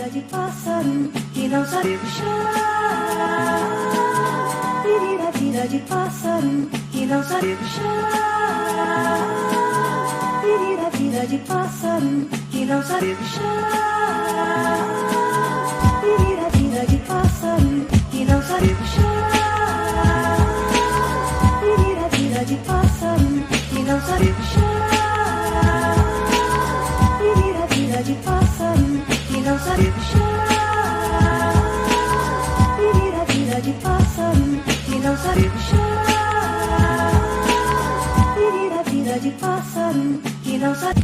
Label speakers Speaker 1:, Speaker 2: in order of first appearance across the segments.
Speaker 1: de pássaro que não sabe puxar. Vira, vira de pássaro que não sabe puxar. Vira, vira de pássaro que não sabe puxar. Vira, vira de pássaro que não sabe puxar. Vira, vira de pássaro que não sabe puxar. Vira, vira de pássaro que não sabe puxar. Vira, vira de pássaro que não sabe puxar. Vira, vira de pássaro que não sabe.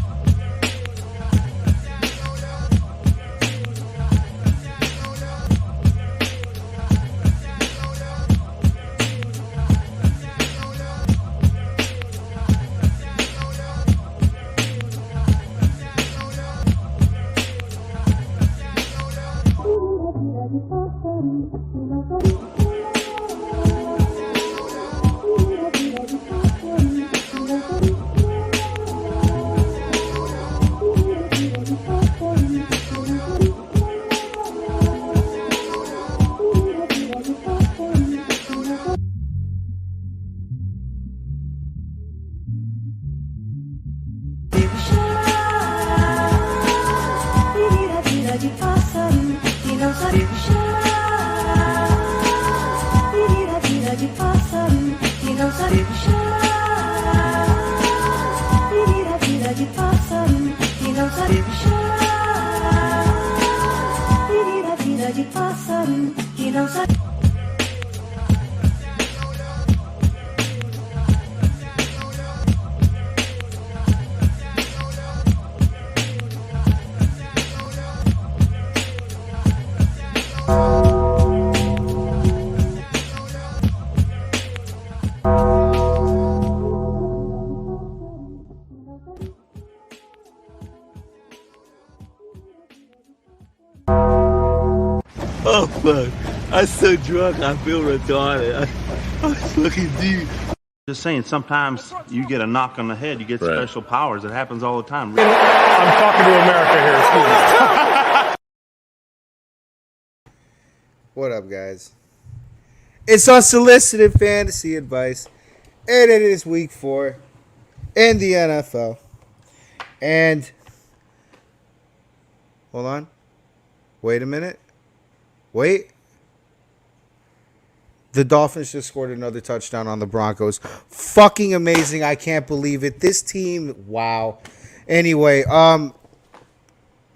Speaker 2: Oh fuck! I'm so drunk. I feel retarded. I'm fucking deep. Just saying. Sometimes you get a knock on the head. You get special powers. It happens all the time.
Speaker 3: I'm talking to America here. Excuse me.
Speaker 4: What up, guys? It's Unsolicited Fantasy Advice, and it is week 4 in the NFL. And hold on. Wait a minute. Wait. The Dolphins just scored another touchdown on the Broncos. Fucking amazing. I can't believe it. This team, wow. Anyway,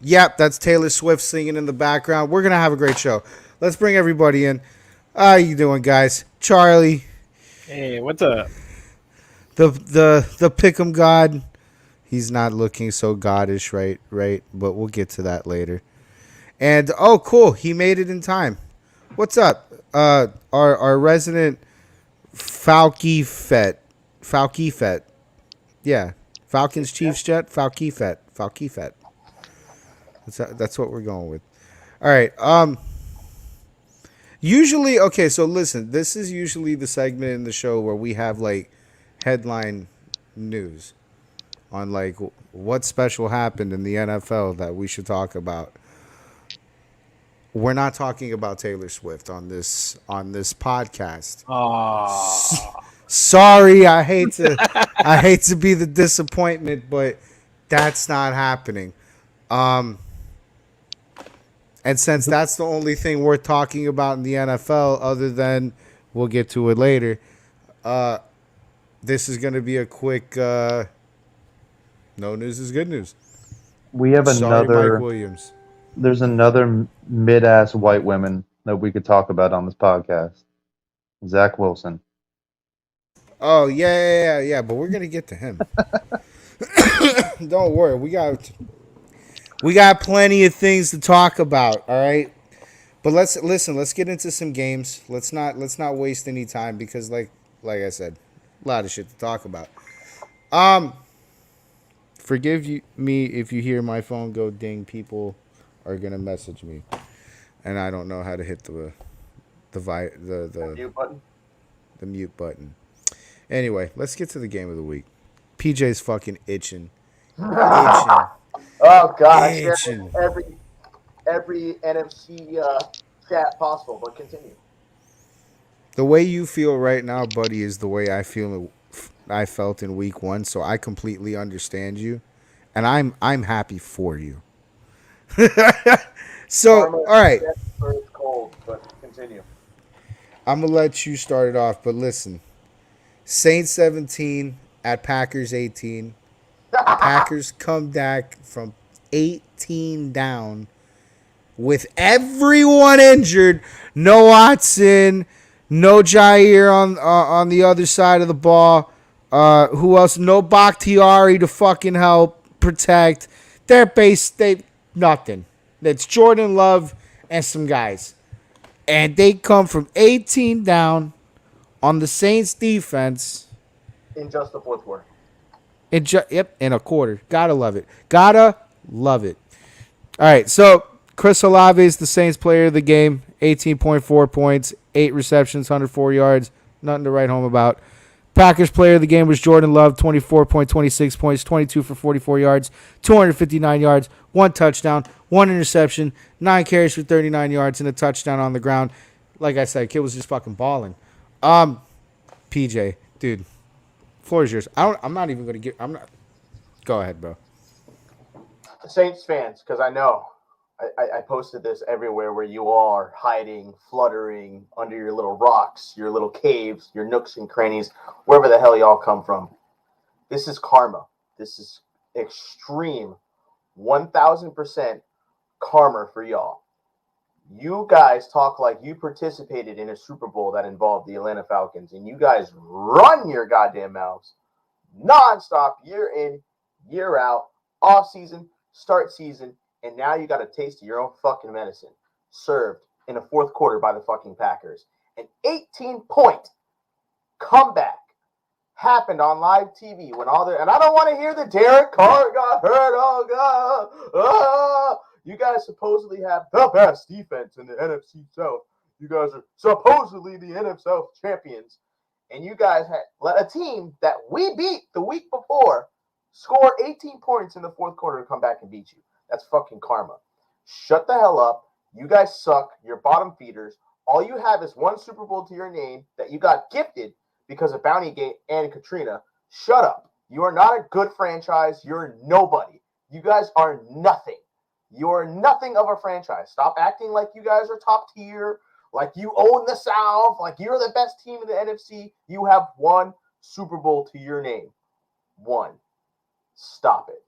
Speaker 4: yep, that's Taylor Swift singing in the background. We're going to have a great show. Let's bring everybody in. How you doing, guys? Charlie.
Speaker 3: Hey, what's up?
Speaker 4: The Pick'em God. He's not looking so goddish, right? But we'll get to that later. And, oh, cool. He made it in time. What's up? Our resident Falky Fett. Yeah. Falcons Chiefs Jet. Falky Fett. That's what we're going with. All right. Usually, okay, so listen. This is usually the segment in the show where we have, like, headline news on, like, what special happened in the NFL that we should talk about. We're not talking about Taylor Swift on this podcast. Sorry, I hate to be the disappointment, but that's not happening. And since that's the only thing we're talking about in the NFL, other than we'll get to it later, this is going to be a quick. No news is good news.
Speaker 5: We have
Speaker 4: Sorry, Mike Williams.
Speaker 5: There's another mid-ass white woman that we could talk about on this podcast. Zach Wilson.
Speaker 4: Oh, yeah, but we're going to get to him. Don't worry. We got plenty of things to talk about, all right? But let's get into some games. Let's not waste any time because like I said, a lot of shit to talk about. Forgive me if you hear my phone go ding. People are gonna message me, and I don't know how to hit the
Speaker 5: mute button.
Speaker 4: The mute button. Anyway, let's get to the game of the week. PJ's fucking itching.
Speaker 5: Oh gosh!
Speaker 6: every NFC chat possible. But continue.
Speaker 4: The way you feel right now, buddy, is the way I felt in week 1, so I completely understand you, and I'm happy for you. So,
Speaker 6: Karma
Speaker 4: all right,
Speaker 6: gets first cold, but continue.
Speaker 4: I'm gonna let you start it off, but listen, Saints 17 at Packers 18. Packers come back from 18 down with everyone injured. No Watson, no Jair on the other side of the ball. Who else? No Bakhtiari to fucking help protect. They nothing. It's Jordan Love and some guys, and they come from 18 down on the Saints defense.
Speaker 6: In just the fourth quarter.
Speaker 4: In a quarter. Gotta love it. Gotta love it. All right, so Chris Olave is the Saints player of the game. 18.4 points, 8 receptions, 104 yards. Nothing to write home about. Packers player of the game was Jordan Love, 24.26 points, 22 for 44 yards, 259 yards, 1 touchdown, 1 interception, 9 carries for 39 yards, and a touchdown on the ground. Like I said, kid was just fucking balling. PJ, dude, floor is yours. I'm not even gonna give. I'm not. Go ahead, bro.
Speaker 6: Saints fans, because I know I posted this everywhere where you all are hiding, fluttering under your little rocks, your little caves, your nooks and crannies, wherever the hell y'all come from. This is karma. This is extreme 1000% karma for y'all. You guys talk like you participated in a Super Bowl that involved the Atlanta Falcons, and you guys run your goddamn mouths nonstop, year in, year out, off season, start season, and now you got a taste of your own fucking medicine served in the fourth quarter by the fucking Packers. An 18-point comeback happened on live TV when all the, and I don't want to hear the Derek Carr got hurt. Oh god, you guys supposedly have the best defense in the NFC South. You guys are supposedly the NFC South champions, and you guys had let a team that we beat the week before score 18 points in the fourth quarter to come back and beat you. That's fucking karma. Shut the hell up. You guys suck. You're bottom feeders. All you have is one Super Bowl to your name that you got gifted because of Bountygate and Katrina. Shut up. You are not a good franchise. You're nobody. You guys are nothing. You're nothing of a franchise. Stop acting like you guys are top tier, like you own the South, like you're the best team in the NFC. You have one Super Bowl to your name. One. Stop it.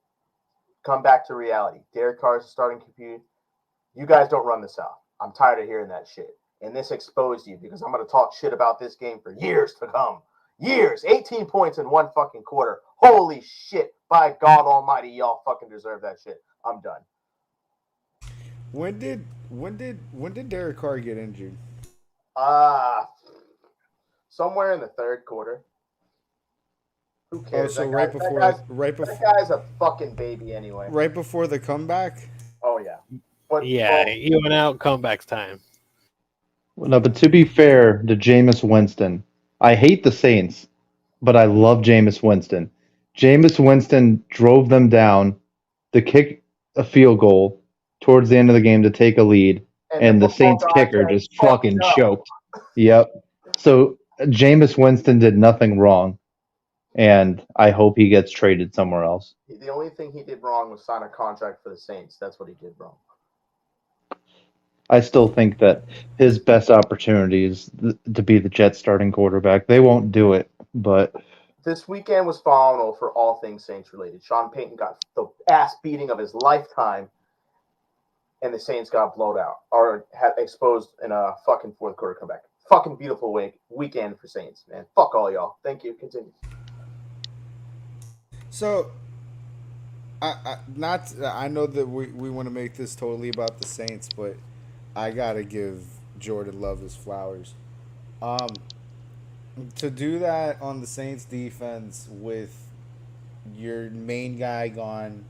Speaker 6: Come back to reality. Derek Carr is the starting QB. You guys don't run the South. I'm tired of hearing that shit. And this exposed you because I'm going to talk shit about this game for years to come. Years. 18 points in one fucking quarter. Holy shit. By God almighty, y'all fucking deserve that shit. I'm done.
Speaker 4: When did Derek Carr get injured?
Speaker 6: Somewhere in the third quarter. Who cares?
Speaker 4: Oh, so
Speaker 6: that guy's a fucking baby anyway.
Speaker 4: Right before the comeback?
Speaker 6: Oh yeah. But,
Speaker 7: he went out comeback's time.
Speaker 5: No, but to be fair to Jameis Winston, I hate the Saints, but I love Jameis Winston. Jameis Winston drove them down to kick a field goal towards the end of the game to take a lead, and the Saints kicker just fucking choked. Yep. So Jameis Winston did nothing wrong, and I hope he gets traded somewhere else.
Speaker 6: The only thing he did wrong was sign a contract for the Saints. That's what he did wrong.
Speaker 5: I still think that his best opportunity is to be the Jets starting quarterback. They won't do it, but
Speaker 6: this weekend was phenomenal for all things Saints related. Sean Payton got the ass beating of his lifetime, and the Saints got blowed out or had exposed in a fucking fourth quarter comeback. Fucking beautiful weekend for Saints, man. Fuck all y'all. Thank you. Continue.
Speaker 4: So, I know that we want to make this totally about the Saints, but I gotta give Jordan Love his flowers. To do that on the Saints defense with your main guy gone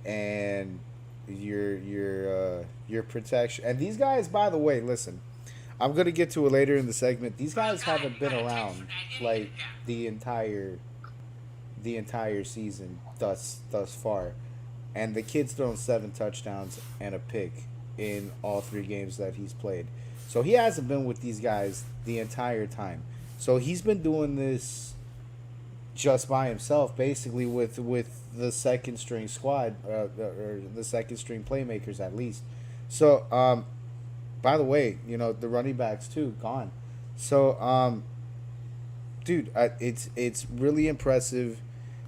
Speaker 4: and your protection, and these guys, by the way, listen, I'm gonna get to it later in the segment. These guys haven't been around like the entire season thus far, and the kid's thrown 7 touchdowns and a pick in all 3 games that he's played. So he hasn't been with these guys the entire time. So he's been doing this just by himself, basically with the second string squad, or the second string playmakers at least. So, by the way, the running backs too gone. So, dude, it's really impressive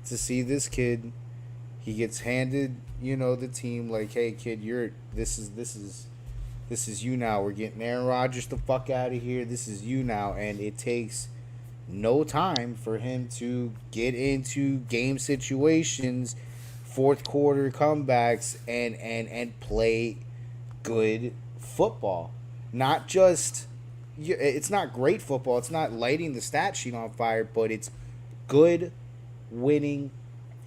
Speaker 4: to see this kid. He gets handed, the team like, hey, kid, this is you now. We're getting Aaron Rodgers the fuck out of here. This is you now, and it takes no time for him to get into game situations, fourth quarter comebacks, and play good football. Not just, it's not great football. It's not lighting the stat sheet on fire, but it's good winning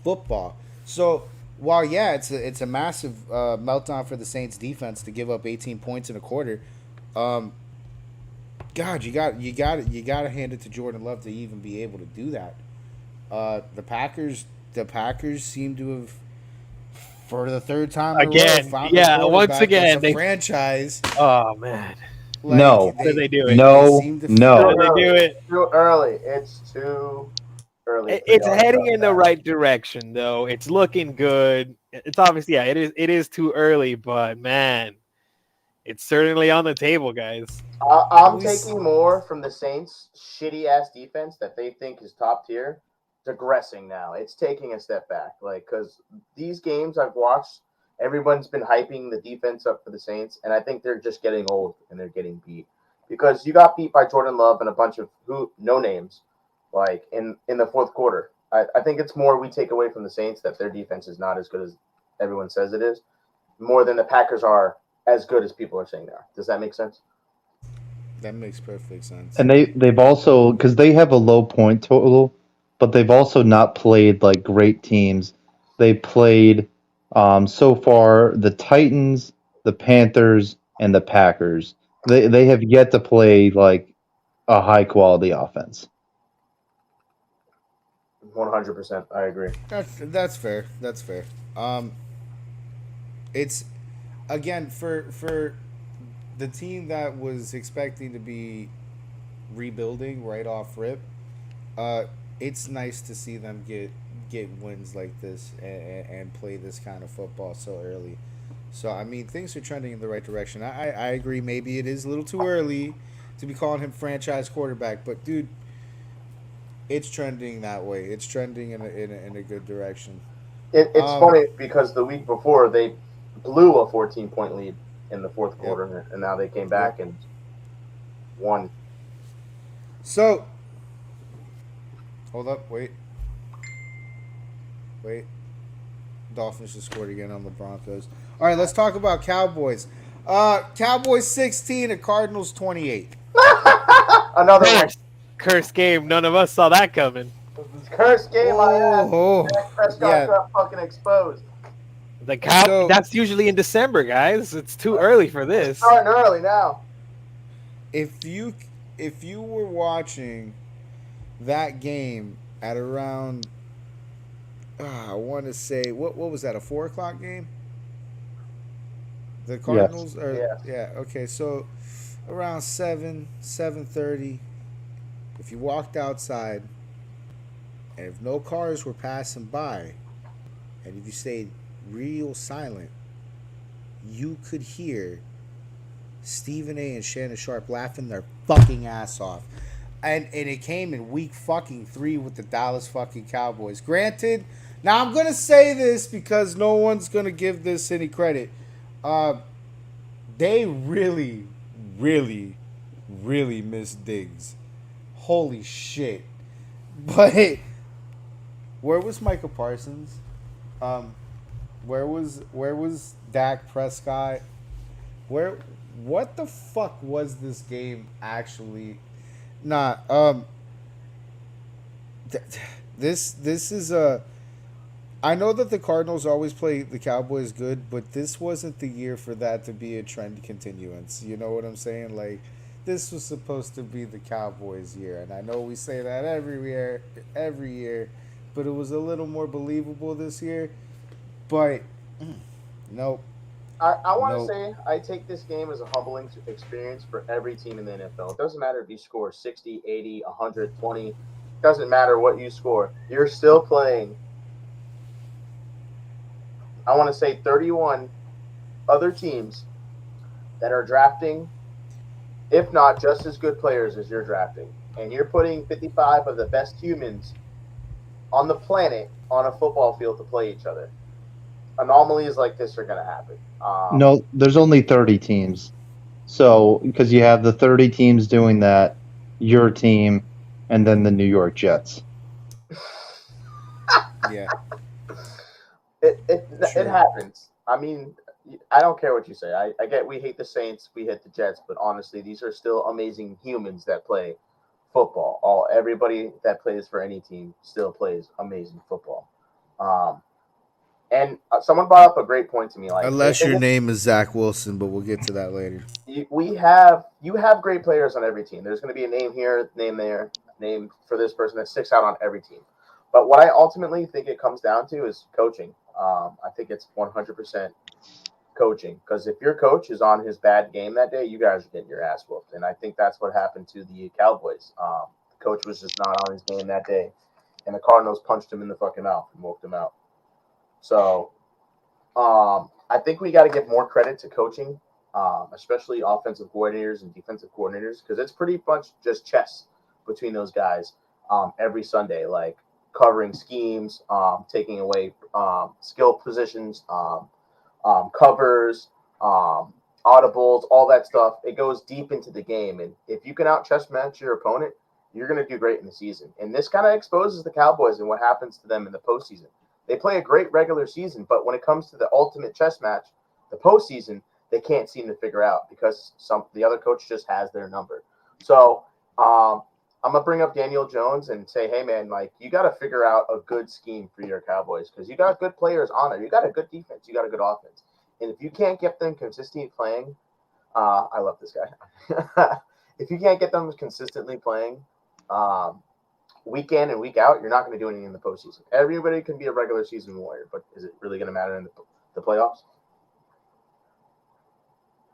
Speaker 4: football. So while it's a massive meltdown for the Saints defense to give up 18 points in a quarter, God, you got to hand it to Jordan Love to even be able to do that. The Packers seem to have, for the third time in a row, found a quarterback
Speaker 7: once again,
Speaker 4: that's a franchise.
Speaker 7: Oh man,
Speaker 5: No.
Speaker 7: how do they do it?
Speaker 5: No,
Speaker 7: How
Speaker 5: no.
Speaker 7: do they do it?
Speaker 6: Too early. It's too early.
Speaker 7: It's heading in the right direction, though. It's looking good. It's obviously, it is too early, but man, it's certainly on the table, guys.
Speaker 6: I'm taking more from the Saints' shitty ass defense that they think is top tier, digressing now. It's taking a step back, because these games I've watched, everyone's been hyping the defense up for the Saints, and I think they're just getting old and they're getting beat because you got beat by Jordan Love and a bunch of no names, in the fourth quarter. I think it's more we take away from the Saints that their defense is not as good as everyone says it is, more than the Packers are as good as people are saying they are. Does that make sense?
Speaker 4: That makes perfect sense.
Speaker 5: And they've also, because they have a low point total, but they've also not played like great teams. They played so far the Titans, the Panthers, and the Packers. They have yet to play like a high quality offense.
Speaker 6: 100%. I agree.
Speaker 4: That's fair. That's fair. It's again for the team that was expecting to be rebuilding right off rip. It's nice to see them get wins like this and play this kind of football so early. So I mean, things are trending in the right direction. I agree. Maybe it is a little too early to be calling him franchise quarterback, but dude, it's trending that way. It's trending in a good direction.
Speaker 6: It's funny because the week before they blew a 14-point lead in the fourth quarter, and now they came back and won.
Speaker 4: So, hold up, wait. Dolphins just scored again on the Broncos. All right, let's talk about Cowboys. Cowboys 16 and Cardinals 28.
Speaker 6: Another one.
Speaker 7: Cursed game. None of us saw that coming.
Speaker 6: Cursed game.
Speaker 4: Oh,
Speaker 6: Dak Prescott got fucking exposed.
Speaker 7: That's usually in December, guys. It's too early for this.
Speaker 6: It's starting early now.
Speaker 4: If you were watching that game at around, I want to say what was that, a 4:00 game? The Cardinals okay, so around 7:30. If you walked outside, and if no cars were passing by, and if you stayed real silent, you could hear Stephen A. and Shannon Sharp laughing their fucking ass off. And it came in week fucking 3 with the Dallas fucking Cowboys. Granted, now I'm going to say this because no one's going to give this any credit. They really, really, really missed Diggs. Holy shit. But where was Michael Parsons? Where was Dak Prescott? What the fuck was this game actually? This is a. I know that the Cardinals always play the Cowboys good, but this wasn't the year for that to be a trend continuance. You know what I'm saying? Like, this was supposed to be the Cowboys' year, and I know we say that every year, but it was a little more believable this year. But nope.
Speaker 6: I want to
Speaker 4: Nope.
Speaker 6: say I take this game as a humbling experience for every team in the NFL. It doesn't matter if you score 60, 80, 120. It doesn't matter what you score. You're still playing, I want to say, 31 other teams that are drafting, if not just as good players as you're drafting. And you're putting 55 of the best humans on the planet on a football field to play each other. Anomalies like this are going to happen.
Speaker 5: No, there's only 30 teams. So, because you have the 30 teams doing that, your team, and then the New York Jets.
Speaker 4: Yeah.
Speaker 6: It happens. I mean, I don't care what you say. I get we hate the Saints, we hate the Jets, but honestly, these are still amazing humans that play football. Everybody that plays for any team still plays amazing football. Um, and someone brought up a great point to me. Like,
Speaker 4: Unless your name is Zach Wilson, but we'll get to that later.
Speaker 6: you have great players on every team. There's going to be a name here, name there, name for this person that sticks out on every team. But what I ultimately think it comes down to is coaching. I think it's 100% coaching, because if your coach is on his bad game that day, you guys are getting your ass whooped. And I think that's what happened to the Cowboys. The coach was just not on his game that day, and the Cardinals punched him in the fucking mouth and woke him out. So I think we got to give more credit to coaching, especially offensive coordinators and defensive coordinators, because it's pretty much just chess between those guys every Sunday, like covering schemes, taking away skill positions, covers, audibles, all that stuff. It goes deep into the game, and if you can out chess match your opponent, you're going to do great in the season. And this kind of exposes the Cowboys and what happens to them in the postseason. They play a great regular season, but when it comes to the ultimate chess match, the postseason, they can't seem to figure out because the other coach just has their number. So I'm gonna bring up Daniel Jones and say, hey man, like you got to figure out a good scheme for your Cowboys, because you got good players on there. You got a good defense. You got a good offense. And if you can't get them consistently playing, I love this guy. If you can't get them consistently playing, week in and week out, you're not going to do anything in the postseason. Everybody can be a regular season warrior, but is it really going to matter in the playoffs?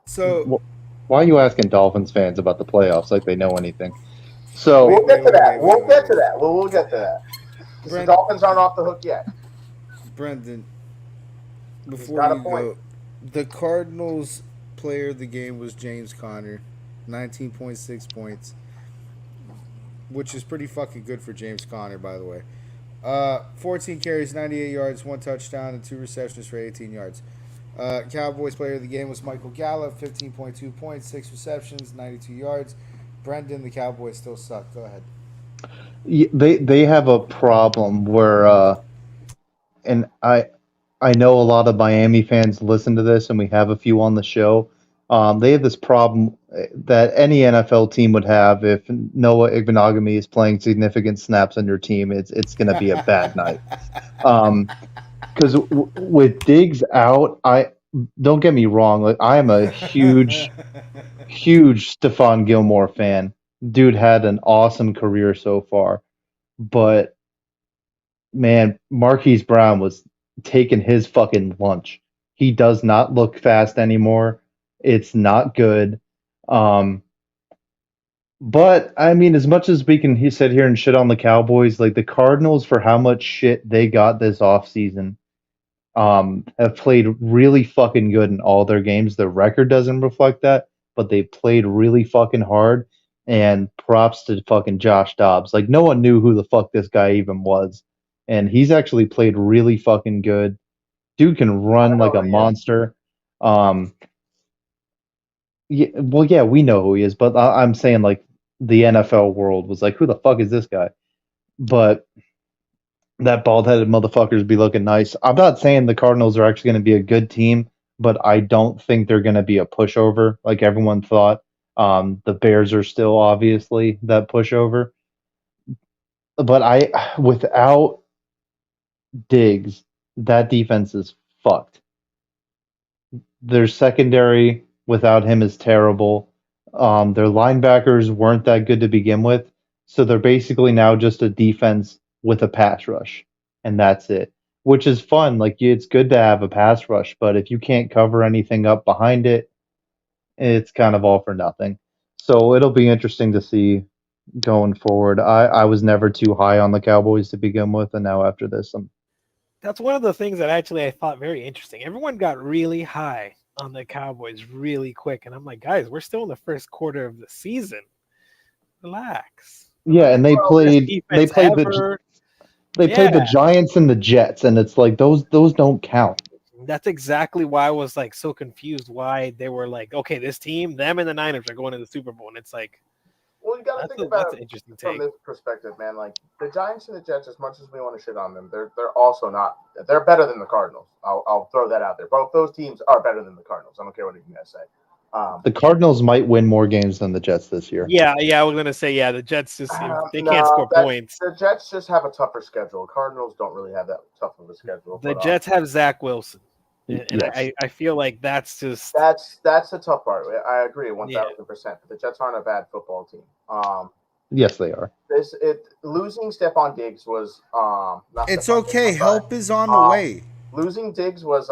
Speaker 4: So
Speaker 5: Why are you asking Dolphins fans about the playoffs like they know anything? So
Speaker 6: we'll get to that. We'll get to that. We'll get to that. Because the Dolphins aren't off the hook yet.
Speaker 4: Brendan, before you go, the Cardinals player of the game was James Conner, 19.6 points, which is pretty fucking good for James Conner, by the way. 14 carries, 98 yards, 1 touchdown, and 2 receptions for 18 yards. Cowboys player of the game was Michael Gallup, 15.2 points, 6 receptions, 92 yards. Brendan, the Cowboys still suck. Go ahead.
Speaker 5: they have a problem where, and I know a lot of Miami fans listen to this, and we have a few on the show. They have this problem that any NFL team would have if Noah Igbenogany is playing significant snaps on your team. It's going to be a bad night. Because with Diggs out, I don't get me wrong. Like I am a huge Stephon Gilmore fan. Dude had an awesome career so far, but man, Marquise Brown was taking his fucking lunch. He does not look fast anymore. It's not good. But I mean, as much as we can sit here and shit on the Cowboys, like the Cardinals for how much shit they got this offseason, have played really fucking good in all their games. Their record doesn't reflect that, but they played really fucking hard. And props to fucking Josh Dobbs. Like no one knew who the fuck this guy even was, and he's actually played really fucking good. Dude can run like a monster. Yeah, well, yeah, we know who he is, but I'm saying like the NFL world was like, who the fuck is this guy? But that bald-headed motherfuckers be looking nice. I'm not saying the Cardinals are actually going to be a good team, but I don't think they're going to be a pushover like everyone thought. The Bears are still obviously that pushover, but without Diggs, that defense is fucked. Their secondary without him is terrible. Their linebackers weren't that good to begin with, so they're basically now just a defense with a pass rush, and that's it. which is fun. Like it's good to have a pass rush, but if you can't cover anything up behind it, it's kind of all for nothing. So it'll be interesting to see going forward. I was never too high on the Cowboys to begin with, and now after this,
Speaker 7: That's one of the things that actually I thought very interesting. Everyone got really high on the Cowboys really quick, and I'm like, guys, we're still in the first quarter of the season. Relax.
Speaker 5: yeah, and they
Speaker 7: Well, best
Speaker 5: played
Speaker 7: defense ever.
Speaker 5: they played the
Speaker 7: Yeah,
Speaker 5: Giants and the Jets, and it's like those don't count.
Speaker 7: that's exactly why I was like so confused why they were like, okay, this team, them and the Niners are going to the Super Bowl, and it's like
Speaker 6: Well, you got to think
Speaker 7: that's
Speaker 6: about
Speaker 7: an
Speaker 6: it
Speaker 7: interesting
Speaker 6: from
Speaker 7: take.
Speaker 6: this perspective, man. Like the Giants and the Jets, as much as we want to shit on them, they're also not. They're better than the Cardinals. I'll throw that out there. Both those teams are better than the Cardinals. I don't care what you guys say.
Speaker 5: The Cardinals might win more games than the Jets this year.
Speaker 7: Yeah, I was gonna say, the Jets just they can't
Speaker 6: No,
Speaker 7: score points.
Speaker 6: the Jets just have a tougher schedule. Cardinals don't really have that tough of a schedule.
Speaker 7: The
Speaker 6: but,
Speaker 7: Jets have Zach Wilson, and
Speaker 5: Yes.
Speaker 7: I feel like that's just
Speaker 6: that's the tough part. I agree 1,000%. But the Jets aren't a bad football team.
Speaker 5: Yes, they are.
Speaker 6: Losing Stephon Diggs was not
Speaker 4: It's
Speaker 6: Stephon
Speaker 4: okay.
Speaker 6: Diggs, I'm sorry.
Speaker 4: Help is on the way.
Speaker 6: Losing Diggs was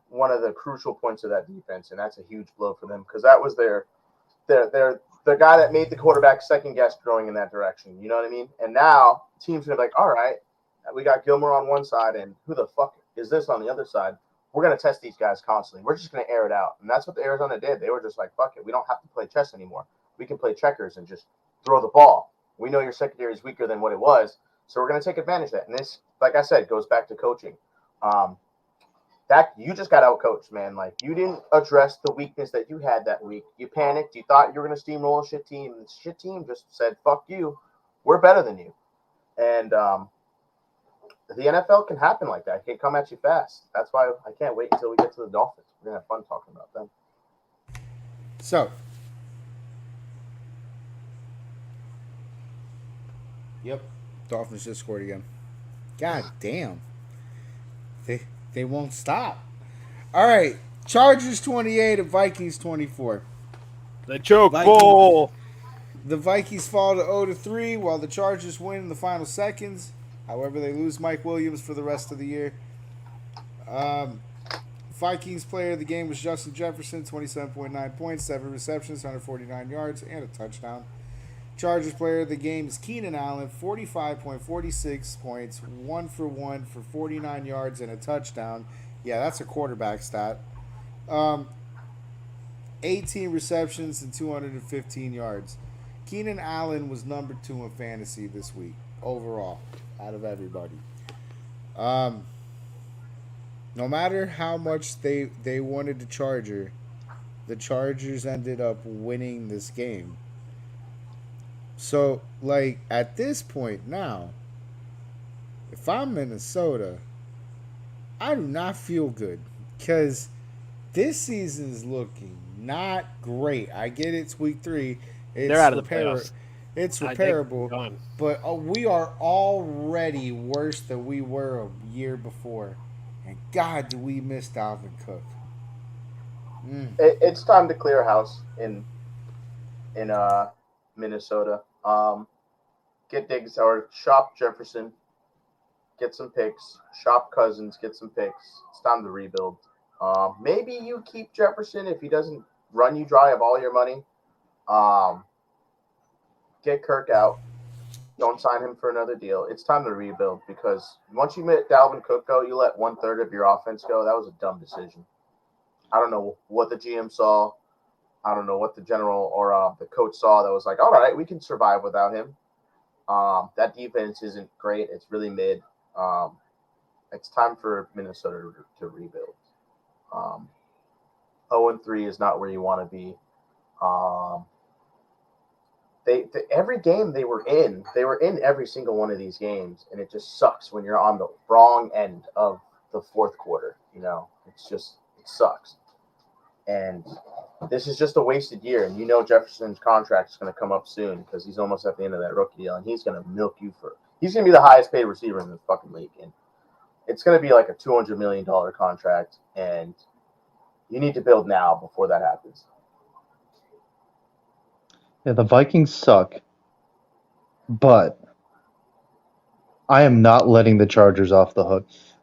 Speaker 6: one of the crucial points of that defense, and that's a huge blow for them because that was their the guy that made the quarterback second guess throwing in that direction. You know what I mean? And now teams are like, all right, we got Gilmore on one side, and who the fuck is this on the other side? We're gonna test these guys constantly. We're just gonna air it out, and that's what the Arizona did. They were just like, fuck it, we don't have to play chess anymore. We can play checkers and just throw the ball. We know your secondary is weaker than what it was, so we're gonna take advantage of that. And this, like I said, goes back to coaching. That you just got out coached, man. Like you didn't address the weakness that you had that week. You panicked. You thought you were gonna steamroll a shit team. And the shit team just said, "Fuck you. We're better than you." And the NFL can happen like that. It can come at you fast. That's why I can't wait until we get to the Dolphins. We're gonna have fun talking about them.
Speaker 4: So, yep, Dolphins just scored again. God damn. They won't stop. All right, Chargers 28 and Vikings 24.
Speaker 7: the choke
Speaker 4: Vikings.
Speaker 7: bowl.
Speaker 4: The Vikings fall to 0-3 while the Chargers win in the final seconds. However, they lose Mike Williams for the rest of the year. Vikings player of the game was Justin Jefferson, 27.9 points, 7 receptions, 149 yards, and a touchdown. Chargers player of the game is Keenan Allen, 45.46 points, 1 for 1 for 49 yards and a touchdown. Yeah, that's a quarterback stat. 18 receptions and 215 yards. Keenan Allen was number 2 in fantasy this week, overall, out of everybody. No matter how much they wanted the Chargers ended up winning this game. So, like, at this point now, if I'm Minnesota, I do not feel good because this season is looking not great. I get it's week 3.
Speaker 7: They're out of the playoffs.
Speaker 4: It's repairable, but we are already worse than we were a year before. And God, do we miss Dalvin Cook?
Speaker 6: It's time to clear house in Minnesota. Get Diggs or shop Jefferson, get some picks. Shop Cousins, get some picks. It's time to rebuild. Maybe you keep Jefferson if he doesn't run you dry of all your money. Get Kirk out. Don't sign him for another deal. It's time to rebuild because once you let Dalvin Cook go, you let 1/3 of your offense go. That was a dumb decision. I don't know what the GM saw. I don't know what the general or the coach saw that was like, all right, we can survive without him. That defense isn't great. It's really mid. It's time for Minnesota to rebuild. 0-3 is not where you want to be. Every game they were in every single one of these games, and it just sucks when you're on the wrong end of the fourth quarter. You know, it sucks. And this is just a wasted year. And you know Jefferson's contract is going to come up soon because he's almost at the end of that rookie deal, and he's going to milk you he's going to be the highest paid receiver in the fucking league. And it's going to be like a $200 million contract, and you need to build now before that happens.
Speaker 5: Yeah, the Vikings suck, but I am not letting the Chargers off the hook.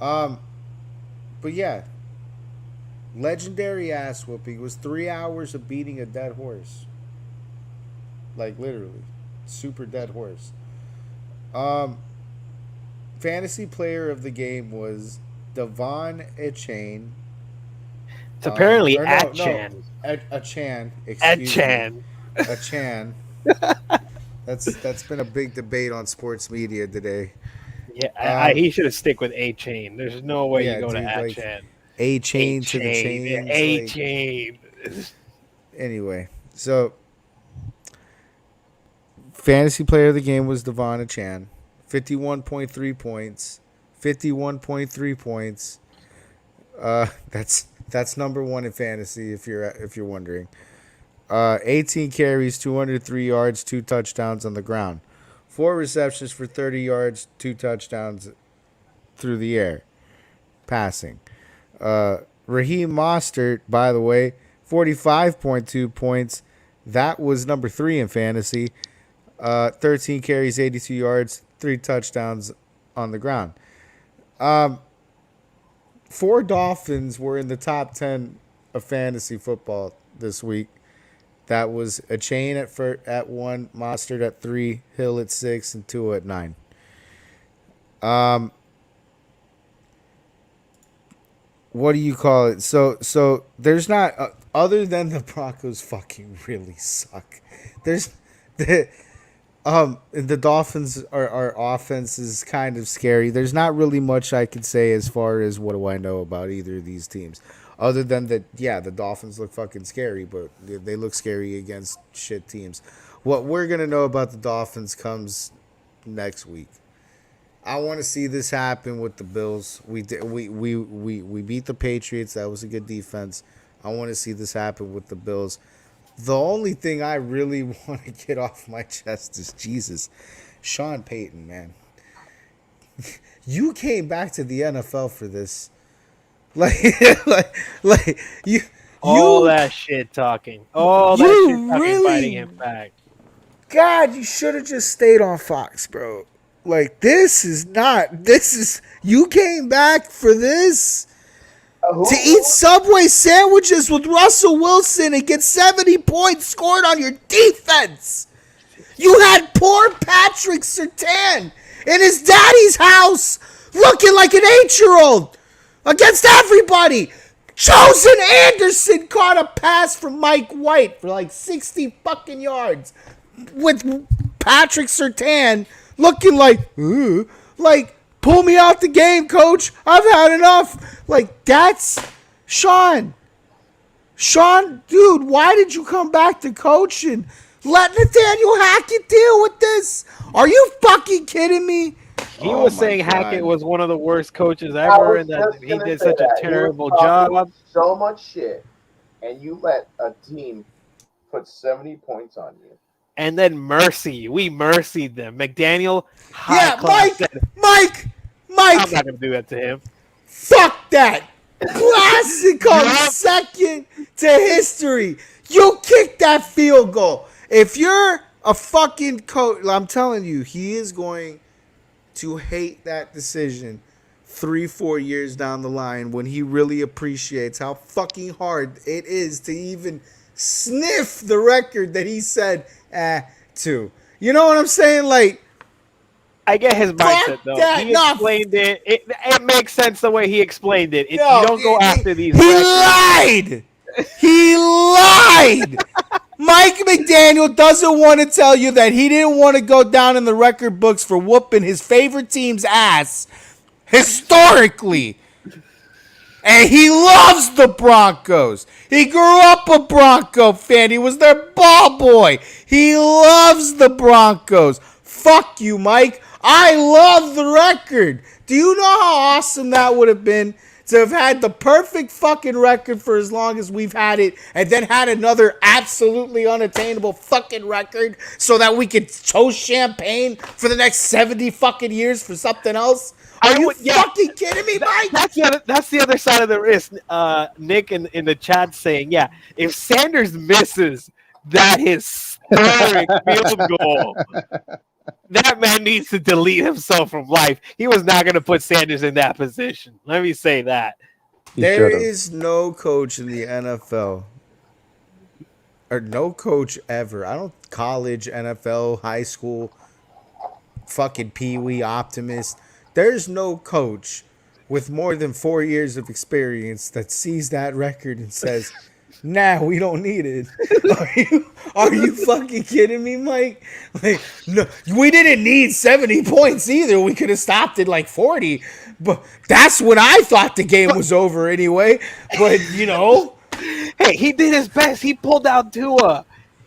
Speaker 4: But yeah, legendary ass whooping was 3 hours of beating a dead horse. Like literally, super dead horse. Um, Fantasy player of the game was Devon Echane.
Speaker 7: It's apparently
Speaker 4: Or no, no,
Speaker 7: Achan.
Speaker 4: Achan. Excuse me,
Speaker 7: Achan.
Speaker 4: Achan. That's been a big debate on sports media today.
Speaker 7: Yeah, he should have stick with A Chain. There's no way
Speaker 4: Yeah,
Speaker 7: you go to
Speaker 4: dude, like
Speaker 7: Achan.
Speaker 4: A chain to the chains.
Speaker 7: A
Speaker 4: Like,
Speaker 7: Chain.
Speaker 4: anyway, so fantasy player of the game was Devon Achan. 51.3 points. 51.3 points. That's number one in fantasy if you're wondering. 18 carries, 203 yards, 2 touchdowns on the ground. 4 receptions for 30 yards, 2 touchdowns through the air. Passing. Raheem Mostert, by the way, 45.2 points. That was number 3 in fantasy. 13 carries, 82 yards, 3 touchdowns on the ground. 4 Dolphins were in the top 10 of fantasy football this week. That was a chain at 1, Mostert at 3, Hill at 6, and Tua at 9. What do you call it? So there's not other than the Broncos fucking really suck. There's the Dolphins our offense is kind of scary. There's not really much I could say as far as what do I know about either of these teams. Other than that, yeah, the Dolphins look fucking scary, but they look scary against shit teams. What we're going to know about the Dolphins comes next week. I want to see this happen with the Bills. We beat the Patriots. That was a good defense. I want to see this happen with the Bills. The only thing I really want to get off my chest is Jesus. Sean Payton, man. You came back to the NFL for this. Like you
Speaker 7: All that shit talking. All that
Speaker 4: You
Speaker 7: shit talking
Speaker 4: really-
Speaker 7: fighting him back.
Speaker 4: God, you should have just stayed on Fox, bro. Like this is you came back for this to eat Subway sandwiches with Russell Wilson and get 70 points scored on your defense. You had poor Patrick Surtain in his daddy's house looking like an 8-year-old against everybody. Chosen Anderson caught a pass from Mike White for like 60 fucking yards with Patrick Surtain looking like, pull me out the game, coach. I've had enough. Like, that's Sean. Sean, dude, why did you come back to coaching? Let Nathaniel Hackett deal with this. Are you fucking kidding me?
Speaker 7: He was saying Hackett was one of the worst coaches ever, and that he did such a terrible job.
Speaker 6: So much shit, and you let a team put 70 points on you.
Speaker 7: And then we mercied them. McDaniel,
Speaker 4: Mike,
Speaker 7: I'm not gonna do that to him.
Speaker 4: fuck that. Classic comes second to history. You kick that field goal. If you're a fucking coach, I'm telling you, he is going to hate that decision 3-4 years down the line when he really appreciates how fucking hard it is to even sniff the record that he said to. You know what I'm saying? Like,
Speaker 7: I get his mindset though. He explained it. It makes sense the way he explained it. You don't go after these.
Speaker 4: He lied. He lied. Mike McDaniel doesn't want to tell you that he didn't want to go down in the record books for whooping his favorite team's ass historically. And he loves the Broncos. He grew up a Bronco fan. He was their ball boy. He loves the Broncos. Fuck you, Mike. I love the record. Do you know how awesome that would have been to have had the perfect fucking record for as long as we've had it and then had another absolutely unattainable fucking record so that we could toast champagne for the next 70 fucking years for something else? Are you fucking kidding me, Mike?
Speaker 7: That's the other side of the wrist. Nick in the chat saying, yeah, if Sanders misses that historic field goal, That man needs to delete himself from life. He was not going to put Sanders in that position. Let me say that.
Speaker 5: He
Speaker 4: There
Speaker 5: should have.
Speaker 4: is no coach in the NFL or no coach ever. I don't college, NFL, high school, fucking Pee Wee Optimist. There's no coach with more than 4 years of experience that sees that record and says, "Nah, we don't need it." Are you fucking kidding me, Mike? Like, no, we didn't need 70 points either. We could have stopped at like 40, but that's when I thought the game was over anyway. But
Speaker 7: Hey, he did his best. He pulled out Tua.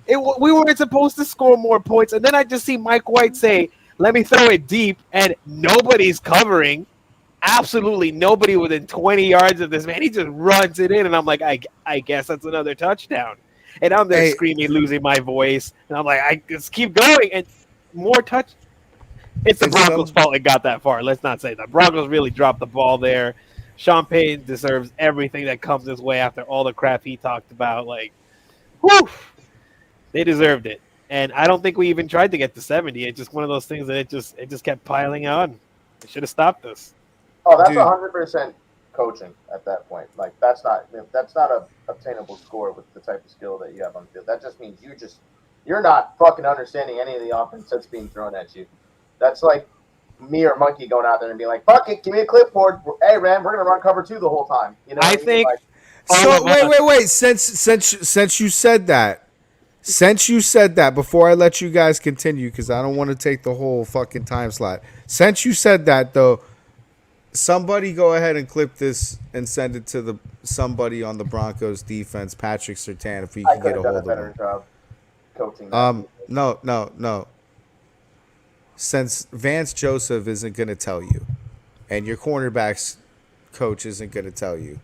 Speaker 7: We weren't supposed to score more points. And then I just see Mike White say, let me throw it deep, and nobody's covering. Absolutely nobody within 20 yards of this man. He just runs it in, and I'm like, I guess that's another touchdown. And I'm there screaming, losing my voice. And I'm like, I just keep going. And more touch. It's the Broncos' fault it got that far. Let's not say that. Broncos really dropped the ball there. Sean Payton deserves everything that comes his way after all the crap he talked about. Like, whew, they deserved it. And I don't think we even tried to get to 70. It's just one of those things that it just kept piling on. They should have stopped us.
Speaker 6: Oh, that's 100% coaching at that point. Like that's not a obtainable score with the type of skill that you have on the field. That just means you're not fucking understanding any of the offense that's being thrown at you. That's like me or Monkey going out there and being like, "Fuck it, give me a clipboard. Hey, man, we're gonna run cover 2 the whole time." You know?
Speaker 7: I think.
Speaker 6: Like,
Speaker 4: so wait. Since you said that, before I let you guys continue, because I don't want to take the whole fucking time slot. Since you said that, though, somebody go ahead and clip this and send it to somebody on the Broncos defense, Patrick Surtain, if we can get a hold of him.
Speaker 6: Job coaching.
Speaker 4: No. Since Vance Joseph isn't going to tell you, and your cornerbacks coach isn't going to tell you,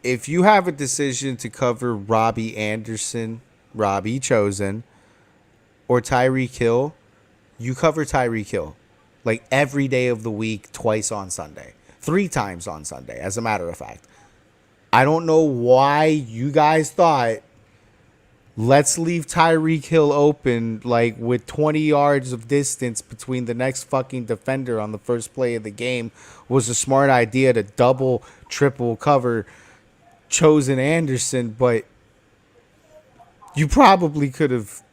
Speaker 4: if you have a decision to cover Robbie Anderson, Robbie Chosen, or Tyreek Hill, you cover Tyreek Hill. Like every day of the week, twice on Sunday. 3 times on Sunday, as a matter of fact. I don't know why you guys thought, let's leave Tyreek Hill open, like with 20 yards of distance between the next fucking defender on the first play of the game, was a smart idea to double, triple cover Chosen Anderson, but you probably could have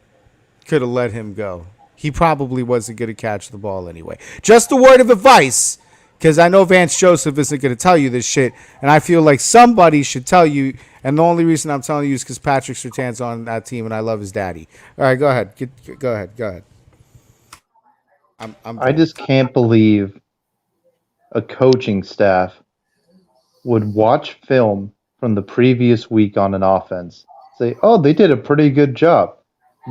Speaker 4: let him go. He probably wasn't going to catch the ball anyway. Just a word of advice, because I know Vance Joseph isn't going to tell you this shit, and I feel like somebody should tell you, and the only reason I'm telling you is because Patrick Surtain's on that team, and I love his daddy. All right, go ahead. Go ahead.
Speaker 5: I just can't believe a coaching staff would watch film from the previous week on an offense, say, oh, they did a pretty good job.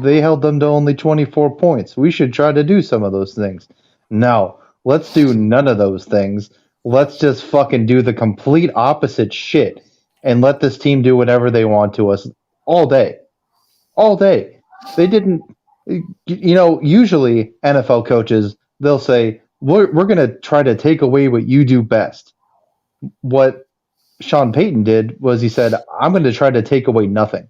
Speaker 5: They held them to only 24 points. We should try to do some of those things. No, let's do none of those things. Let's just fucking do the complete opposite shit and let this team do whatever they want to us all day. All day. They didn't, usually NFL coaches, they'll say, we're going to try to take away what you do best. What Sean Payton did was he said, I'm going to try to take away nothing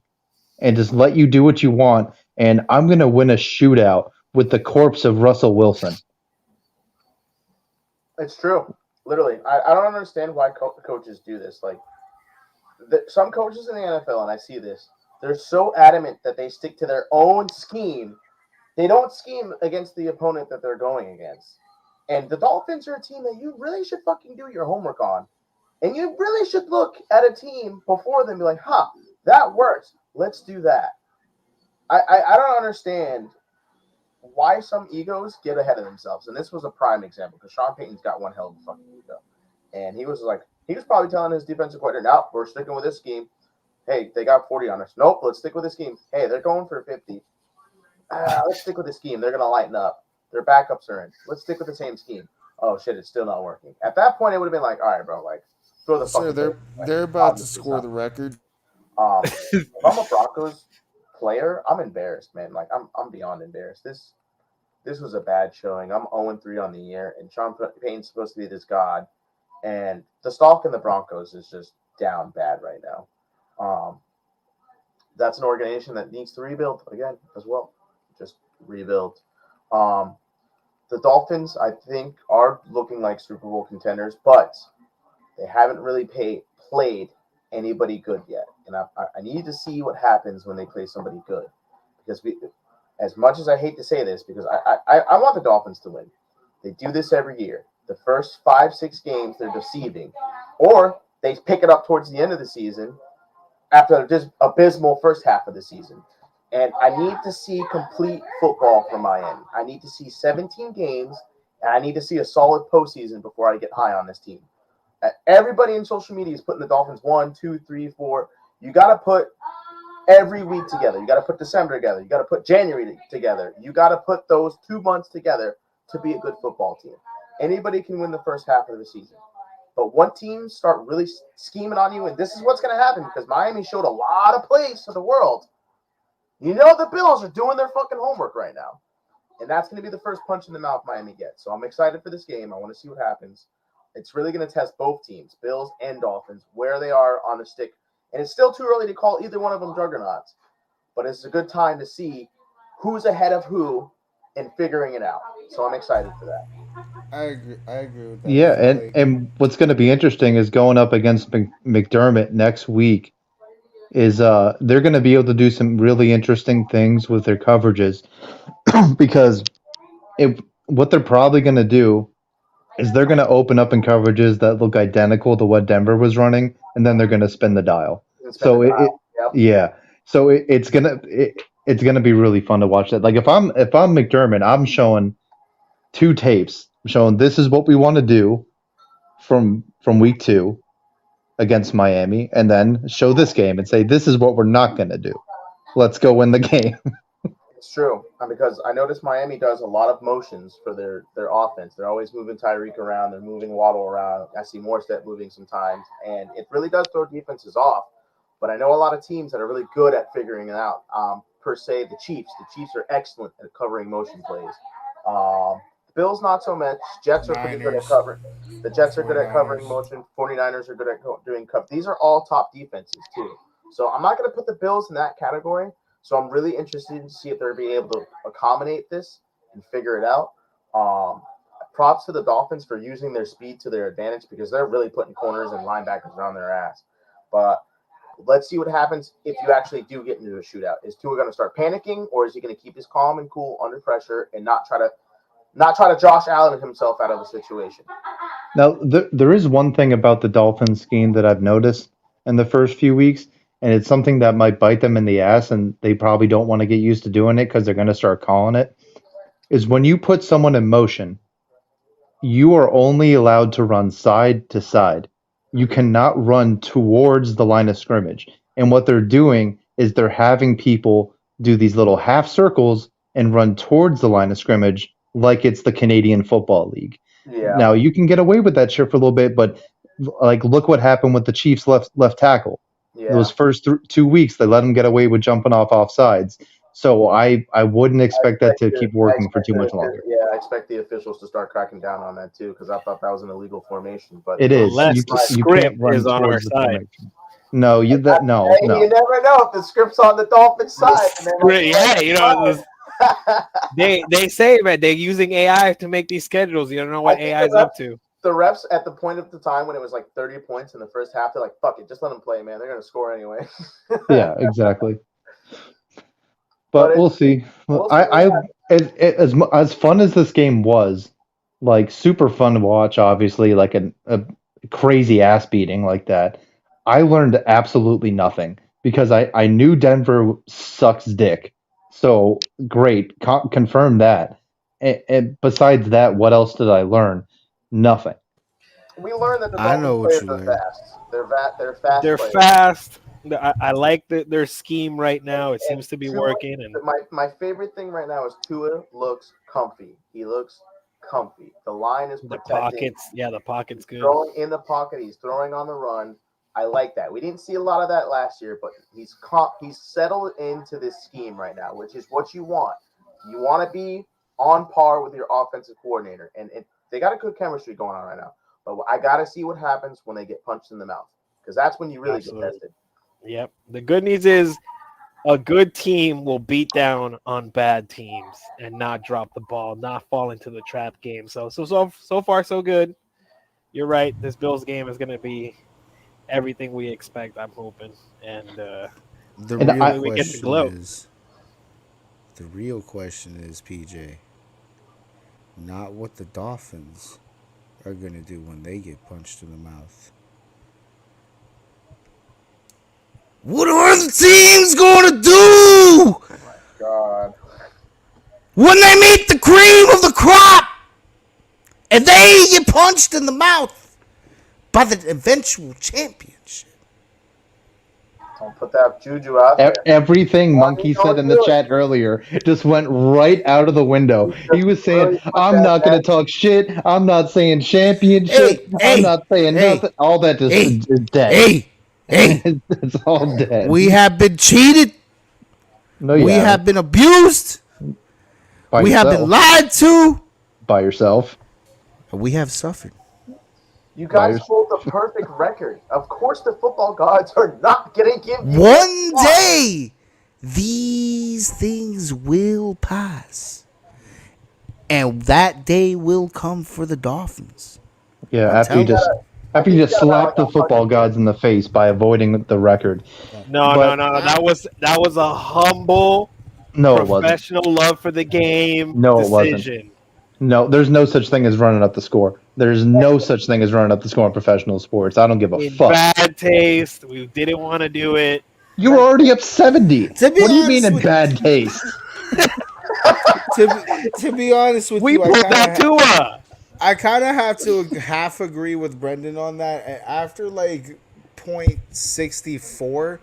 Speaker 5: and just let you do what you want, and I'm going to win a shootout with the corpse of Russell Wilson.
Speaker 6: It's true. Literally. I don't understand why coaches do this. Like, some coaches in the NFL, and I see this, they're so adamant that they stick to their own scheme. They don't scheme against the opponent that they're going against. And the Dolphins are a team that you really should fucking do your homework on. And you really should look at a team before them and be like, that works. Let's do that. I don't understand why some egos get ahead of themselves. And this was a prime example because Sean Payton's got one hell of a fucking ego. And he was probably telling his defensive coordinator, no, we're sticking with this scheme. Hey, they got 40 on us. Nope, let's stick with this scheme. Hey, they're going for 50. Let's stick with this scheme. They're going to lighten up. Their backups are in. Let's stick with the same scheme. Oh, shit, it's still not working. At that point, it would have been like, all right, bro, like, throw the fucking
Speaker 4: thing. They're about to score the record.
Speaker 6: If I'm a Broncos player, I'm embarrassed, man. Like, I'm beyond embarrassed. This was a bad showing. I'm 0-3 on the year, and Sean Payton's supposed to be this god. And the stock in the Broncos is just down bad right now. That's an organization that needs to rebuild again as well. Just rebuild. The Dolphins, I think, are looking like Super Bowl contenders, but they haven't really played anybody good yet. And I need to see what happens when they play somebody good. Because as much as I hate to say this, because I want the Dolphins to win. They do this every year. The first 5-6 games, they're deceiving. Or they pick it up towards the end of the season after this abysmal first half of the season. And I need to see complete football from Miami. I need to see 17 games, and I need to see a solid postseason before I get high on this team. Everybody in social media is putting the Dolphins 1, 2, 3, 4. You got to put every week together. You got to put December together. You got to put January together. You got to put those 2 months together to be a good football team. Anybody can win the first half of the season. But one team start really scheming on you, and this is what's going to happen because Miami showed a lot of plays to the world. You know the Bills are doing their fucking homework right now. And that's going to be the first punch in the mouth Miami gets. So I'm excited for this game. I want to see what happens. It's really going to test both teams, Bills and Dolphins, where they are on the stick. And it's still too early to call either one of them juggernauts. But it's a good time to see who's ahead of who and figuring it out. So I'm excited for that.
Speaker 4: I agree with that.
Speaker 5: Yeah,
Speaker 4: I feel like
Speaker 5: and what's going to be interesting is going up against McDermott next week is they're going to be able to do some really interesting things with their coverages because what they're probably going to do is they're going to open up in coverages that look identical to what Denver was running, and then they're going to spin the dial. So yeah, so it's gonna be really fun to watch that. Like if I'm McDermott, I'm showing 2 tapes. I'm showing this is what we want to do from week 2 against Miami, and then show this game and say this is what we're not gonna do. Let's go win the game.
Speaker 6: It's true because I noticed Miami does a lot of motions for their offense. They're always moving Tyreek around. They're moving Waddle around. I see Morstead moving sometimes, and it really does throw defenses off. But I know a lot of teams that are really good at figuring it out. Per se, the Chiefs. The Chiefs are excellent at covering motion plays. The Bills not so much. Jets are pretty good at covering. The Jets are good at covering motion. 49ers are good at doing cover. These are all top defenses too. So I'm not going to put the Bills in that category. So I'm really interested to see if they're being able to accommodate this and figure it out. Props to the Dolphins for using their speed to their advantage because they're really putting corners and linebackers around their ass. But let's see what happens if you actually do get into a shootout. Is Tua going to start panicking, or is he going to keep his calm and cool under pressure and not try to Josh Allen himself out of the situation?
Speaker 5: Now, there is one thing about the Dolphins scheme that I've noticed in the first few weeks, and it's something that might bite them in the ass, and they probably don't want to get used to doing it because they're going to start calling it, is when you put someone in motion, you are only allowed to run side to side. You cannot run towards the line of scrimmage. And what they're doing is they're having people do these little half circles and run towards the line of scrimmage like it's the Canadian Football League.
Speaker 6: Yeah.
Speaker 5: Now you can get away with that shit for a little bit, but like look what happened with the Chiefs left tackle.
Speaker 6: Yeah.
Speaker 5: Those first 2 weeks, they let him get away with jumping off sides. So I wouldn't expect that to keep working for too much longer.
Speaker 6: Yeah, I expect the officials to start cracking down on that too because I thought that was an illegal formation. But
Speaker 5: it is.
Speaker 7: Unless the script is on our side.
Speaker 5: No,
Speaker 6: You never know if the script's on the Dolphins' side.
Speaker 7: They say, man, they're using AI to make these schedules. You don't know what AI is up to.
Speaker 6: The refs at the point of the time when it was like 30 points in the first half, they're like, "Fuck it, just let them play, man. They're gonna score anyway."
Speaker 5: Yeah, exactly. But we'll see. As fun as this game was, like super fun to watch. Obviously, like a crazy ass beating like that. I learned absolutely nothing because I knew Denver sucks dick. So great, confirm that. And besides that, what else did I learn? Nothing.
Speaker 6: We learned that the
Speaker 4: I know what
Speaker 6: players
Speaker 4: you
Speaker 6: are
Speaker 4: learned.
Speaker 6: fast. They're fast.
Speaker 7: They're
Speaker 6: players.
Speaker 7: fast. I like their scheme right now. It seems to be
Speaker 6: Tua,
Speaker 7: working. And
Speaker 6: my favorite thing right now is Tua looks comfy. He looks comfy. The line is
Speaker 7: the
Speaker 6: protected.
Speaker 7: pockets, the pocket's good.
Speaker 6: Throwing in the pocket, he's throwing on the run. I like that. We didn't see a lot of that last year, but he's settled into this scheme right now, which is what you want. You want to be on par with your offensive coordinator, and they got a good chemistry going on right now. But I got to see what happens when they get punched in the mouth, because that's when you really get tested.
Speaker 7: Yep. The good news is A good team will beat down on bad teams and not drop the ball, not fall into the trap game. So far so good. You're right. This Bills game is going to be everything we expect. I'm hoping, and
Speaker 4: The
Speaker 5: And
Speaker 4: real
Speaker 5: I,
Speaker 7: hopefully we get the
Speaker 4: question
Speaker 7: glow.
Speaker 4: is, PJ, not what the Dolphins are gonna do when they get punched in the mouth. What are the teams gonna do
Speaker 6: God.
Speaker 4: when they meet the cream of the crop and they get punched in the mouth by the eventual championship?
Speaker 6: Don't put that juju out there.
Speaker 5: everything Monkey
Speaker 6: Don't
Speaker 5: said in the
Speaker 6: do it.
Speaker 5: chat earlier just went right out of the window. He was saying,
Speaker 6: Really put
Speaker 5: "I'm
Speaker 6: that
Speaker 5: not going to
Speaker 6: back.
Speaker 5: talk shit. I'm not saying championship. I'm not saying nothing." All that just is dead.
Speaker 4: hey,
Speaker 5: It's all dead.
Speaker 4: we have been cheated.
Speaker 5: No,
Speaker 4: We have been abused.
Speaker 5: by
Speaker 4: We have
Speaker 5: yourself.
Speaker 4: been lied to.
Speaker 5: By yourself.
Speaker 4: And we have suffered.
Speaker 6: You guys
Speaker 5: Liars.
Speaker 6: hold the perfect record. Of course, the football gods are not going to give you
Speaker 4: One day, these things will pass. And that day will come for the Dolphins.
Speaker 5: Yeah,
Speaker 4: I'm
Speaker 5: after you
Speaker 4: telling
Speaker 5: just slapped the football gods in the face by avoiding the record.
Speaker 7: No. That was a humble,
Speaker 5: No, it wasn't.
Speaker 7: professional love for the game
Speaker 5: No, it wasn't.
Speaker 7: decision.
Speaker 5: No, there's no such thing as running up the score. There's no such thing as running up the score in professional sports. I don't give a
Speaker 7: In
Speaker 5: fuck.
Speaker 7: bad taste, we didn't want to do it.
Speaker 5: You were already up 70.
Speaker 4: To be
Speaker 5: What do you mean
Speaker 4: honest
Speaker 5: in
Speaker 4: with-
Speaker 5: bad taste?
Speaker 4: To be honest with
Speaker 7: We
Speaker 4: you,
Speaker 7: pulled that Tua.
Speaker 4: I kind of have to half agree with Brendan on that. After like .64,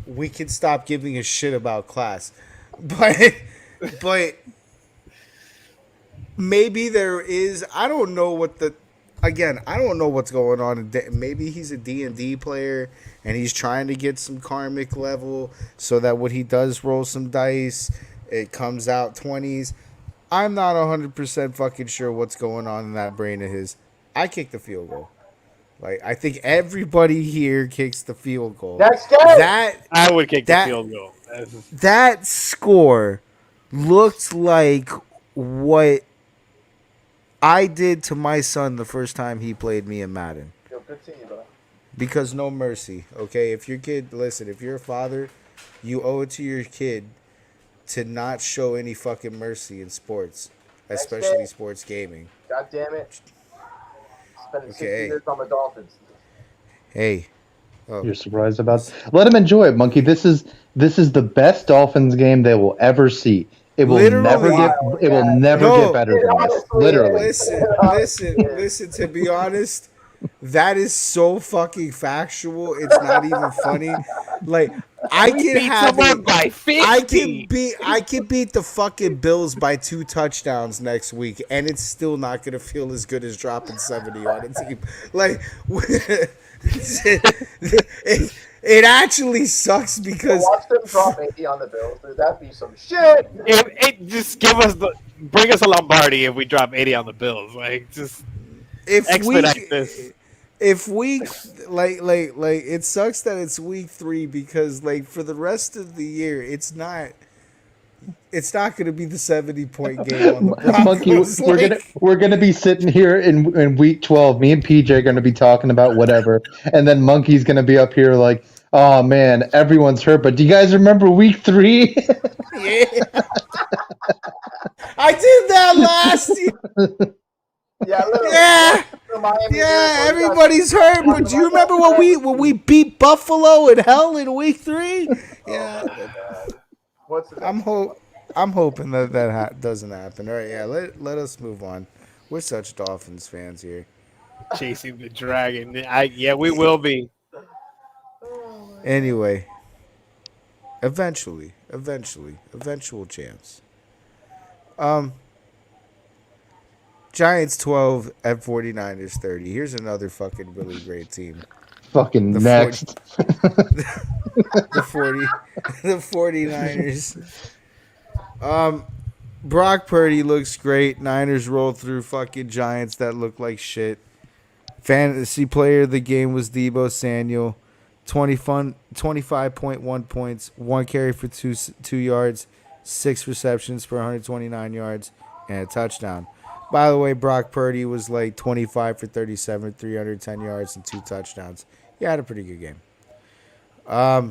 Speaker 4: we can stop giving a shit about class. But maybe there is. I don't know what the. Again, I don't know what's going on. Maybe he's a D&D player and he's trying to get some karmic level so that when he does roll some dice, it comes out 20s. I'm not 100% fucking sure what's going on in that brain of his. I kicked the field goal. Like, I think everybody here kicks the field goal.
Speaker 6: Next game.
Speaker 7: I would kick the field goal.
Speaker 4: That score looked like what I did to my son the first time he played me in Madden.
Speaker 6: Yo, good seeing you, bro.
Speaker 4: Because no mercy, okay? If your kid, listen, if you're a father, you owe it to your kid to not show any fucking mercy in sports, especially sports gaming.
Speaker 6: God damn it. Spending 60
Speaker 4: Okay.
Speaker 6: years on the Dolphins.
Speaker 4: Hey. Oh.
Speaker 5: You're surprised about? Let him enjoy it, Monkey. This is the best Dolphins game they will ever see. It will never get better than this. Literally.
Speaker 4: Listen. To be honest, that is so fucking factual. It's not even funny. Like I can have
Speaker 7: someone by 50.
Speaker 4: I can beat the fucking Bills by 2 touchdowns next week, and it's still not gonna feel as good as dropping 70 on a team. Like it actually sucks because
Speaker 6: watch them drop 80 on the Bills, dude. That'd be some shit.
Speaker 7: It just bring us a Lombardi if we drop 80 on the Bills. Like just expedite this.
Speaker 4: If week like it sucks that it's week 3 because like for the rest of the year it's not going to be the 70-point game on the Broncos.
Speaker 5: Monkey, we're gonna be sitting here in week 12. Me and PJ are gonna be talking about whatever, and then Monkey's gonna be up here like, "Oh man, everyone's hurt." But do you guys remember week 3?
Speaker 4: Yeah, I did that last year.
Speaker 6: Yeah, literally.
Speaker 4: Yeah, everybody's hurt. But do you remember when we beat Buffalo in hell in week 3? Yeah.
Speaker 6: What's the
Speaker 4: I'm hoping that doesn't happen. All right, yeah. Let us move on. We're such Dolphins fans here.
Speaker 7: Chasing the dragon. We will be.
Speaker 4: Anyway, eventual champs. Giants 12 at 49ers 30. Here's another fucking really great team.
Speaker 5: Fucking
Speaker 4: The
Speaker 5: next.
Speaker 4: The 49ers. Brock Purdy looks great. Niners rolled through fucking Giants that look like shit. Fantasy player of the game was Deebo Samuel. 25.1 points, 1 carry for 2 yards, 6 receptions for 129 yards, and a touchdown. By the way, Brock Purdy was like 25 for 37, 310 yards, and 2 touchdowns. He had a pretty good game. Yeah,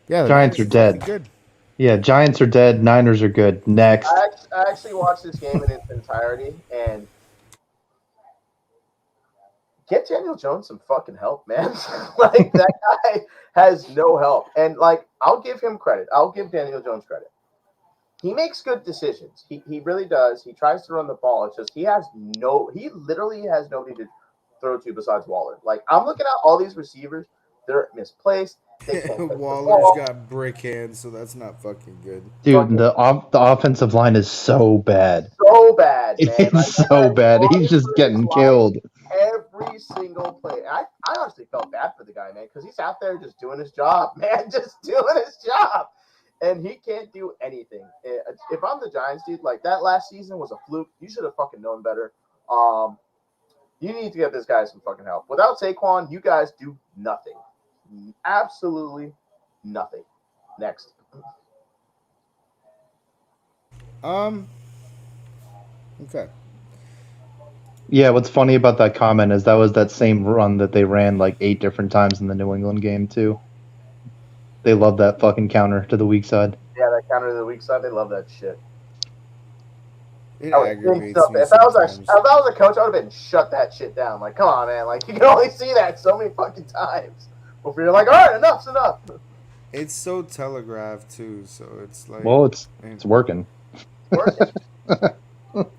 Speaker 4: the
Speaker 5: Giants
Speaker 4: Niners
Speaker 5: are
Speaker 4: are fucking
Speaker 5: dead.
Speaker 4: good.
Speaker 5: Yeah, Giants are dead. Niners are good. Next.
Speaker 6: I actually watched this game in its entirety, and get Daniel Jones some fucking help, man. Like, that guy has no help. And, like, I'll give him credit. I'll give Daniel Jones credit. He makes good decisions. He really does. He tries to run the ball. It's just he literally has nobody to throw to besides Waller. Like, I'm looking at all these receivers. They're misplaced. They can't catch the
Speaker 4: Waller's
Speaker 6: ball.
Speaker 4: got brick hands, so that's not fucking good.
Speaker 5: Dude, the offensive line is so bad.
Speaker 6: So bad, man. Like,
Speaker 5: It's so bad. He's just getting killed.
Speaker 6: Every single play. I honestly felt bad for the guy, man, because he's out there just doing his job, man, just doing his job. And he can't do anything. If I'm the Giants, dude, like, that last season was a fluke. You should have fucking known better. You need to get this guy some fucking help. Without Saquon, you guys do nothing. Absolutely nothing. Next.
Speaker 4: Okay.
Speaker 5: Yeah, what's funny about that comment is that was that same run that they ran like 8 different times in the New England game, too. They love that fucking counter to the weak side.
Speaker 6: Yeah, that counter to the weak side, they love that shit.
Speaker 4: It aggravates me
Speaker 6: if I was
Speaker 4: sometimes.
Speaker 6: a coach, I would have been shut that shit down. Like, come on, man. Like, you can only see that so many fucking times before you're like, all right, enough's enough.
Speaker 4: It's so telegraphed too, so it's like.
Speaker 5: Well, it's working.
Speaker 6: Working.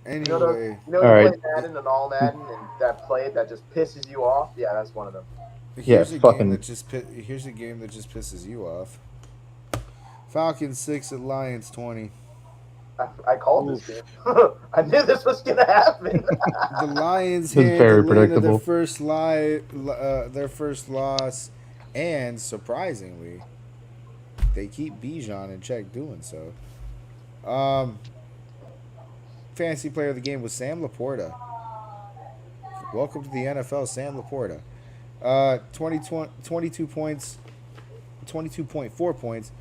Speaker 4: Anyway,
Speaker 6: you
Speaker 5: All right.
Speaker 6: play Madden and all Madden, and that play that just pisses you off. Yeah, that's one of them.
Speaker 4: here's
Speaker 5: Yeah,
Speaker 4: a
Speaker 5: fucking-
Speaker 4: game that just here's a game that just pisses you off. Falcons 6 at Lions 20.
Speaker 6: I called this game. I knew this was gonna happen.
Speaker 4: The Lions
Speaker 5: It was
Speaker 4: had
Speaker 5: very
Speaker 4: Atlanta
Speaker 5: predictable.
Speaker 4: their first loss, and surprisingly, they keep Bijan in check doing so. Fantasy player of the game was Sam Laporta. Welcome to the NFL, Sam Laporta. 22 points, 22.4 points,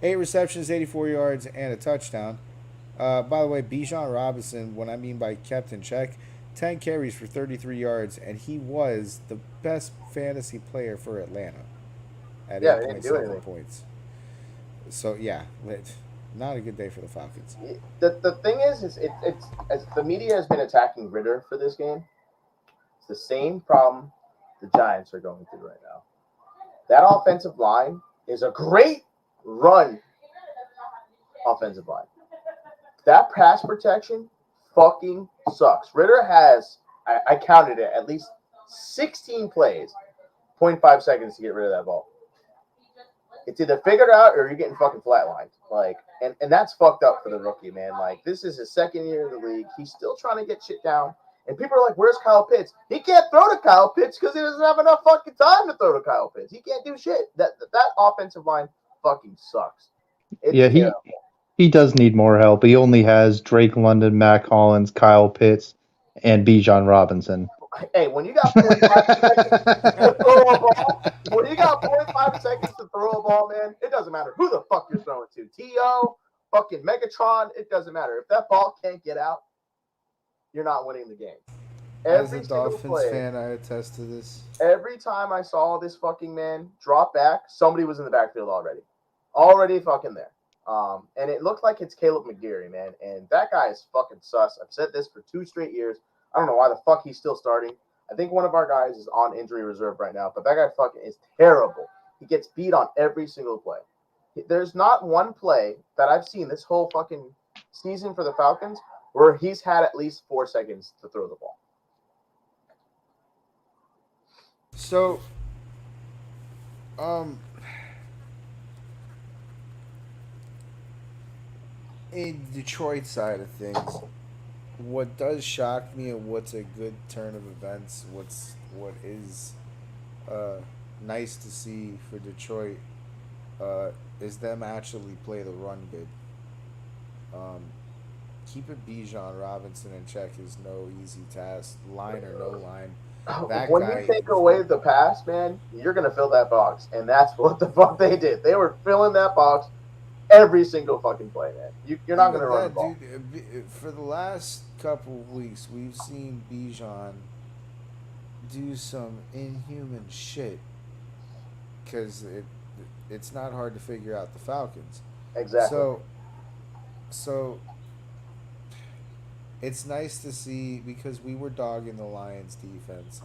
Speaker 4: 8 receptions, 84 yards, and a touchdown. By the way, Bijan Robinson, what I mean by kept in check, 10 carries for 33 yards, and he was the best fantasy player for Atlanta at
Speaker 6: Yeah, they didn't do
Speaker 4: 8.7
Speaker 6: anything.
Speaker 4: points. So, yeah, not a good day for the Falcons.
Speaker 6: The thing is it's as the media has been attacking Ritter for this game. It's the same problem the Giants are going through right now. That offensive line is a great run offensive line. That pass protection fucking sucks. Ritter has, I counted it, at least 16 plays, 0.5 seconds to get rid of that ball. It's either figured out or you're getting fucking flatlined. Like, and that's fucked up for the rookie, man. Like, this is his second year in the league. He's still trying to get shit down. And people are like, where's Kyle Pitts? He can't throw to Kyle Pitts because he doesn't have enough fucking time to throw to Kyle Pitts. He can't do shit. That offensive line fucking sucks. It's
Speaker 5: he does need more help. He only has Drake London, Mac Hollins, Kyle Pitts, and Bijan Robinson.
Speaker 6: Hey, when you got 0.5 seconds to throw a ball, man, it doesn't matter who the fuck you're throwing to. T.O., fucking Megatron, it doesn't matter. If that ball can't get out, you're not winning the game.
Speaker 4: As a Dolphins fan, I attest to this.
Speaker 6: Every time I saw this fucking man drop back, somebody was in the backfield already. Already fucking there. And it looked like it's Caleb McGarry, man. And that guy is fucking sus. I've said this for 2 straight years. I don't know why the fuck he's still starting. I think one of our guys is on injury reserve right now, but that guy fucking is terrible. He gets beat on every single play. There's not one play that I've seen this whole fucking season for the Falcons where he's had at least 4 seconds to throw the ball.
Speaker 4: So, in Detroit side of things, what does shock me and what's a good turn of events, what is nice to see for Detroit is them actually play the run good. Keeping Bijan Robinson in check is no easy task, line or no line. That
Speaker 6: When you
Speaker 4: guy.
Speaker 6: take away the pass, man, you're gonna fill that box, and that's what the fuck they did. They were filling that box every single fucking play, man. You're not gonna
Speaker 4: Even
Speaker 6: run the
Speaker 4: then,
Speaker 6: ball.
Speaker 4: dude, for the last couple of weeks, we've seen Bijan do some inhuman shit because it's not hard to figure out the Falcons.
Speaker 6: Exactly.
Speaker 4: So it's nice to see because we were dogging the Lions defense.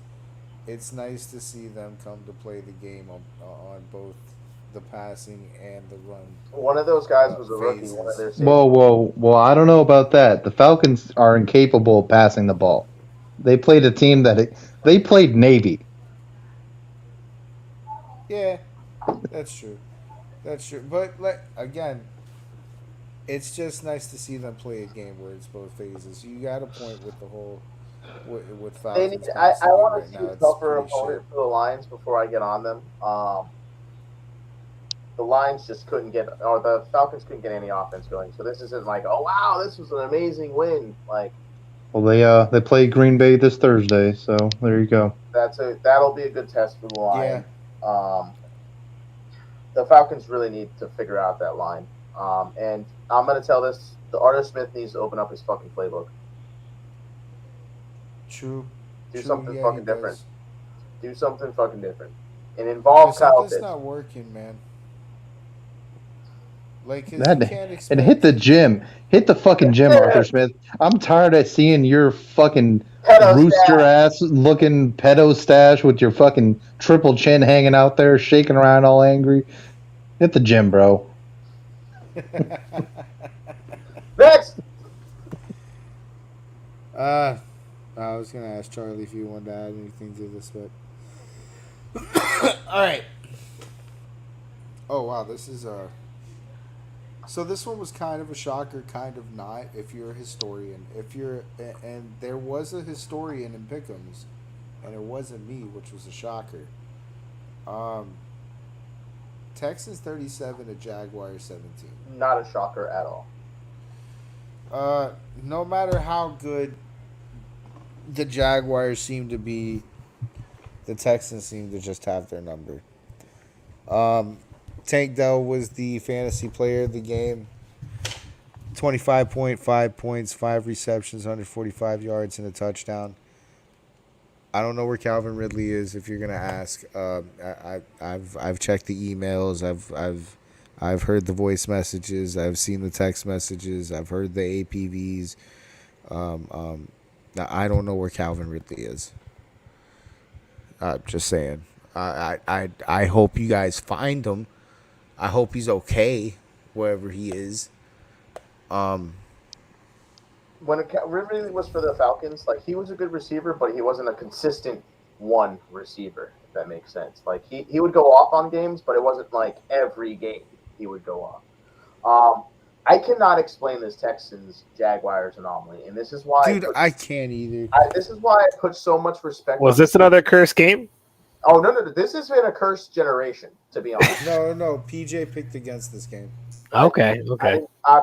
Speaker 4: It's nice to see them come to play the game on both the passing and the run.
Speaker 6: One of those guys was a rookie. One of their safeties.
Speaker 5: Whoa! I don't know about that. The Falcons are incapable of passing the ball. They played a team they played Navy.
Speaker 4: Yeah, that's true. That's true. But again, it's just nice to see them play a game where it's both phases. You got a point with the whole with
Speaker 6: They need.
Speaker 4: Falcons
Speaker 6: I
Speaker 4: passing game
Speaker 6: want
Speaker 4: right
Speaker 6: to see
Speaker 4: now.
Speaker 6: a
Speaker 4: It's
Speaker 6: tougher
Speaker 4: pretty
Speaker 6: opponent
Speaker 4: shit.
Speaker 6: for the Lions before I get on them. The Lions just couldn't get, or the Falcons couldn't get any offense going. So this isn't like, oh wow, this was an amazing win. Like,
Speaker 5: Well, they play Green Bay this Thursday, so there you go.
Speaker 6: that'll be a good test for the Lions.
Speaker 4: Yeah.
Speaker 6: The Falcons really need to figure out that line. And I'm gonna tell this: the Arthur Smith needs to open up his fucking playbook.
Speaker 4: True.
Speaker 6: Do
Speaker 4: True,
Speaker 6: something
Speaker 4: yeah,
Speaker 6: fucking
Speaker 4: he
Speaker 6: different.
Speaker 4: does.
Speaker 6: Do something fucking different, and involve Kyle
Speaker 4: Something's
Speaker 6: Pitts.
Speaker 4: not working, man. Like, 'cause you
Speaker 5: That
Speaker 4: can't
Speaker 5: and
Speaker 4: expect.
Speaker 5: hit the gym. Hit the fucking gym, Arthur Smith. I'm tired of seeing your fucking
Speaker 6: Pedo
Speaker 5: rooster
Speaker 6: stash.
Speaker 5: ass looking pedo stash with your fucking triple chin hanging out there, shaking around all angry. Hit the gym, bro.
Speaker 6: Next.
Speaker 4: I was gonna ask Charlie if you wanted to add anything to this, but all right. Oh wow, this is So this one was kind of a shocker, kind of not. If you're a historian, and there was a historian in Pick'ems, and it wasn't me, which was a shocker. Texans 37 to Jaguars 17.
Speaker 6: Not a shocker at all.
Speaker 4: No matter how good the Jaguars seem to be, the Texans seem to just have their number. Tank Dell was the fantasy player of the game. 25.5 points, 5 receptions, 145 yards, and a touchdown. I don't know where Calvin Ridley is. If you're gonna ask, I've checked the emails. I've heard the voice messages. I've seen the text messages. I've heard the APVs. I don't know where Calvin Ridley is. Just saying. I hope you guys find him. I hope he's okay wherever he is.
Speaker 6: When Ridley was for the Falcons, like, he was a good receiver, but he wasn't a consistent one receiver, if that makes sense. Like, he would go off on games, but it wasn't like every game he would go off. I cannot explain this Texans Jaguars anomaly, and this is why.
Speaker 4: Dude, I can't either.
Speaker 6: This is why I put so much respect.
Speaker 7: Was this another cursed game?
Speaker 6: Oh no! This has been a cursed generation, to be honest.
Speaker 4: No. PJ picked against this game.
Speaker 7: Okay.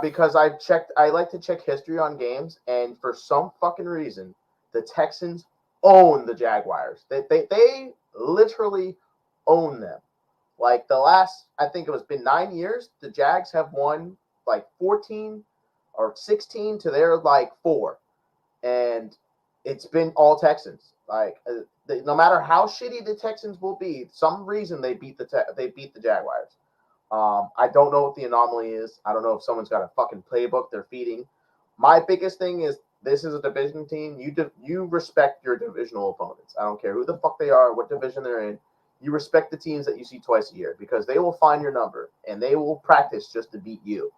Speaker 6: Because I like to check history on games, and for some fucking reason, the Texans own the Jaguars. They literally own them. Like, the last, I think it was been 9 years, the Jags have won like 14 or 16 to their like 4, and it's been all Texans. Like, no matter how shitty the Texans will be, some reason they beat the Jaguars. I don't know what the anomaly is. I don't know if someone's got a fucking playbook they're feeding. My biggest thing is, this is a division team. You respect your divisional opponents. I don't care who the fuck they are, what division they're in. You respect the teams that you see twice a year, because they will find your number and they will practice just to beat you.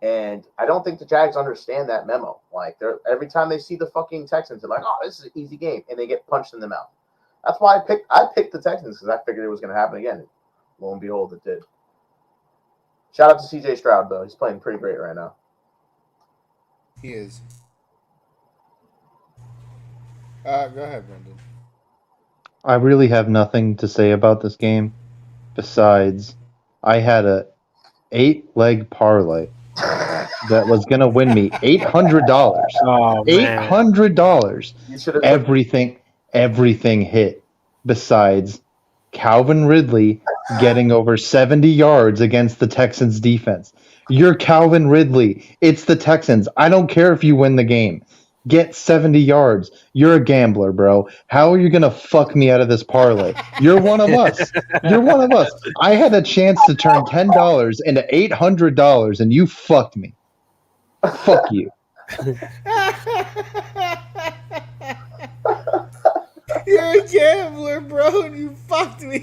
Speaker 6: And I don't think the Jags understand that memo. Like, every time they see the fucking Texans, they're like, "Oh, this is an easy game," and they get punched in the mouth. That's why I picked the Texans, because I figured it was going to happen again. Lo and behold, it did. Shout out to CJ Stroud, though. He's playing pretty great right now.
Speaker 4: He is. Go ahead, Brendan.
Speaker 5: I really have nothing to say about this game besides I had a 8-leg parlay that was going to win me $800.
Speaker 7: Oh, man.
Speaker 5: $800.
Speaker 6: You should have
Speaker 5: Everything everything hit besides Calvin Ridley getting over 70 yards against the Texans defense. You're Calvin Ridley. It's the Texans. I don't care if you win the game. Get 70 yards. You're a gambler, bro. How are you going to fuck me out of this parlay? You're one of us. You're one of us. I had a chance to turn $10 into $800 and you fucked me. Fuck you.
Speaker 4: You're a gambler, bro, and you fucked me.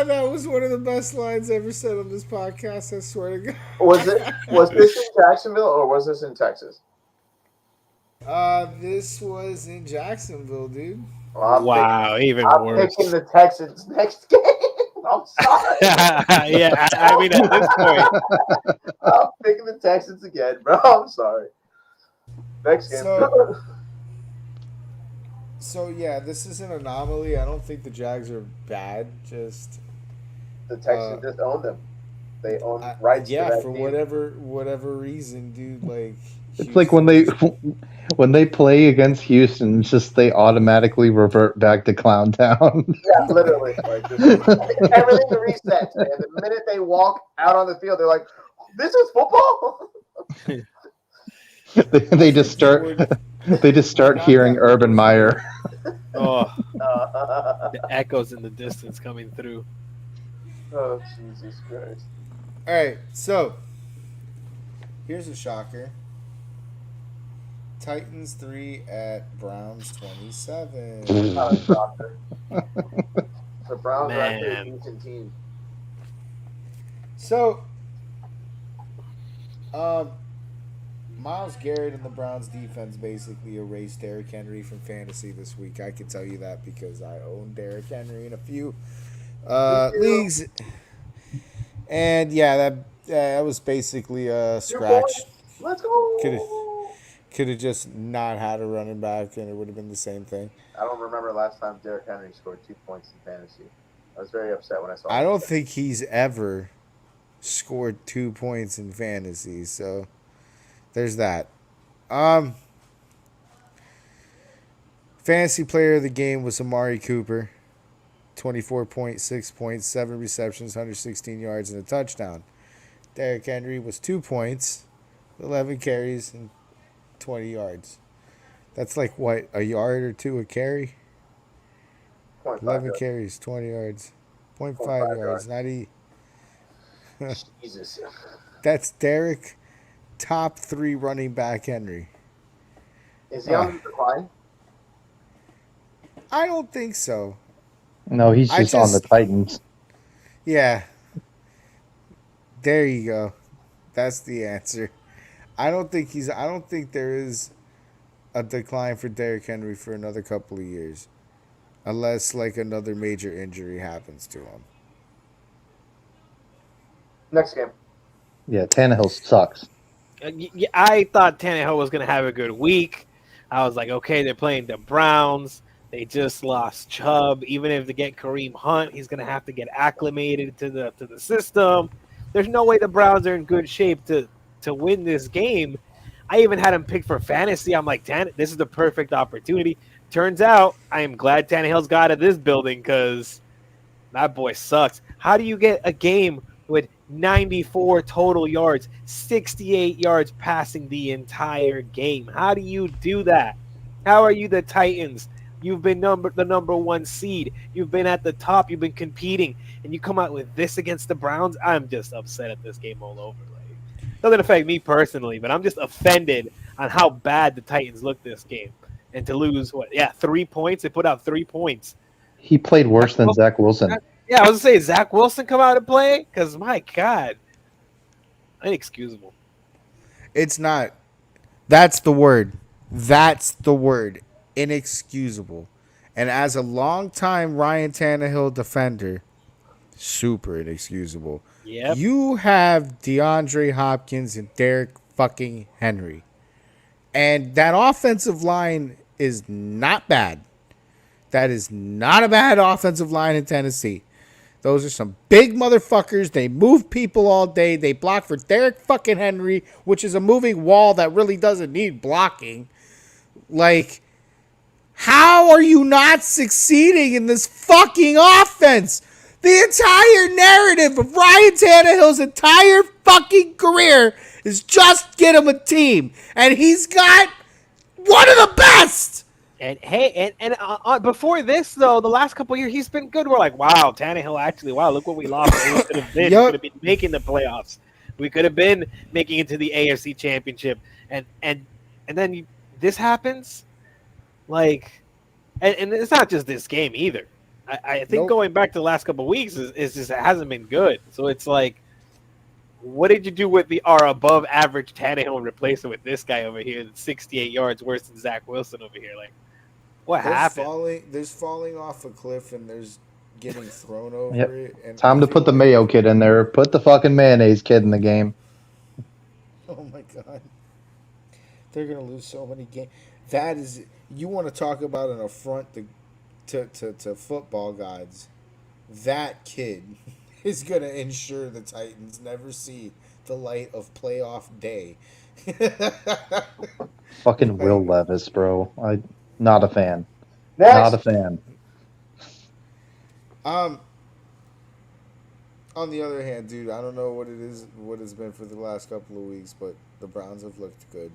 Speaker 4: That was one of the best lines ever said on this podcast. I swear to God.
Speaker 6: Was this in Jacksonville or was this in Texas?
Speaker 4: This was in Jacksonville, dude.
Speaker 6: Well,
Speaker 7: Wow, even
Speaker 6: I'm
Speaker 7: worse.
Speaker 6: picking the Texans next game. I'm sorry.
Speaker 7: Yeah, I mean, at this point,
Speaker 6: I'm picking the Texans again, bro. I'm sorry. Next game.
Speaker 4: So yeah, this is an anomaly. I don't think the Jags are bad. Just
Speaker 6: the Texans just owned them. They own rights.
Speaker 4: Yeah,
Speaker 6: to that
Speaker 4: for
Speaker 6: team.
Speaker 4: whatever reason, dude. Like
Speaker 5: it's like when they play against Houston, it's just they automatically revert back to Clown Town.
Speaker 6: Yeah, literally. Like, everything resets, man. The minute they walk out on the field, they're like, "This is football."
Speaker 5: they just start hearing Urban Meyer.
Speaker 7: oh, the echoes in the distance coming through.
Speaker 6: Oh, Jesus Christ.
Speaker 4: All right, so here's a shocker. Titans 3 at Browns 27.
Speaker 6: Not a shocker. The Browns are actually a decent team.
Speaker 4: So, Myles Garrett and the Browns defense basically erased Derrick Henry from fantasy this week. I can tell you that because I own Derrick Henry in a few leagues. And yeah, that was basically a scratch.
Speaker 6: Let's go.
Speaker 4: Could have just not had a running back, and it would have been the same thing.
Speaker 6: I don't remember last time Derrick Henry scored 2 points in fantasy. I was very upset when I saw.
Speaker 4: I don't think he's ever scored 2 points in fantasy, so there's that. Fantasy player of the game was Amari Cooper. 24.6 points, 7 receptions, 116 yards, and a touchdown. Derrick Henry was 2 points, 11 carries, and 20 yards. That's like, what, a yard or two a carry? 11 carries, 20 yards. 0.5 yards. Not
Speaker 6: Jesus.
Speaker 4: That's Derrick, top 3 running back Henry.
Speaker 6: Is he on the decline?
Speaker 4: I don't think so.
Speaker 5: No, he's just on the Titans.
Speaker 4: Yeah. There you go. That's the answer. I don't think there is a decline for Derrick Henry for another couple of years. Unless like another major injury happens to him.
Speaker 6: Next game.
Speaker 5: Yeah, Tannehill sucks.
Speaker 7: I thought Tannehill was going to have a good week. I was like, okay, they're playing the Browns. They just lost Chubb. Even if they get Kareem Hunt, he's going to have to get acclimated to the system. There's no way the Browns are in good shape to win this game. I even had him picked for fantasy. I'm like, this is the perfect opportunity. Turns out, I am glad Tannehill's got out of this building because that boy sucks. How do you get a game with 94 total yards, 68 yards passing the entire game? How do you do that? How are you the Titans? You've been the number 1 seed. You've been at the top. You've been competing. And you come out with this against the Browns? I'm just upset at this game all over. Doesn't affect me personally, but I'm just offended on how bad the Titans look this game. And to lose, 3 points? They put out 3 points.
Speaker 5: He played worse than Zach Wilson.
Speaker 7: Yeah, I was going to say, Zach Wilson come out and play? Because, my God, inexcusable.
Speaker 4: It's not. That's the word. That's the word. Inexcusable. And as a longtime Ryan Tannehill defender, super inexcusable.
Speaker 7: Yep.
Speaker 4: You have DeAndre Hopkins and Derrick fucking Henry. And that offensive line is not bad. That is not a bad offensive line in Tennessee. Those are some big motherfuckers. They move people all day. They block for Derrick fucking Henry, which is a moving wall that really doesn't need blocking. Like, how are you not succeeding in this fucking offense? The entire narrative of Ryan Tannehill's entire fucking career is just get him a team. And he's got one of the best.
Speaker 7: And hey, before this though, the last couple of years he's been good. We're like, wow, Tannehill actually, wow, look what we lost. What we could have been. We could have been making the playoffs. We could have been making it to the AFC Championship. And then this happens, like, and it's not just this game either. I think going back to the last couple of weeks is just it hasn't been good. So it's like, what did you do with our above average Tannehill and replace it with this guy over here that's 68 yards worse than Zach Wilson over here? Like, what happened?
Speaker 4: There's falling off a cliff and there's getting thrown over it. And
Speaker 5: time to put the Mayo kid in there. Put the fucking mayonnaise kid in the game.
Speaker 4: Oh my god. They're going to lose so many games. That is, you want to talk about an affront to football gods. That kid is going to ensure the Titans never see the light of playoff day.
Speaker 5: Fucking Will Levis, bro. Not a fan.
Speaker 6: Next.
Speaker 5: Not a fan.
Speaker 4: On the other hand, dude, I don't know what it's been for the last couple of weeks, but the Browns have looked good.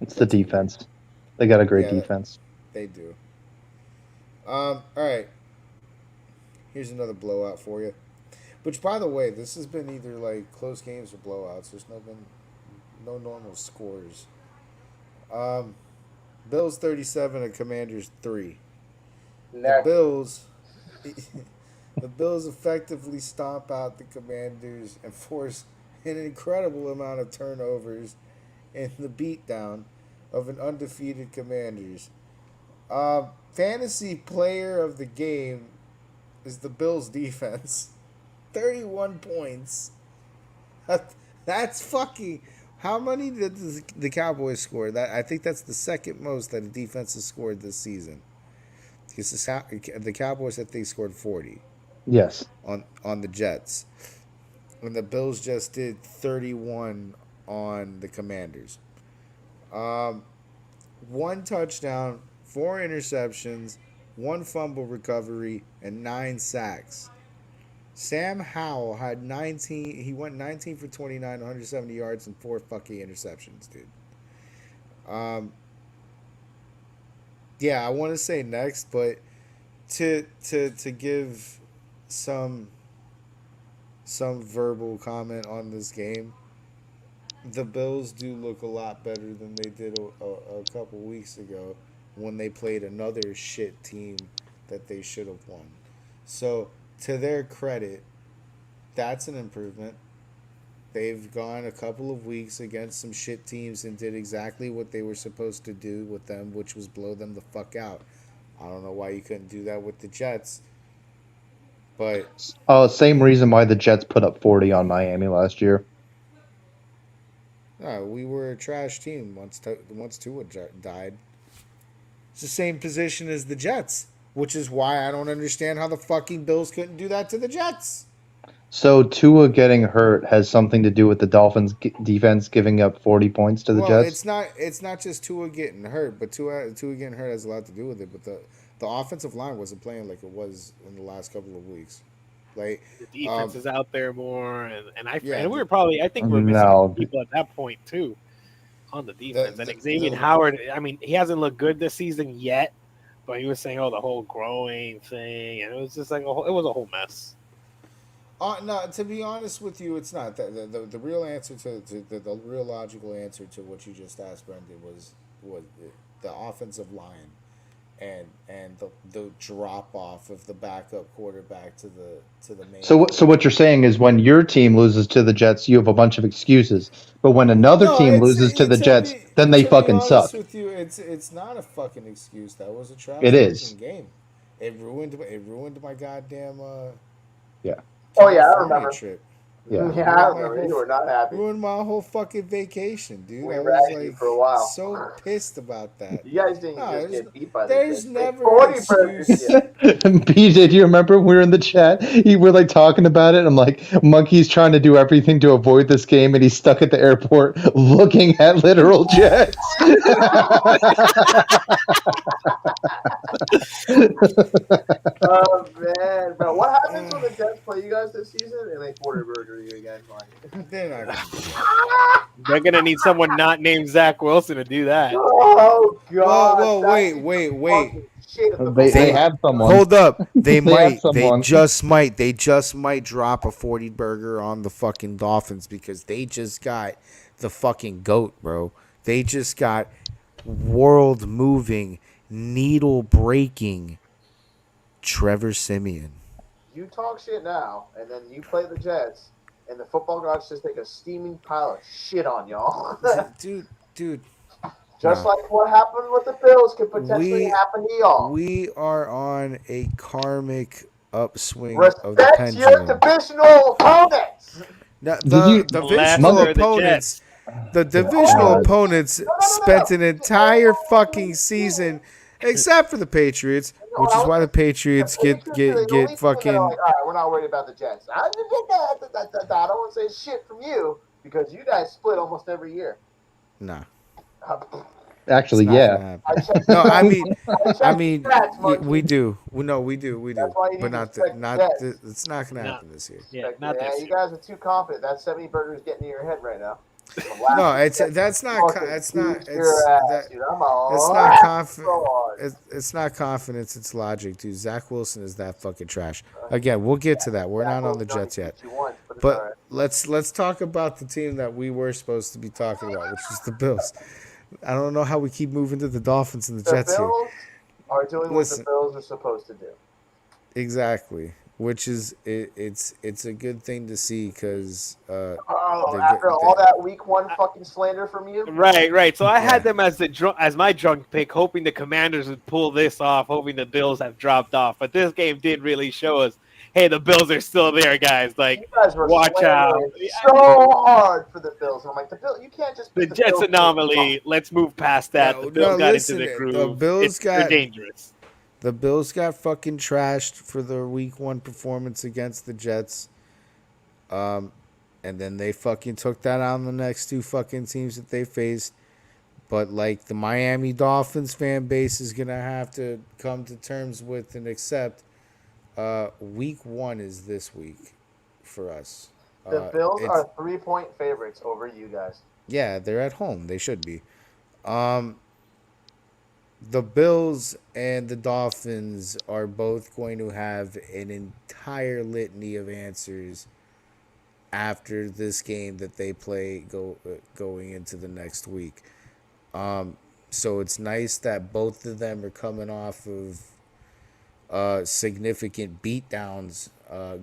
Speaker 5: It's the defense. They got a great defense.
Speaker 4: They do. All right. Here's another blowout for you. Which, by the way, this has been either like close games or blowouts. There's no normal scores. Bills 37 and Commanders 3.
Speaker 6: Next.
Speaker 4: The Bills effectively stomp out the Commanders and force an incredible amount of turnovers in the beatdown of an undefeated Commanders. Fantasy player of the game is the Bills defense. 31 points. That's fucking... How many did the Cowboys score? I think that's the second most that a defense has scored this season. Because the Cowboys, I think, scored 40.
Speaker 5: Yes.
Speaker 4: On the Jets. And the Bills just did 31 on the Commanders. 1 touchdown, 4 interceptions, 1 fumble recovery, and 9 sacks. Sam Howell had 19. He went 19 for 29, 170 yards, and 4 fucking interceptions, dude. Yeah, I want to say next, but to give some verbal comment on this game, the Bills do look a lot better than they did a couple weeks ago when they played another shit team that they should have won. So, to their credit, that's an improvement. They've gone a couple of weeks against some shit teams and did exactly what they were supposed to do with them, which was blow them the fuck out. I don't know why you couldn't do that with the Jets. But
Speaker 5: same reason why the Jets put up 40 on Miami last year.
Speaker 4: No, we were a trash team once Tua died. It's the same position as the Jets, which is why I don't understand how the fucking Bills couldn't do that to the Jets.
Speaker 5: So Tua getting hurt has something to do with the Dolphins' defense giving up 40 points to the Jets?
Speaker 4: It's not just Tua getting hurt, but Tua getting hurt has a lot to do with it. But the offensive line wasn't playing like it was in the last couple of weeks. Like
Speaker 7: the defense is out there more, and we were probably, I think we were missing people at that point too on the defense. And Xavier Howard, I mean, he hasn't looked good this season yet, but he was saying, the whole growing thing, and it was just like it was a whole mess.
Speaker 4: No, to be honest with you, it's not. The real answer to the real logical answer to what you just asked, Brendan, was the offensive line and the drop off of the backup quarterback to the main.
Speaker 5: So what you're saying is when your team loses to the Jets, you have a bunch of excuses, but when another team loses to the Jets, then they fucking suck.
Speaker 4: With you, it's not a fucking excuse. That was a trash game. It ruined my goddamn
Speaker 6: I remember.
Speaker 4: trip.
Speaker 5: Yeah.
Speaker 6: Yeah, I remember. You were not happy.
Speaker 4: Ruined my whole fucking vacation, dude.
Speaker 6: We
Speaker 4: I was
Speaker 6: ragged you
Speaker 4: like
Speaker 6: for a while.
Speaker 4: so pissed about that.
Speaker 6: You guys didn't
Speaker 4: No,
Speaker 6: just get beat by the
Speaker 4: there's
Speaker 6: Jets. They
Speaker 4: never an
Speaker 6: 40 burgers
Speaker 4: excuse.
Speaker 6: you.
Speaker 5: BJ, do you remember we were in the chat? We're like talking about it. I'm like, Monkey's trying to do everything to avoid this game, and he's stuck at the airport looking at literal jets.
Speaker 6: Oh man, bro! What happens when the Jets play you guys this season and they 40 burger you again? Like,
Speaker 4: They're not gonna do that.
Speaker 7: They're gonna need someone not named Zach Wilson to do that.
Speaker 6: oh god!
Speaker 4: Whoa,
Speaker 6: that's
Speaker 4: wait.
Speaker 6: fucking shit if the
Speaker 5: They
Speaker 6: football-
Speaker 5: have someone.
Speaker 4: Hold up. They
Speaker 5: They
Speaker 4: might.
Speaker 5: have someone.
Speaker 4: They just might drop a 40 burger on the fucking Dolphins because they just got the fucking GOAT, bro. They just got world moving, needle breaking Trevor Siemian.
Speaker 6: You talk shit now, and then you play the Jets, and the football gods just take a steaming pile of shit on y'all.
Speaker 4: Dude.
Speaker 6: Just
Speaker 4: No.
Speaker 6: like what happened with the Bills could potentially happen to y'all.
Speaker 4: We are on a karmic upswing of the
Speaker 6: Respect your
Speaker 4: pendulum.
Speaker 6: divisional opponents.
Speaker 4: Now,
Speaker 5: Did
Speaker 4: the
Speaker 5: you-
Speaker 4: divisional
Speaker 7: Left or the
Speaker 4: opponents, the divisional
Speaker 5: God.
Speaker 4: opponents spent an entire fucking season, except for the Patriots, which is why the Patriots get fucking.
Speaker 6: Like, all right, we're not worried about the Jets. I don't want to say shit from you because you guys split almost every year.
Speaker 4: Nah.
Speaker 5: Actually,
Speaker 4: It's not
Speaker 5: yeah.
Speaker 4: gonna happen. No, I mean, we do. We do.
Speaker 6: That's why you
Speaker 4: But
Speaker 6: need to
Speaker 4: not
Speaker 6: respect the
Speaker 4: not.
Speaker 6: Jets.
Speaker 4: It's not gonna
Speaker 7: No.
Speaker 4: happen this year.
Speaker 7: Yeah, not this
Speaker 6: You
Speaker 7: year.
Speaker 6: guys are too confident. That 70 burgers getting in your head right now.
Speaker 4: No, that's not.
Speaker 6: Fucking
Speaker 4: It's not.
Speaker 6: beat
Speaker 4: It's
Speaker 6: your ass,
Speaker 4: that.
Speaker 6: dude. I'm all
Speaker 4: It's not
Speaker 6: so
Speaker 4: confident.
Speaker 6: hard.
Speaker 4: It's not confidence. It's logic, dude. Zach Wilson is that fucking trash. Again, we'll get to that. We're not on the Jets yet. But let's talk about the team that we were supposed to be talking about, which is the Bills. I don't know how we keep moving to the Dolphins and the Jets here.
Speaker 6: The Bills are doing what the Bills are supposed to do.
Speaker 4: Exactly, which is it's a good thing to see because
Speaker 6: After all that week one fucking slander from you,
Speaker 7: Right. So I had them as my drunk pick, hoping the Commanders would pull this off, hoping the Bills have dropped off. But this game did really show us, hey, the Bills are still there, guys. Like,
Speaker 6: you guys were
Speaker 7: watch out.
Speaker 6: so hard for the Bills. I'm like, the Bill, you can't just
Speaker 7: The
Speaker 6: beat
Speaker 7: Jets
Speaker 6: Bills.
Speaker 7: anomaly. Let's move past that.
Speaker 4: No,
Speaker 7: The Bills got
Speaker 4: listen,
Speaker 7: into the groove.
Speaker 4: the Bills
Speaker 7: They're
Speaker 4: got-
Speaker 7: dangerous.
Speaker 4: the Bills got fucking trashed for their week one performance against the Jets. And then they fucking took that out on the next two fucking teams that they faced. But like the Miami Dolphins fan base is gonna have to come to terms with and accept. Week one is this week for us.
Speaker 6: The Bills
Speaker 4: it's-
Speaker 6: are 3-point favorites over you guys.
Speaker 4: Yeah, they're at home. They should be. The Bills and the Dolphins are both going to have an entire litany of answers after this game that they play going into the next week. So it's nice that both of them are coming off of significant beatdowns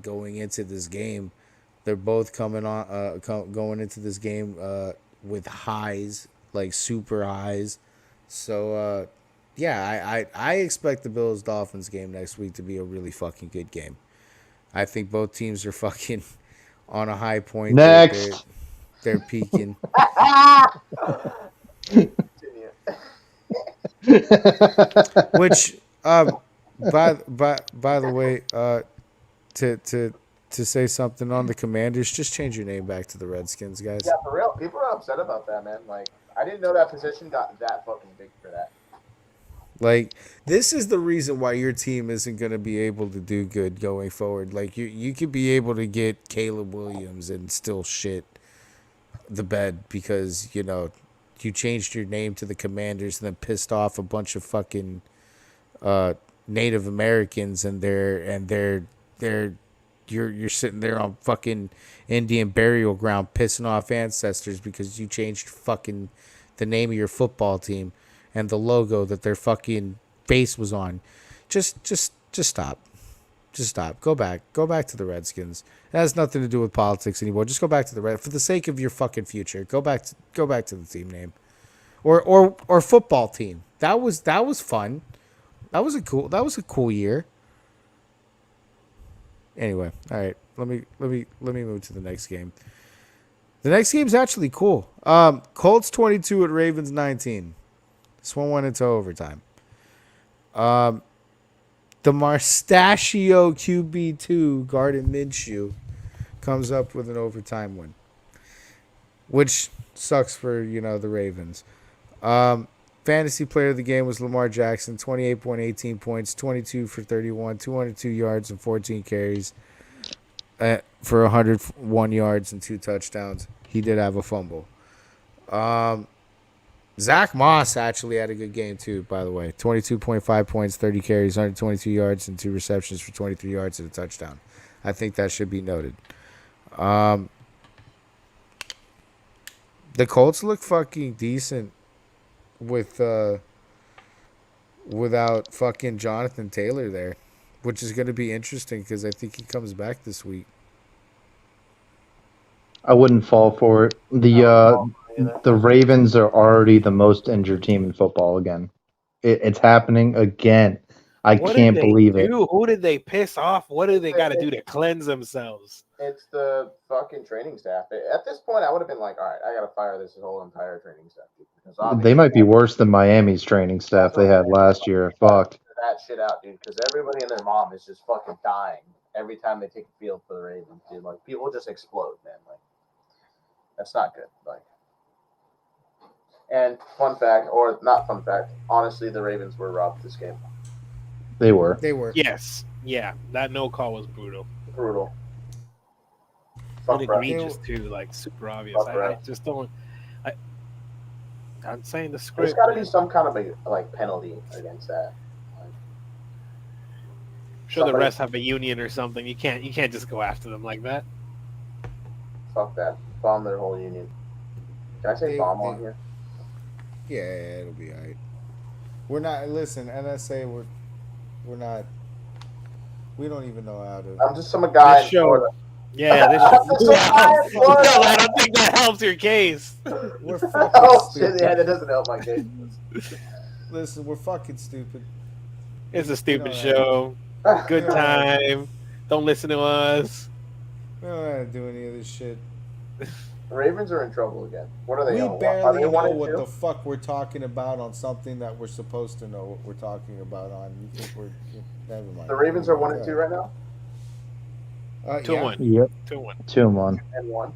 Speaker 4: going into this game. They're both coming on going into this game with highs, like super highs. So yeah, I expect the Bills Dolphins game next week to be a really fucking good game. I think both teams are fucking on a high point.
Speaker 5: Next.
Speaker 4: They're peaking. Which by the way, to say something on the Commanders, just change your name back to the Redskins, guys.
Speaker 6: Yeah, for real. People are upset about that, man. Like, I didn't know that position got that fucking big for that.
Speaker 4: Like, this is the reason why your team isn't going to be able to do good going forward. Like, you could be able to get Caleb Williams and still shit the bed because, you know, you changed your name to the Commanders and then pissed off a bunch of fucking Native Americans and you're sitting there on fucking Indian burial ground pissing off ancestors because you changed fucking the name of your football team and the logo that their fucking base was on. Just stop. Just stop. Go back to the Redskins. It has nothing to do with politics anymore. Just go back to the Red for the sake of your fucking future. Go back to the team name. Or football team. That was fun. That was a cool year. Anyway, all right. Let me move to the next game. The next game's actually cool. Colts 22 at Ravens 19. This one went into overtime. The Mustachio QB2 Garden Minshew comes up with an overtime win, which sucks for the Ravens. Fantasy player of the game was Lamar Jackson, 28.18 points, 22 for 31, 202 yards and 14 carries for 101 yards and 2 touchdowns. He did have a fumble. Zach Moss actually had a good game too, by the way. 22.5 points, 30 carries, 122 yards and 2 receptions for 23 yards and a touchdown. I think that should be noted. The Colts look fucking decent without fucking Jonathan Taylor there, which is going to be interesting because I think he comes back this week.
Speaker 5: I wouldn't fall for it. The Ravens are already the most injured team in football again. It's happening again. I can't believe it.
Speaker 7: Who did they piss off? What do they got to do to cleanse themselves?
Speaker 6: It's the fucking training staff. At this point, I would have been like, all right, I got to fire this whole entire training staff. Because
Speaker 5: they might be worse than Miami's training staff they had last year. Fuck.
Speaker 6: That shit out, dude, because everybody and their mom is just fucking dying every time they take the field for the Ravens, dude. Like, people just explode, man. Like, that's not good. Like, and fun fact, or not fun fact, honestly, the Ravens were robbed this game.
Speaker 5: They were.
Speaker 7: Yes. Yeah. That no call was brutal.
Speaker 6: Brutal.
Speaker 7: And egregious too, like super obvious. I just don't. I'm saying the script.
Speaker 6: There's got to be some kind of a penalty against that.
Speaker 7: I'm sure the refs have a union or something. You can't just go after them like that.
Speaker 6: Fuck that. Bomb their whole union. Can I say bomb on here?
Speaker 4: Yeah, it'll be alright. We're not. Listen, NSA. We're not. We don't even know how to.
Speaker 6: I'm just some guy.
Speaker 7: This show. Yeah, this show. I don't think that helps your case.
Speaker 4: We're fucking stupid.
Speaker 6: Yeah, that doesn't help my case.
Speaker 4: Listen, we're fucking stupid.
Speaker 7: It's a stupid show. Good time. Don't listen to us.
Speaker 4: We don't know how to do any of this shit.
Speaker 6: The Ravens are in trouble again. What are they?
Speaker 4: We barely know what the fuck we're talking about on something that we're supposed to know what we're talking about on. You think we're? Never mind.
Speaker 6: The Ravens are 1-2 right now.
Speaker 7: 2-1.
Speaker 5: Yep.
Speaker 7: 2-1.
Speaker 5: 2-1.
Speaker 6: And 1.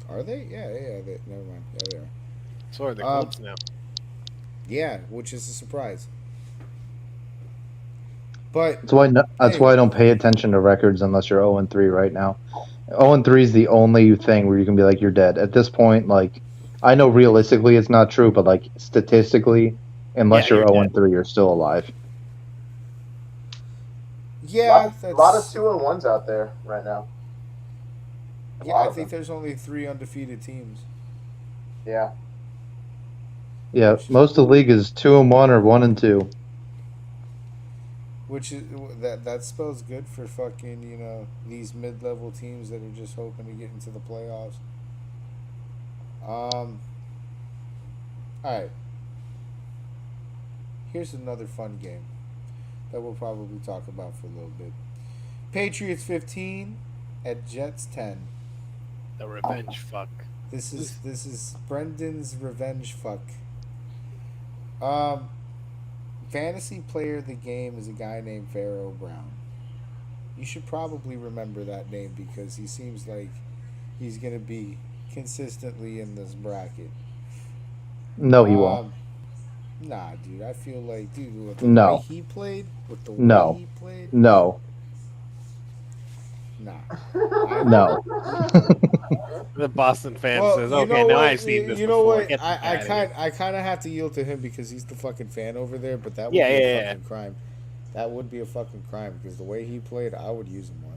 Speaker 4: Are they? Yeah. Never mind. Yeah, they are.
Speaker 7: So are the Colts now.
Speaker 4: Yeah, which is a surprise. But
Speaker 5: that's why I don't pay attention to records unless you're 0-3 right now. 0-3 is the only thing where you can be like you're dead. At this point, like I know realistically it's not true, but like statistically, unless you're 0-3, you're still alive.
Speaker 4: Yeah,
Speaker 6: a lot of 2-1s out there right now.
Speaker 4: Yeah, I think there's only 3 undefeated teams.
Speaker 6: Yeah.
Speaker 5: Yeah, most of the league is 2-1 or 1-2.
Speaker 4: Which is that spells good for fucking these mid-level teams that are just hoping to get into the playoffs. All right. Here's another fun game that we'll probably talk about for a little bit. Patriots 15 at Jets 10.
Speaker 7: The revenge fuck.
Speaker 4: This is Brendan's revenge fuck. Fantasy player of the game is a guy named Pharaoh Brown. You should probably remember that name because he seems like he's going to be consistently in this bracket.
Speaker 5: No, he won't.
Speaker 4: Nah, dude. I feel like, dude, with
Speaker 5: the way
Speaker 4: he played,
Speaker 5: No.
Speaker 4: Nah.
Speaker 5: No.
Speaker 7: The Boston fan says, "Okay, now I've seen this."
Speaker 4: You know
Speaker 7: before.
Speaker 4: what? I kind of have to yield to him because he's the fucking fan over there. But that would be a fucking crime. That would be a fucking crime because the way he played, I would use him more.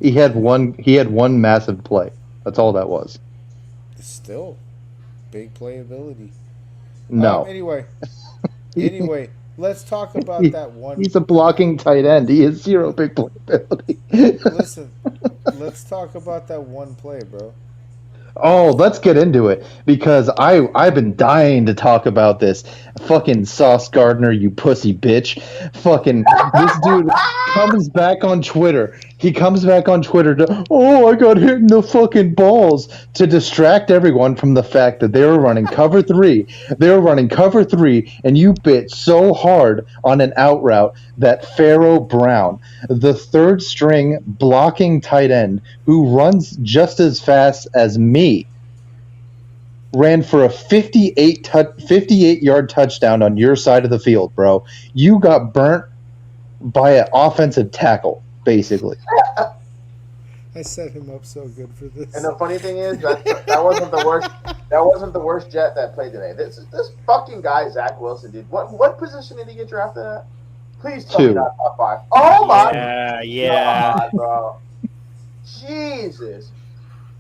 Speaker 5: He had one massive play. That's all that was.
Speaker 4: Still, big playability.
Speaker 5: No.
Speaker 4: Anyway, let's talk about that one.
Speaker 5: He's a blocking tight end. He has 0 big playability.
Speaker 4: Listen, let's talk about that one play, bro.
Speaker 5: Oh, let's get into it because I've been dying to talk about this. Fucking Sauce Gardner, you pussy bitch. Fucking this dude comes back on Twitter. He comes back on Twitter to, oh, I got hit in the fucking balls to distract everyone from the fact that they were running cover three. They were running cover three, and you bit so hard on an out route that Pharaoh Brown, the third string blocking tight end who runs just as fast as me, ran for a 58-yard touchdown on your side of the field, bro. You got burnt by an offensive tackle, basically.
Speaker 4: I set him up so good for this.
Speaker 6: And the funny thing is that wasn't the worst. That wasn't the worst Jet that played today. This fucking guy Zach Wilson, dude. What position did he get drafted at? Please tell me not top 5. Oh my God, bro. Jesus,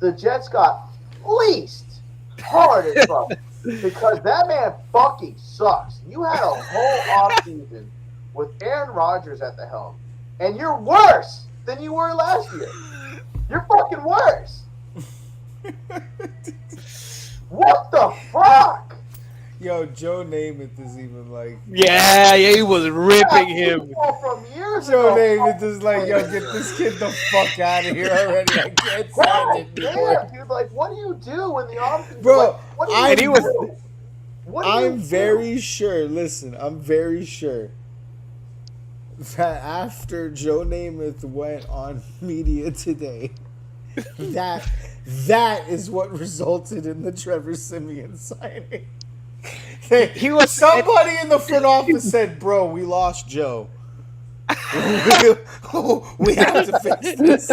Speaker 6: the Jets got fleeced hard as fuck because that man fucking sucks. You had a whole offseason with Aaron Rodgers at the helm, and you're worse than you were last year. You're fucking worse. What the fuck?
Speaker 4: Yo, Joe Namath is even like...
Speaker 7: Yeah, he was ripping him.
Speaker 6: From years
Speaker 4: Joe
Speaker 6: ago.
Speaker 4: Namath is like, yo, get this kid the fuck out of here already. I can't stand it anymore.
Speaker 6: Dude, like, what do you do when the offense...
Speaker 4: Bro,
Speaker 6: like, what do you do?
Speaker 4: I'm very sure, listen, I'm very sure that after Joe Namath went on media today, that is what resulted in the Trevor Siemian signing. Somebody in the front office said, bro, we lost Joe. We have to fix this.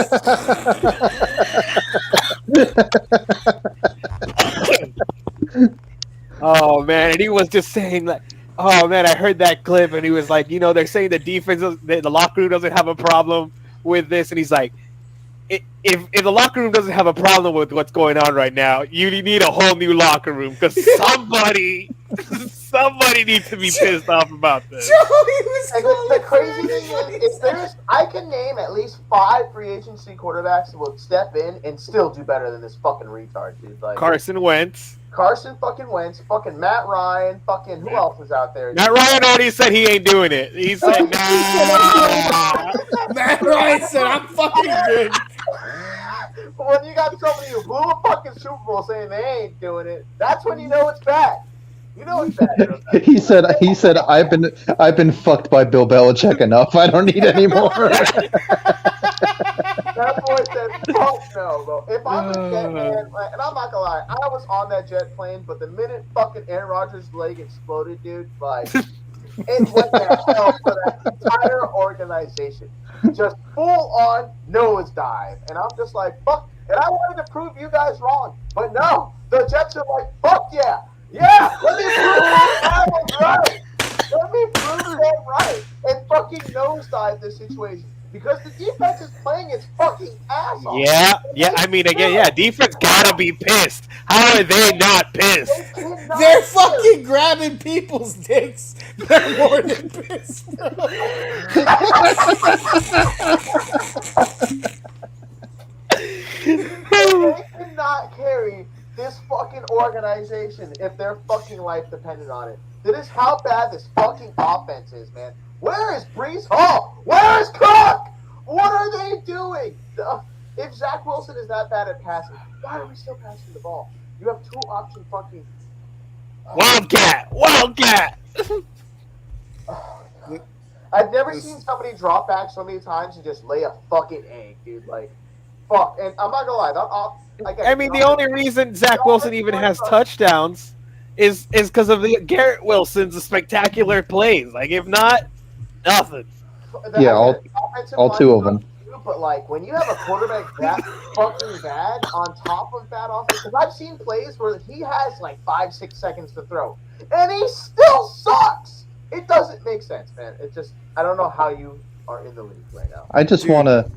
Speaker 7: Oh man, and he was just saying like, oh man, I heard that clip, and he was like, they're saying the defense, the locker room doesn't have a problem with this, and he's like, if the locker room doesn't have a problem with what's going on right now, you need a whole new locker room because somebody needs to be pissed off about this.
Speaker 6: The crazy thing is I can name at least 5 free agency quarterbacks that will step in and still do better than this fucking retard, dude. Like
Speaker 7: Carson Wentz, fucking Matt Ryan, fucking who else is out there? Matt Ryan already said he ain't doing it. He said, nah.
Speaker 4: Matt Ryan said, I'm fucking good.
Speaker 6: When you got somebody who blew a fucking Super Bowl saying they ain't doing it, that's when you know it's bad. You know it's bad.
Speaker 5: He said, I've been fucked by Bill Belichick enough. I don't need any more.
Speaker 6: That boy said, fuck no, bro. If I'm a Jet man, and I'm not gonna lie, I was on that jet plane, but the minute fucking Aaron Rodgers' leg exploded, dude, like, it went to hell for that entire organization. Just full on nosedive. And I'm just like, fuck. And I wanted to prove you guys wrong. But no, the Jets are like, fuck yeah. Yeah, let me prove that right. Let me prove that right. And fucking nosedive this situation. Because the defense is playing its fucking ass off.
Speaker 7: Yeah. I mean, again, defense gotta be pissed. How are they not pissed?
Speaker 4: They're fucking grabbing people's dicks. They're more than pissed.
Speaker 6: They cannot carry this fucking organization if their fucking life depended on it. That is how bad this fucking offense is, man. Where is Breece Hall? Where is Cook? What are they doing? If Zach Wilson is that bad at passing, why are we still passing the ball? You have 2 option fucking...
Speaker 7: Wildcat!
Speaker 6: I've never seen somebody drop back so many times and just lay a fucking egg, dude. Like, fuck. And I'm not gonna lie.
Speaker 7: The only reason Zach Wilson even has touchdowns is because of the Garrett Wilson's spectacular plays. Like, if not, nothing.
Speaker 5: Yeah, all 2 of them.
Speaker 6: But like when you have a quarterback that fucking bad on top of that offense, because I've seen plays where he has like 5-6 seconds to throw, and he still sucks. It doesn't make sense, man. It just I don't know how you are in the league right now.
Speaker 5: I just want to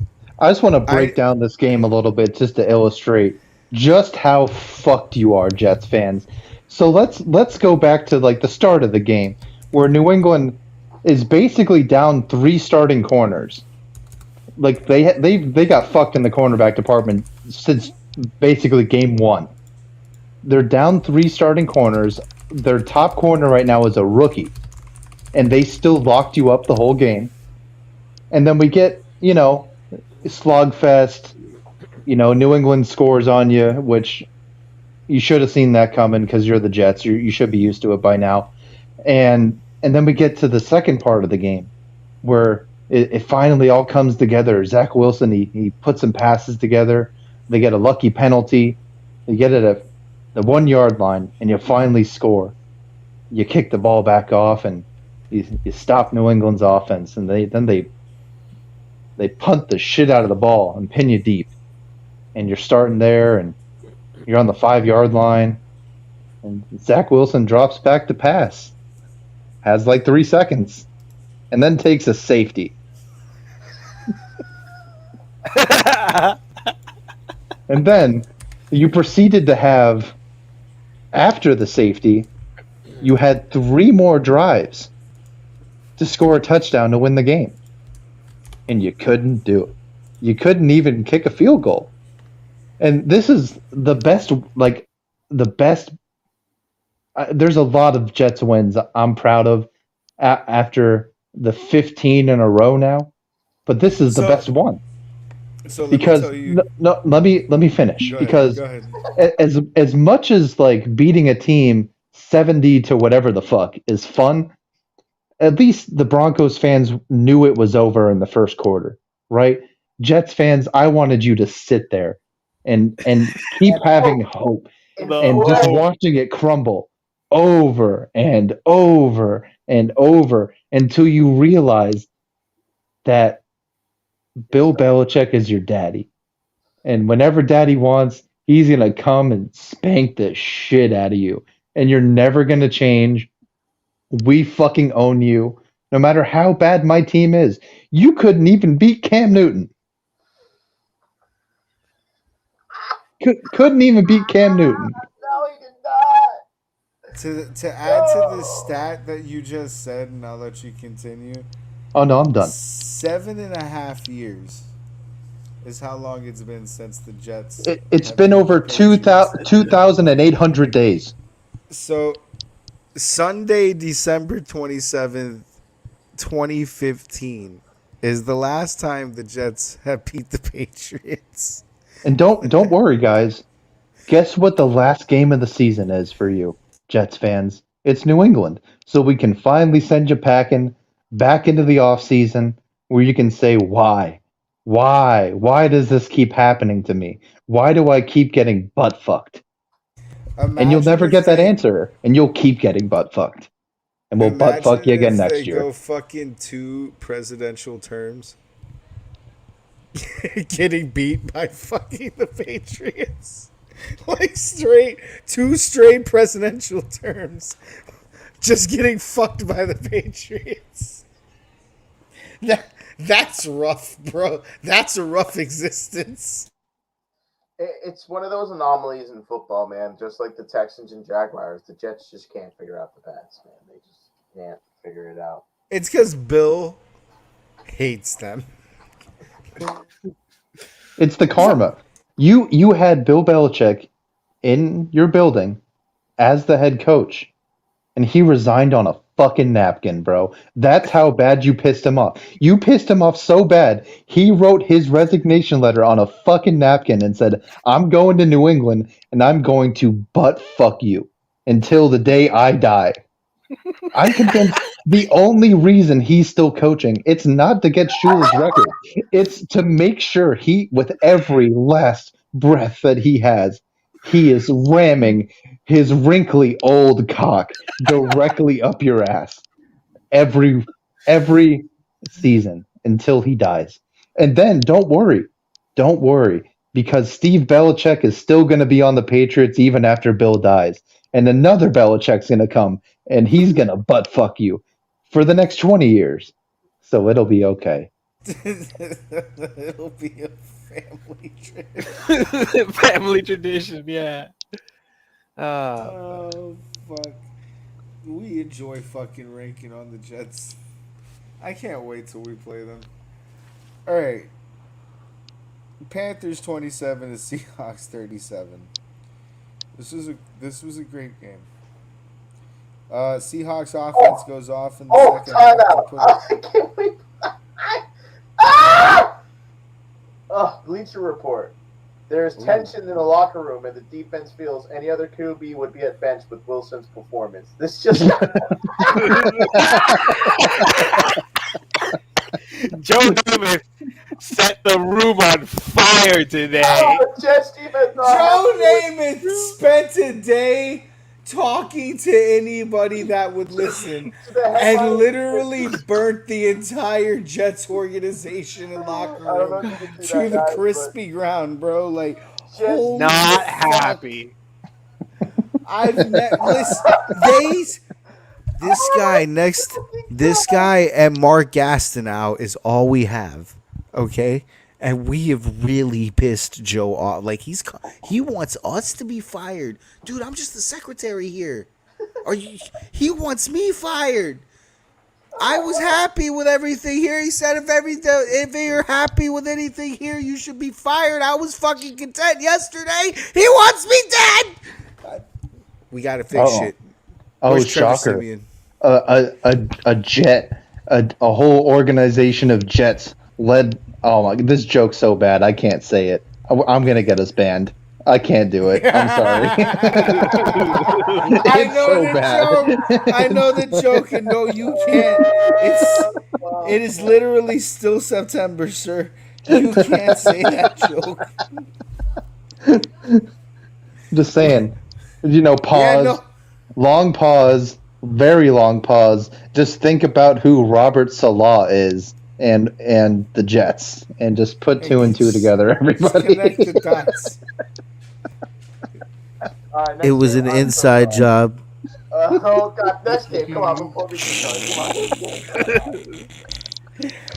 Speaker 5: break down this game a little bit just to illustrate just how fucked you are, Jets fans. So let's go back to like the start of the game where New England is basically down 3 starting corners. Like they got fucked in the cornerback department since basically game 1. They're down 3 starting corners. Their top corner right now is a rookie, and they still locked you up the whole game. And then we get, slogfest. New England scores on you, which you should have seen that coming because you're the Jets. You should be used to it by now. And then we get to the second part of the game where it finally all comes together. Zach Wilson, he puts some passes together. They get a lucky penalty. They get it at the 1 yard line, and you finally score. You kick the ball back off, and you stop New England's offense, and they punt the shit out of the ball and pin you deep. And you're starting there, and you're on the 5 yard line, and Zach Wilson drops back to pass. Has like 3 seconds, and then takes a safety. And then you proceeded to have, after the safety, you had 3 more drives to score a touchdown to win the game. And you couldn't do it. You couldn't even kick a field goal. And this is the best, there's a lot of Jets wins I'm proud of after the 15 in a row now. But this is the best one.
Speaker 4: So
Speaker 5: because let me finish.
Speaker 4: Go
Speaker 5: because
Speaker 4: ahead.
Speaker 5: as much as like beating a team 70 to whatever the fuck is fun, at least the Broncos fans knew it was over in the first quarter, right? Jets fans, I wanted you to sit there and keep having hope and just watching it crumble over and over and over until you realize that Bill Belichick is your daddy. And whenever daddy wants, he's going to come and spank the shit out of you. And you're never going to change. We fucking own you. No matter how bad my team is. You couldn't even beat Cam Newton. Couldn't even beat Cam Newton.
Speaker 6: No, he did not.
Speaker 4: To add to the stat that you just said, and I'll let you continue.
Speaker 5: Oh, no, I'm done.
Speaker 4: 7.5 years is how long it's been since the Jets.
Speaker 5: It's been over 2,800 days.
Speaker 4: So, Sunday, December 27th, 2015 is the last time the Jets have beat the Patriots.
Speaker 5: And don't worry, guys. Guess what the last game of the season is for you, Jets fans? It's New England. So we can finally send you packing back into the offseason where you can say, why? Why? Why does this keep happening to me? Why do I keep getting butt fucked? And you'll never get that answer, and you'll keep getting butt fucked. And we'll butt fuck you again next year.
Speaker 4: They go fucking 2 presidential terms. Getting beat by fucking the Patriots. Like 2 straight presidential terms. Just getting fucked by the Patriots. That's rough, bro. That's a rough existence.
Speaker 6: It's one of those anomalies in football, man. Just like the Texans and Jaguars, the Jets just can't figure out the Pats, man. They just can't figure it out.
Speaker 4: It's because Bill hates them.
Speaker 5: It's the karma. You had Bill Belichick in your building as the head coach, and he resigned on a fucking napkin, bro. That's how bad you pissed him off. You pissed him off so bad, he wrote his resignation letter on a fucking napkin and said, I'm going to New England, and I'm going to butt fuck you until the day I die. I'm convinced the only reason he's still coaching, it's not to get Shula's record. It's to make sure he, with every last breath that he has, he is ramming his wrinkly old cock directly up your ass every season until he dies. And then don't worry, because Steve Belichick is still going to be on the Patriots even after Bill dies. And another Belichick's going to come, and he's going to butt fuck you for the next 20 years. So it'll be okay.
Speaker 4: It'll be a family tradition.
Speaker 7: Family tradition, yeah.
Speaker 4: Oh, fuck. We enjoy fucking ranking on the Jets. I can't wait till we play them. All right. Panthers 27 to Seahawks 37. This was a great game. Seahawks offense goes off in the second
Speaker 6: time
Speaker 4: half to
Speaker 6: out.
Speaker 4: put.
Speaker 6: I can't wait. Ah! Bleacher Report. There's tension in the locker room, and the defense feels any other QB would be at bench with Wilson's performance. This just
Speaker 7: Joe Namath set the room on fire today.
Speaker 6: Jets defense.
Speaker 4: Joe Namath spent a day talking to anybody that would listen and literally burnt the entire Jets organization and locker room to the crispy ground, bro. Like, holy
Speaker 7: Not
Speaker 4: fuck.
Speaker 7: happy.
Speaker 4: I've met this guy and Mark Gastineau is all we have, okay? And we have really pissed Joe off. Like he wants us to be fired, dude. I'm just the secretary here. He wants me fired. I was happy with everything here. He said if you're happy with anything here, you should be fired. I was fucking content yesterday. He wants me dead. We gotta fix shit.
Speaker 5: Where's shocker! A jet, a whole organization of jets led. Oh my! This joke's so bad I can't say it. I'm gonna get us banned. I can't do it. I'm sorry.
Speaker 4: I know the joke, and no, you can't. It is literally still September, sir. You can't say that joke.
Speaker 5: Just saying. Pause.
Speaker 4: Yeah, no.
Speaker 5: Long pause. Very long pause. Just think about who Robert Salah is and the Jets, and just put two and two together, everybody.
Speaker 4: Connect the dots. It was an inside job.
Speaker 6: Oh God! Next game, come on, before we start, come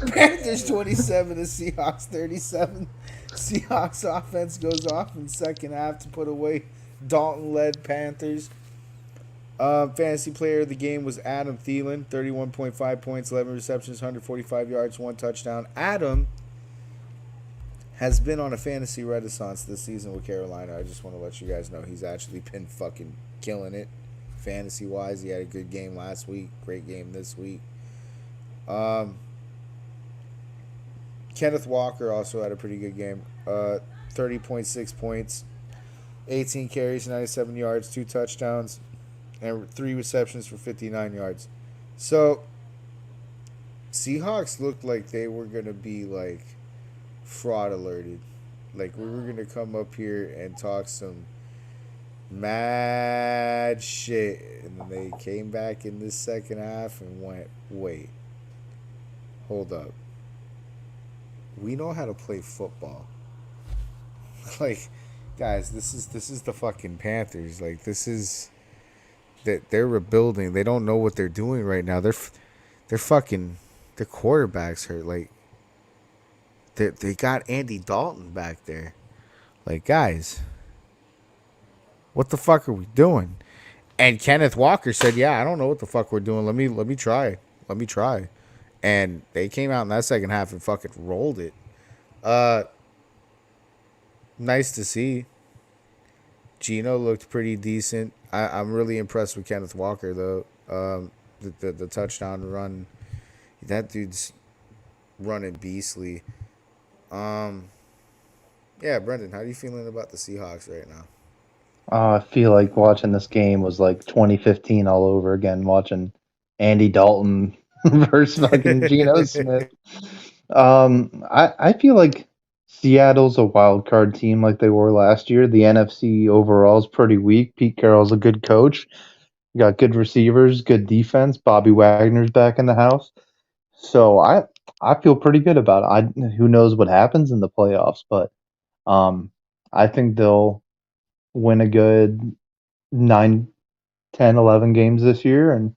Speaker 6: on.
Speaker 4: Panthers 27 to Seahawks 37. Seahawks offense goes off in second half to put away Dalton-led Panthers. Fantasy player of the game was Adam Thielen, 31.5 points, 11 receptions, 145 yards, 1 touchdown. Adam has been on a fantasy renaissance this season with Carolina. I just want to let you guys know he's actually been fucking killing it fantasy-wise. He had a good game last week, great game this week. Kenneth Walker also had a pretty good game. 30.6 points, 18 carries, 97 yards, 2 touchdowns, and 3 receptions for 59 yards. So, Seahawks looked like they were going to be, like, fraud alerted. Like, we were going to come up here and talk some mad shit. And then they came back in this second half and went, wait, hold up. We know how to play football. Like, guys, this is the fucking Panthers. Like, this is that they're rebuilding. They don't know what they're doing right now. They're fucking their quarterback's hurt. Like, they got Andy Dalton back there. Like, guys, what the fuck are we doing? And Kenneth Walker said, "Yeah, I don't know what the fuck we're doing. Let me try. And they came out in that second half and fucking rolled it. Nice to see. Gino looked pretty decent. I'm really impressed with Kenneth Walker, though. The touchdown run, that dude's running beastly. Yeah, Brendan, how are you feeling about the Seahawks right now?
Speaker 5: I feel like watching this game was like 2015 all over again, watching Andy Dalton versus fucking Geno Smith. I feel like Seattle's a wild card team like they were last year. The NFC overall is pretty weak. Pete Carroll's a good coach. You got good receivers, good defense. Bobby Wagner's back in the house. So I feel pretty good about it. Who knows what happens in the playoffs, but I think they'll win a good 9, 10, 11 games this year, and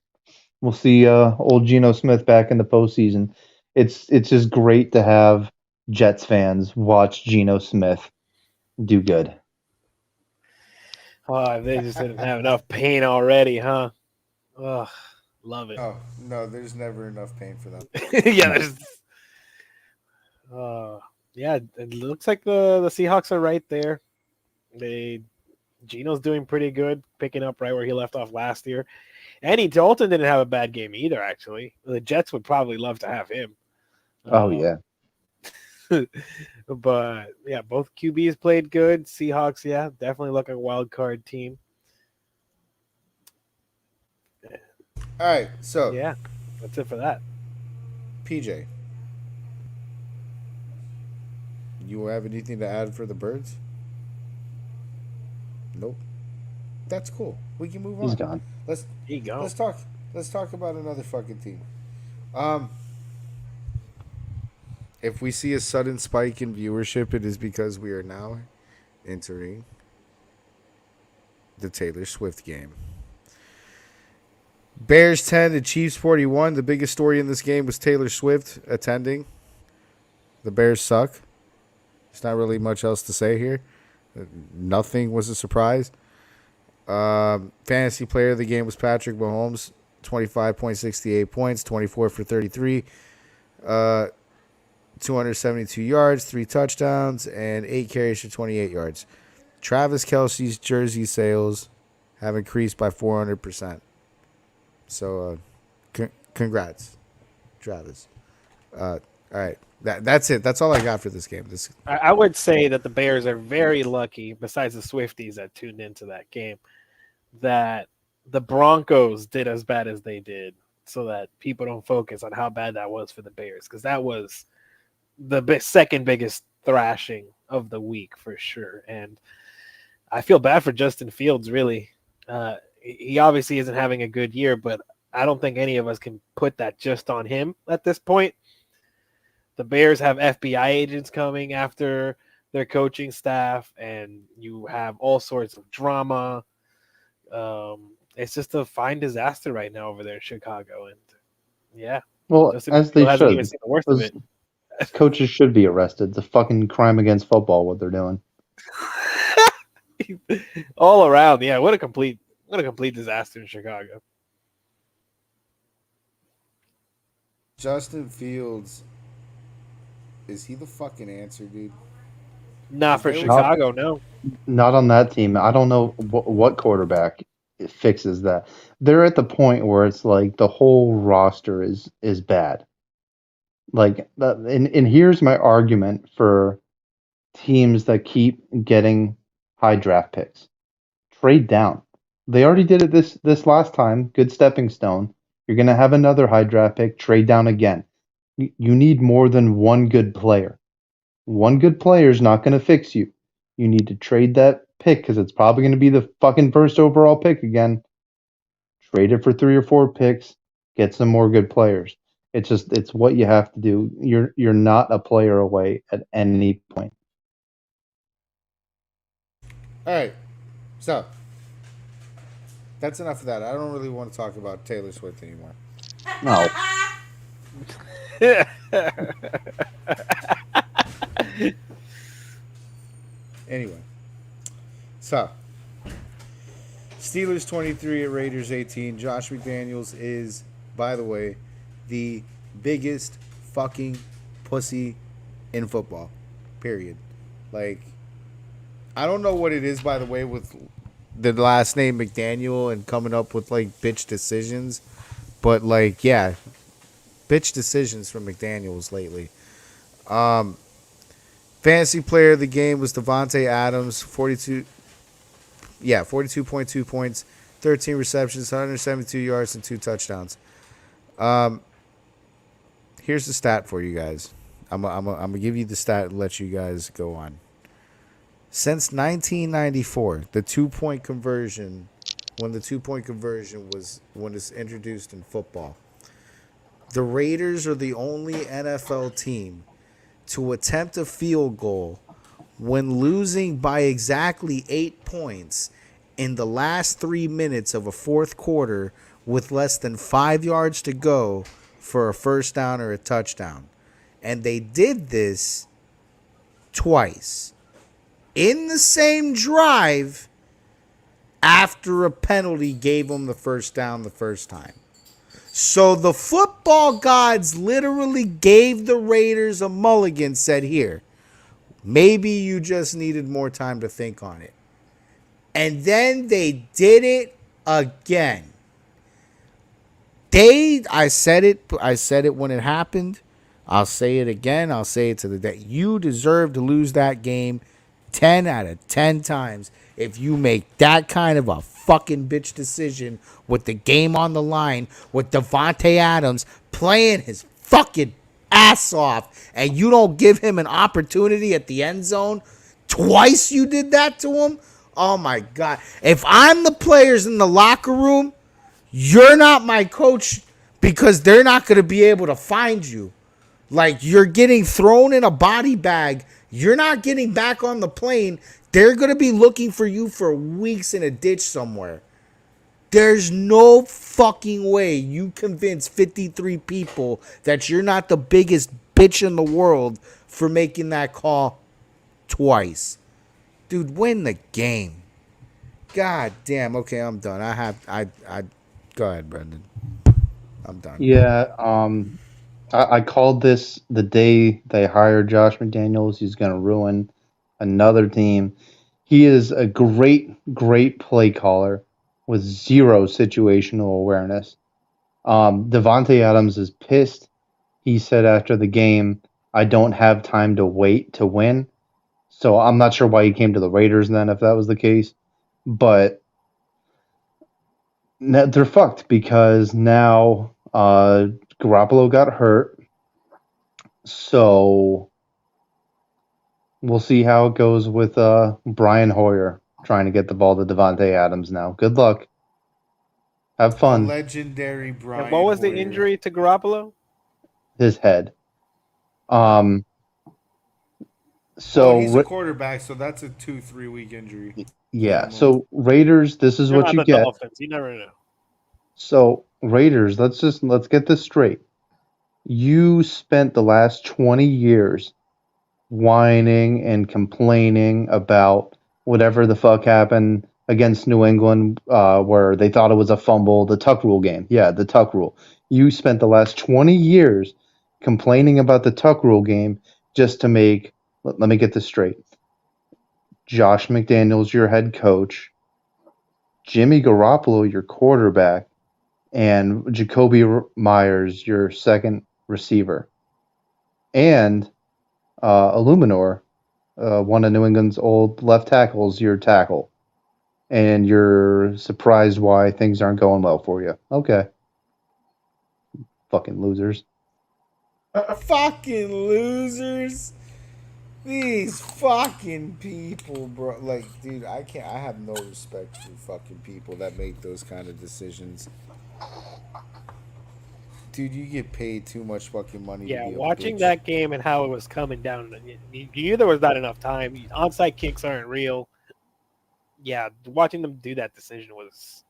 Speaker 5: we'll see old Geno Smith back in the postseason. It's just great to have Jets fans watch Geno Smith do good.
Speaker 7: Oh, they just didn't have enough pain already, huh? Ugh, love it.
Speaker 4: Oh, no, there's never enough pain for them.
Speaker 7: Yeah, it looks like the Seahawks are right there. They Gino's doing pretty good, picking up right where he left off last year. Andy Dalton didn't have a bad game either, actually. The Jets would probably love to have him.
Speaker 5: Oh yeah.
Speaker 7: But yeah, both QBs played good. Seahawks, yeah, definitely look like a wild card team.
Speaker 4: All right, so
Speaker 7: Yeah, that's it for that.
Speaker 4: PJ, you have anything to add for the Birds? Nope. That's cool. We can move on.
Speaker 5: He's gone.
Speaker 4: Let's
Speaker 7: There you go.
Speaker 4: Let's talk about another fucking team. If we see a sudden spike in viewership, it is because we are now entering the Taylor Swift game. Bears 10 to Chiefs 41. The biggest story in this game was Taylor Swift attending. The Bears suck. There's not really much else to say here. Nothing was a surprise. Fantasy player of the game was Patrick Mahomes, 25.68 points, 24 for 33, 272 yards, 3 touchdowns, and 8 carries for 28 yards. Travis Kelce's jersey sales have increased by 400%. So, congrats, Travis. All right. That's it. That's all I got for this game.
Speaker 7: I would say that the Bears are very lucky, besides the Swifties that tuned into that game, that the Broncos did as bad as they did so that people don't focus on how bad that was for the Bears, because that was the second biggest thrashing of the week for sure. And I feel bad for Justin Fields, really. He obviously isn't having a good year, but I don't think any of us can put that just on him at this point. The Bears have FBI agents coming after their coaching staff, and you have all sorts of drama. It's just a fine disaster right now over there in Chicago. And yeah,
Speaker 5: Well, as they
Speaker 7: hasn't even
Speaker 5: should.
Speaker 7: seen the worst of it.
Speaker 5: Coaches should be arrested. It's a fucking crime against football what they're doing.
Speaker 7: All around, yeah. What a complete disaster in Chicago.
Speaker 4: Justin Fields, is he the fucking answer, dude?
Speaker 7: Not for Chicago, no.
Speaker 5: Not on that team. I don't know what quarterback fixes that. They're at the point where it's like the whole roster is bad. Like, and here's my argument for teams that keep getting high draft picks. Trade down. They already did it this last time. Good stepping stone. You're going to have another high draft pick. Trade down again. You need more than one good player. One good player is not going to fix you. You need to trade that pick because it's probably going to be the fucking first overall pick again. Trade it for 3 or 4 picks. Get some more good players. It's what you have to do. You're not a player away at any point.
Speaker 4: All right. So, that's enough of that. I don't really want to talk about Taylor Swift anymore.
Speaker 5: No.
Speaker 4: Anyway. So, Steelers 23 at Raiders 18. Josh McDaniels is, by the way, the biggest fucking pussy in football. Period. Like, I don't know what it is, by the way, with the last name McDaniel and coming up with, like, bitch decisions. But, like, yeah, bitch decisions from McDaniels lately. Fantasy player of the game was Devontae Adams, 42.2 points, 13 receptions, 172 yards, and 2 touchdowns. Here's the stat for you guys. I'm gonna give you the stat and let you guys go on. Since 1994, the 2-point conversion, when the 2-point conversion was introduced in football, the Raiders are the only NFL team to attempt a field goal when losing by exactly 8 points in the last 3 minutes of a fourth quarter with less than 5 yards to go for a first down or a touchdown. And they did this twice in the same drive after a penalty gave them the first down the first time. So the football gods literally gave the Raiders a mulligan, said, here, maybe you just needed more time to think on it. And then they did it again. I said it when it happened. I'll say it again. I'll say it to the day. You deserve to lose that game 10 out of 10 times if you make that kind of a fucking bitch decision with the game on the line, with Devontae Adams playing his fucking ass off, and you don't give him an opportunity at the end zone. Twice you did that to him. Oh my God. If I'm the players in the locker room, you're not my coach because they're not going to be able to find you. Like, you're getting thrown in a body bag. You're not getting back on the plane. They're going to be looking for you for weeks in a ditch somewhere. There's no fucking way you convince 53 people that you're not the biggest bitch in the world for making that call twice. Dude, win the game. God damn. Okay, I'm done. I go ahead, Brendan. I'm done.
Speaker 5: Yeah, I called this the day they hired Josh McDaniels. He's going to ruin another team. He is a great play caller with zero situational awareness. Devontae Adams is pissed. He said after the game, I don't have time to wait to win. So I'm not sure why he came to the Raiders then, if that was the case. But they're fucked because now Garoppolo got hurt. So we'll see how it goes with Brian Hoyer trying to get the ball to Devontae Adams now. Good luck. Have fun.
Speaker 4: Legendary Brian.
Speaker 7: And what was
Speaker 4: Hoyer.
Speaker 7: the injury to Garoppolo?
Speaker 5: His head.
Speaker 4: So he's a quarterback, so that's a 2-3 week injury.
Speaker 5: Yeah. So Raiders, this is what you get.
Speaker 7: Dolphins. You never know.
Speaker 5: So Raiders, let's get this straight. You spent the last 20 years whining and complaining about whatever the fuck happened against New England, where they thought it was a fumble, the Tuck rule game. Yeah, the Tuck rule. You spent the last 20 years complaining about the Tuck rule game just to make, let me get this straight. Josh McDaniels, your head coach, Jimmy Garoppolo, your quarterback, and Jacoby Myers, your second receiver. And Illuminor, one of New England's old left tackles, your tackle. And you're surprised why things aren't going well for you. Okay. Fucking losers.
Speaker 4: Fucking losers. These fucking people, bro. Like, dude, I have no respect for fucking people that make those kind of decisions. Dude, you get paid too much fucking money.
Speaker 7: Yeah,
Speaker 4: to be
Speaker 7: watching
Speaker 4: a bitch.
Speaker 7: that game and how it was coming down, you knew there was not enough time. Onside kicks aren't real. Yeah, watching them do that decision was,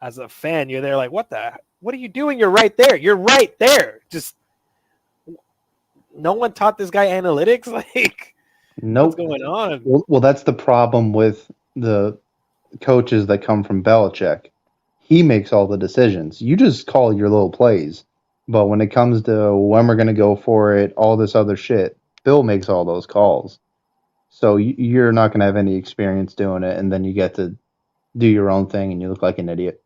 Speaker 7: as a fan, you're there like, what are you doing? You're right there. You're right there. Just, no one taught this guy analytics. Like,
Speaker 5: nope.
Speaker 7: What's going on?
Speaker 5: Well, that's the problem with the coaches that come from Belichick. He makes all the decisions. You just call your little plays. But when it comes to when we're going to go for it, all this other shit, Bill makes all those calls. So you're not going to have any experience doing it, and then you get to do your own thing, and you look like an idiot.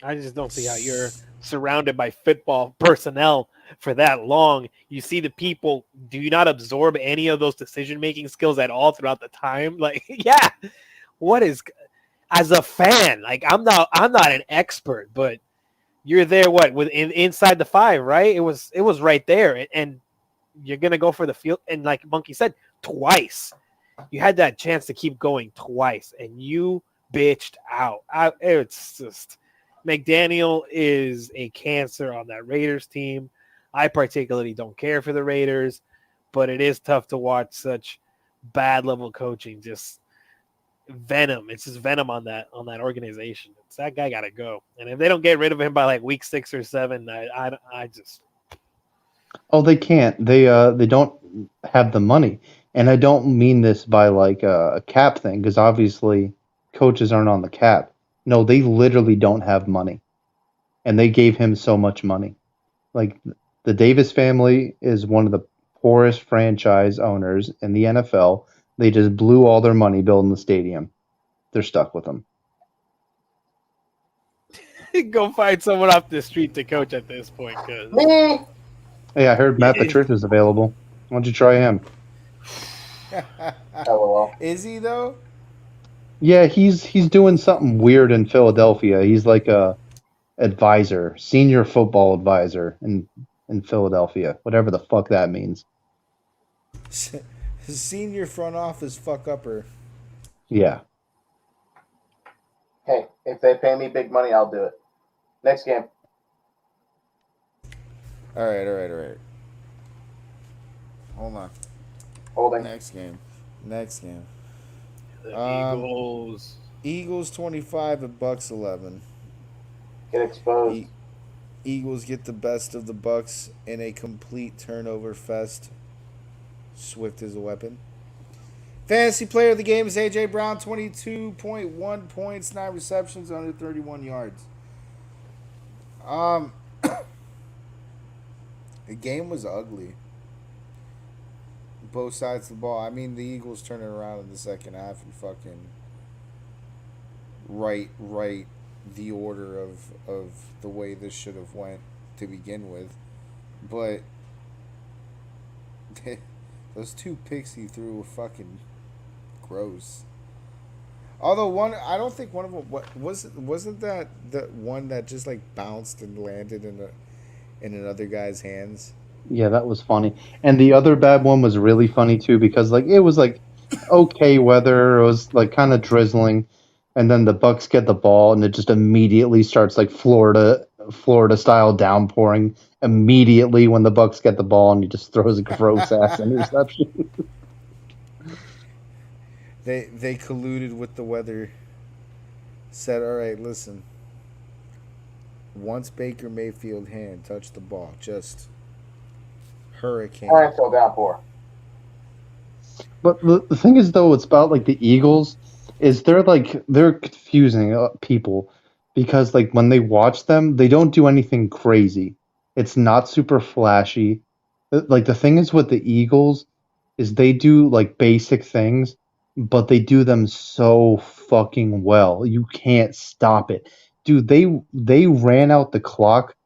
Speaker 7: I just don't see how you're surrounded by football personnel for that long. You see the people, do you not absorb any of those decision-making skills at all throughout the time? Like, yeah, what is, as a fan, like, I'm not an expert, but you're there, inside the 5, right? It was right there, and you're going to go for the field, and like Monkey said, twice. You had that chance to keep going twice, and you bitched out. It's just, McDaniel is a cancer on that Raiders team. I particularly don't care for the Raiders, but it is tough to watch such bad level coaching. Just venom. It's just venom on that organization. That guy got to go. And if they don't get rid of him by like week 6 or 7, I just.
Speaker 5: Oh, they can't. They don't have the money, and I don't mean this by like a cap thing, because obviously coaches aren't on the cap. No, they literally don't have money, and they gave him so much money. Like, the Davis family is one of the poorest franchise owners in the NFL. They just blew all their money building the stadium. They're stuck with them.
Speaker 7: Go find someone off the street to coach at this point, cause
Speaker 6: Me.
Speaker 5: Hey, I heard Matt Patricia's available. Why don't you try him?
Speaker 6: LOL.
Speaker 4: Is he though?
Speaker 5: Yeah, he's doing something weird in Philadelphia. He's like a advisor, senior football advisor in Philadelphia, whatever the fuck that means.
Speaker 4: Senior front office fuck upper.
Speaker 5: Yeah.
Speaker 6: Hey, if they pay me big money, I'll do it. Next game.
Speaker 4: All right. Hold on.
Speaker 6: Holding.
Speaker 4: Next game.
Speaker 7: the Eagles.
Speaker 4: Eagles 25 and Bucks 11.
Speaker 6: Get exposed.
Speaker 4: Eagles get the best of the Bucks in a complete turnover fest. Swift is a weapon. Fantasy player of the game is A.J. Brown, 22.1 points, 9 receptions, under 31 yards. The game was ugly. Both sides of the ball. I mean, the Eagles turn it around in the second half and fucking right the order of the way this should have went to begin with. But those two picks he threw were fucking gross. Although I don't think one of them wasn't that the one that just like bounced and landed in another guy's hands.
Speaker 5: Yeah, that was funny. And the other bad one was really funny too because like it was like okay weather, it was like kind of drizzling, and then the Bucks get the ball and it just immediately starts like Florida style downpouring immediately when the Bucks get the ball, and he just throws a gross ass interception.
Speaker 4: They colluded with the weather. Said, all right, listen. Once Baker Mayfield hand touched the ball, just hurricane.
Speaker 6: Torrential downpour.
Speaker 5: But the thing is, though, it's about like the Eagles is they're confusing people because like when they watch them, they don't do anything crazy. It's not super flashy. Like the thing is with the Eagles is they do like basic things, but they do them so fucking well. You can't stop it. Dude, they ran out the clock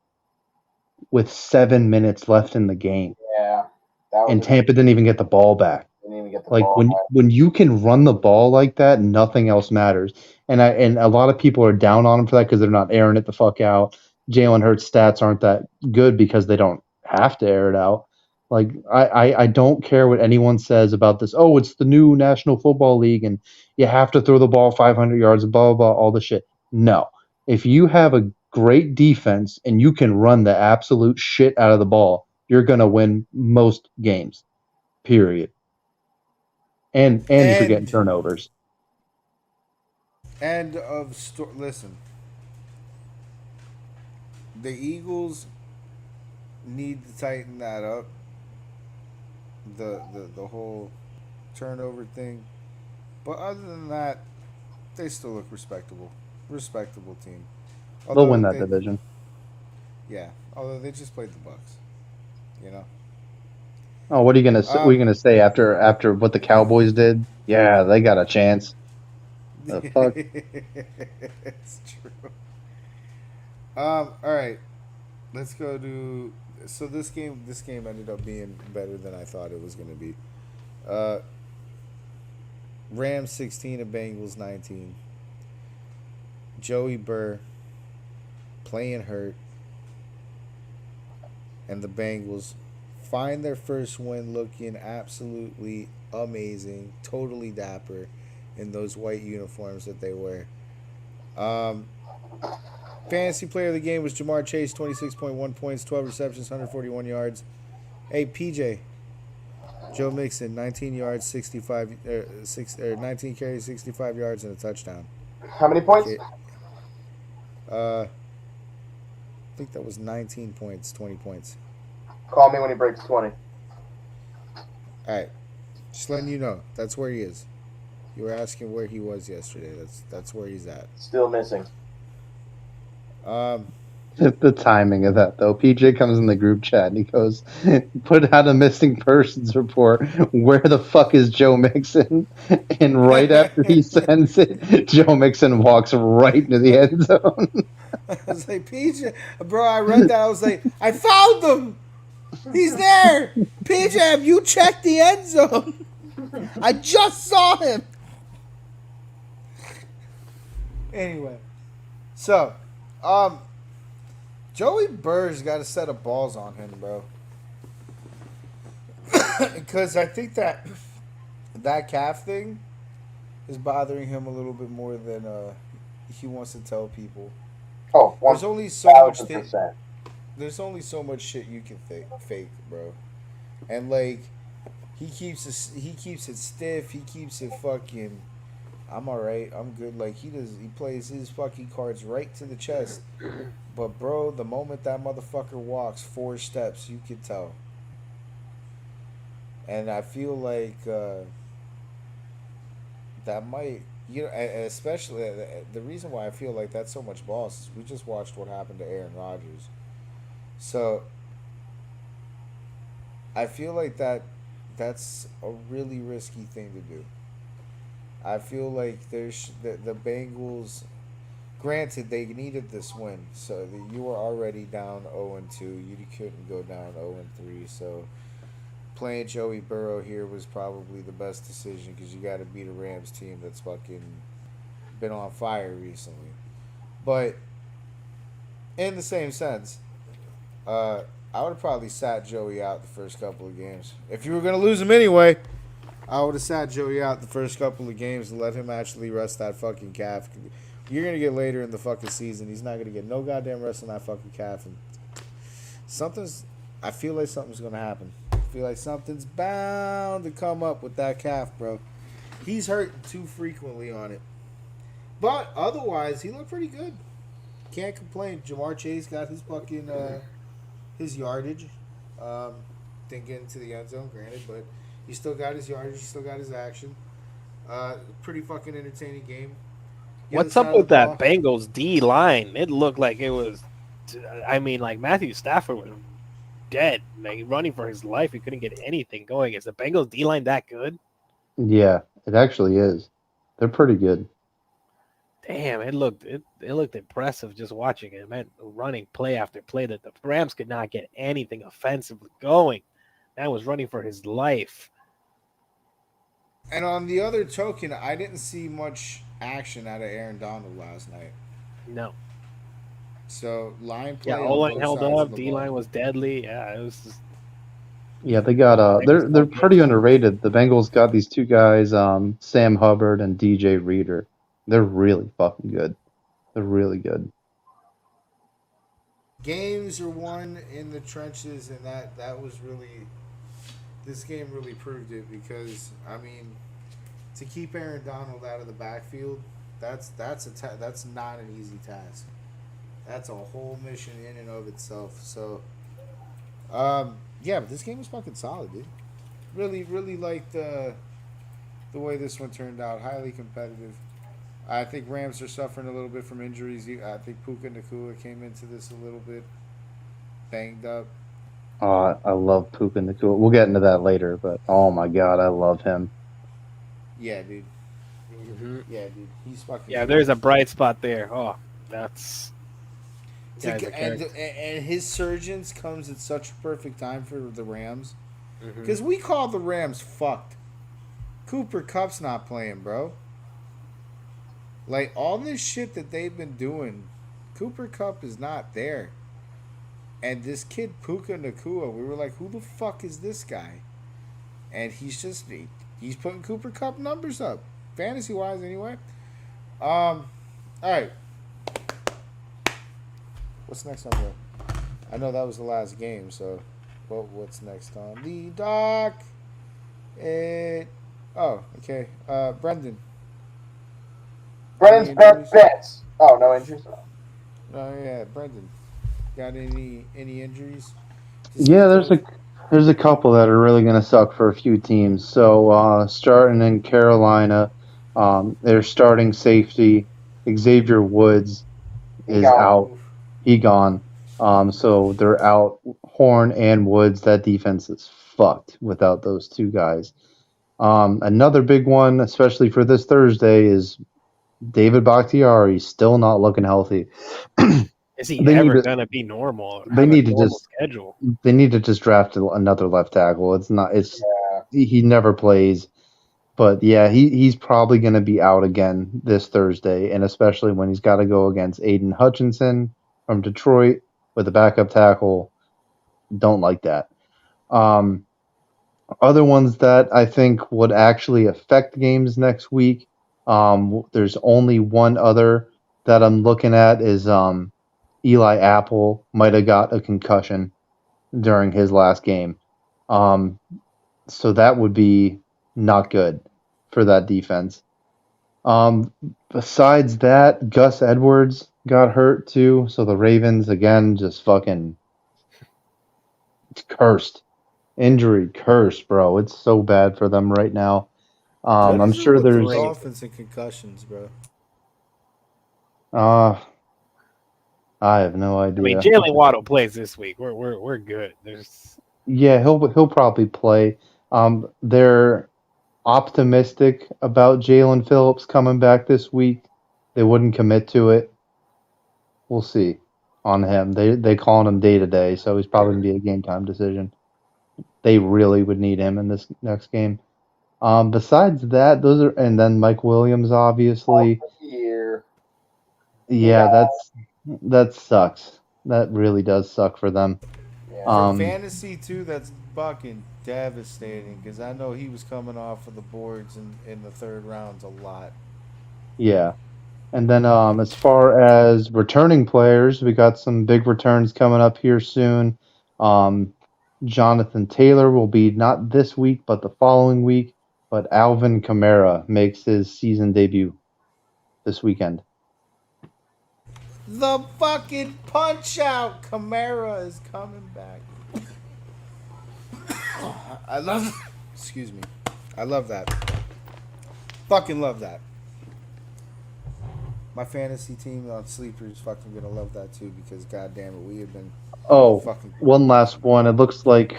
Speaker 5: with 7 minutes left in the game.
Speaker 6: Yeah. That was
Speaker 5: And Tampa didn't even get the ball back.
Speaker 6: didn't even get the
Speaker 5: Like
Speaker 6: ball.
Speaker 5: when you can run the ball like that, nothing else matters. And a lot of people are down on him for that because they're not airing it the fuck out. Jalen Hurts' stats aren't that good because they don't have to air it out. Like I don't care what anyone says about this. Oh, it's the new National Football League and you have to throw the ball 500 yards, blah blah blah, all the shit. No, if you have a great defense and you can run the absolute shit out of the ball, you're gonna win most games. Period. And if you're getting turnovers.
Speaker 4: Listen. The Eagles need to tighten that up. The whole turnover thing. But other than that, they still look respectable. Respectable team.
Speaker 5: They'll win that division.
Speaker 4: Yeah. Although they just played the Bucks. You know?
Speaker 5: Oh, what are you gonna say? What are you gonna say after what the Cowboys did? Yeah, they got a chance. The fuck.
Speaker 4: It's true. All right. Let's go to. So this game ended up being better than I thought it was gonna be. Rams 16 and Bengals 19. Joey Burr playing hurt, and the Bengals find their first win looking absolutely amazing, totally dapper in those white uniforms that they wear. Fantasy player of the game was Jamar Chase, 26.1 points, 12 receptions, 141 yards. Hey, PJ. Joe Mixon, 19 yards, 19 carries, 65 yards, and a touchdown.
Speaker 6: How many points?
Speaker 4: I think that was 19 points, 20 points.
Speaker 6: Call me when he breaks 20.
Speaker 4: All right. Just letting you know. That's where he is. You were asking where he was yesterday. That's where he's at.
Speaker 6: Still missing.
Speaker 5: The timing of that, though. PJ comes in the group chat and he goes, "Put out a missing persons report. Where the fuck is Joe Mixon?" And right after he sends it, Joe Mixon walks right into the end zone.
Speaker 4: I was like, PJ, bro, I read that. I was like, I found him. He's there. PJ, have you checked the end zone? I just saw him. Anyway, so, Joey Burr's got a set of balls on him, bro. Because I think that calf thing is bothering him a little bit more than he wants to tell people.
Speaker 6: Oh,
Speaker 4: There's only so much
Speaker 6: 1,000%.
Speaker 4: There's only so much shit you can fake, bro. And like, he keeps it stiff. He keeps it fucking. I'm alright. I'm good. Like he plays his fucking cards right to the chest. But bro, the moment that motherfucker walks 4 steps, you can tell. And I feel like that might, and especially the reason why I feel like that's so much boss is we just watched what happened to Aaron Rodgers. So I feel like that's a really risky thing to do. I feel like there's the Bengals. Granted, they needed this win, so you were already down 0-2. You couldn't go down 0-3. So playing Joey Burrow here was probably the best decision because you got to beat a Rams team that's fucking been on fire recently. But in the same sense, I would have probably sat Joey out the first couple of games. If you were going to lose him anyway, I would have sat Joey out the first couple of games and let him actually rest that fucking calf. You're going to get later in the fucking season. He's not going to get no goddamn rest on that fucking calf. And I feel like something's going to happen. I feel like something's bound to come up with that calf, bro. He's hurt too frequently on it. But otherwise, he looked pretty good. Can't complain. Jamar Chase got his fucking his yardage. Didn't get into the end zone, granted, but he still got his yardage. He still got his action. Pretty fucking entertaining game.
Speaker 7: What's up with that Bengals D line? It looked like it was, I mean, like Matthew Stafford was dead, like running for his life. He couldn't get anything going. Is the Bengals D line that good?
Speaker 5: Yeah, it actually is. They're pretty good.
Speaker 7: Damn, it looked impressive just watching it. Man, running play after play that the Rams could not get anything offensively going. Man was running for his life.
Speaker 4: And on the other token, I didn't see much action out of Aaron Donald last night.
Speaker 7: No.
Speaker 4: So line play.
Speaker 7: Yeah, O-line held up. D-line was deadly. Yeah, it was just...
Speaker 5: Yeah, they got they're pretty underrated. The Bengals got these 2 guys, Sam Hubbard and DJ Reader. They're really fucking good. They're really good.
Speaker 4: Games are won in the trenches, and that was really, this game really proved it because I mean, to keep Aaron Donald out of the backfield, that's not an easy task. That's a whole mission in and of itself. So, yeah, but this game was fucking solid, dude. Really, really liked the way this one turned out. Highly competitive. I think Rams are suffering a little bit from injuries. I think Puka Nacua came into this a little bit banged up.
Speaker 5: I love Puka Nacua. We'll get into that later, but oh my god, I love him.
Speaker 4: Yeah, dude. Mm-hmm. Yeah, dude. He's fucking.
Speaker 7: Yeah, there's a bright spot there. Oh, that's.
Speaker 4: And his surgeons comes at such a perfect time for the Rams. Because we call the Rams fucked. Cooper Kupp's not playing, bro. Like, all this shit that they've been doing, Cooper Kupp is not there. And this kid, Puka Nacua, we were like, who the fuck is this guy? And he's putting Cooper Kupp numbers up. Fantasy-wise, anyway. All right. What's next on there? I know that was the last game, so what's next on the doc? Oh, okay. Brendan's
Speaker 6: best bets. Oh, no injuries?
Speaker 4: Oh, yeah, Brendan. Got any injuries?
Speaker 5: Yeah, there's a couple that are really going to suck for a few teams. So starting in Carolina, their starting safety, Xavier Woods, is out. He gone. So they're out Horn and Woods. That defense is fucked without those two guys. Another big one, especially for this Thursday, is David Bakhtiari still not looking healthy.
Speaker 7: Is he
Speaker 5: They need
Speaker 7: ever
Speaker 5: to
Speaker 7: gonna be normal?
Speaker 5: they
Speaker 7: Have a
Speaker 5: need to
Speaker 7: normal
Speaker 5: just
Speaker 7: schedule?
Speaker 5: they need to just draft another left tackle. It's not it's
Speaker 6: Yeah.
Speaker 5: he never plays. But yeah, he's probably going to be out again this Thursday, and especially when he's got to go against Aiden Hutchinson from Detroit with a backup tackle. Don't like that. Um, Other ones that I think would actually affect games next week. There's only one other that I'm looking at is Eli Apple might have got a concussion during his last game. Um, so that would be not good for that defense. Um, Besides that, Gus Edwards got hurt too, so the Ravens again just fucking cursed. Injury cursed, bro. It's so bad for them right now.
Speaker 4: What
Speaker 5: I'm
Speaker 4: is it
Speaker 5: sure
Speaker 4: with the
Speaker 5: there's
Speaker 4: Dolphins and concussions, bro?
Speaker 5: uh I have no
Speaker 7: I mean,
Speaker 5: idea.
Speaker 7: Jalen Waddle plays this week. We're good. There's
Speaker 5: Yeah, he'll probably play. They're optimistic about Jalen Phillips coming back this week. They wouldn't commit to it. We'll see on him. They calling him day to day, so he's probably gonna be a game time decision. They really would need him in this next game. Besides that, those are and then Mike Williams, obviously.
Speaker 6: Here.
Speaker 5: Yeah, that sucks. That really does suck for them.
Speaker 6: Yeah.
Speaker 4: For
Speaker 5: Um,
Speaker 4: fantasy too, that's fucking devastating because I know he was coming off of the boards in the third rounds a lot.
Speaker 5: yeah. And then as far as returning players, we got some big returns coming up here soon. Um, Jonathan Taylor will be not this week, but the following week. But Alvin Kamara makes his season debut this weekend.
Speaker 4: The fucking punch out Camara is coming back. I love. Excuse me. I love that. Fucking love that. My fantasy team on sleepers fucking gonna love that too because goddamn it, we have been
Speaker 5: Oh,
Speaker 4: fucking.
Speaker 5: one last one. It looks like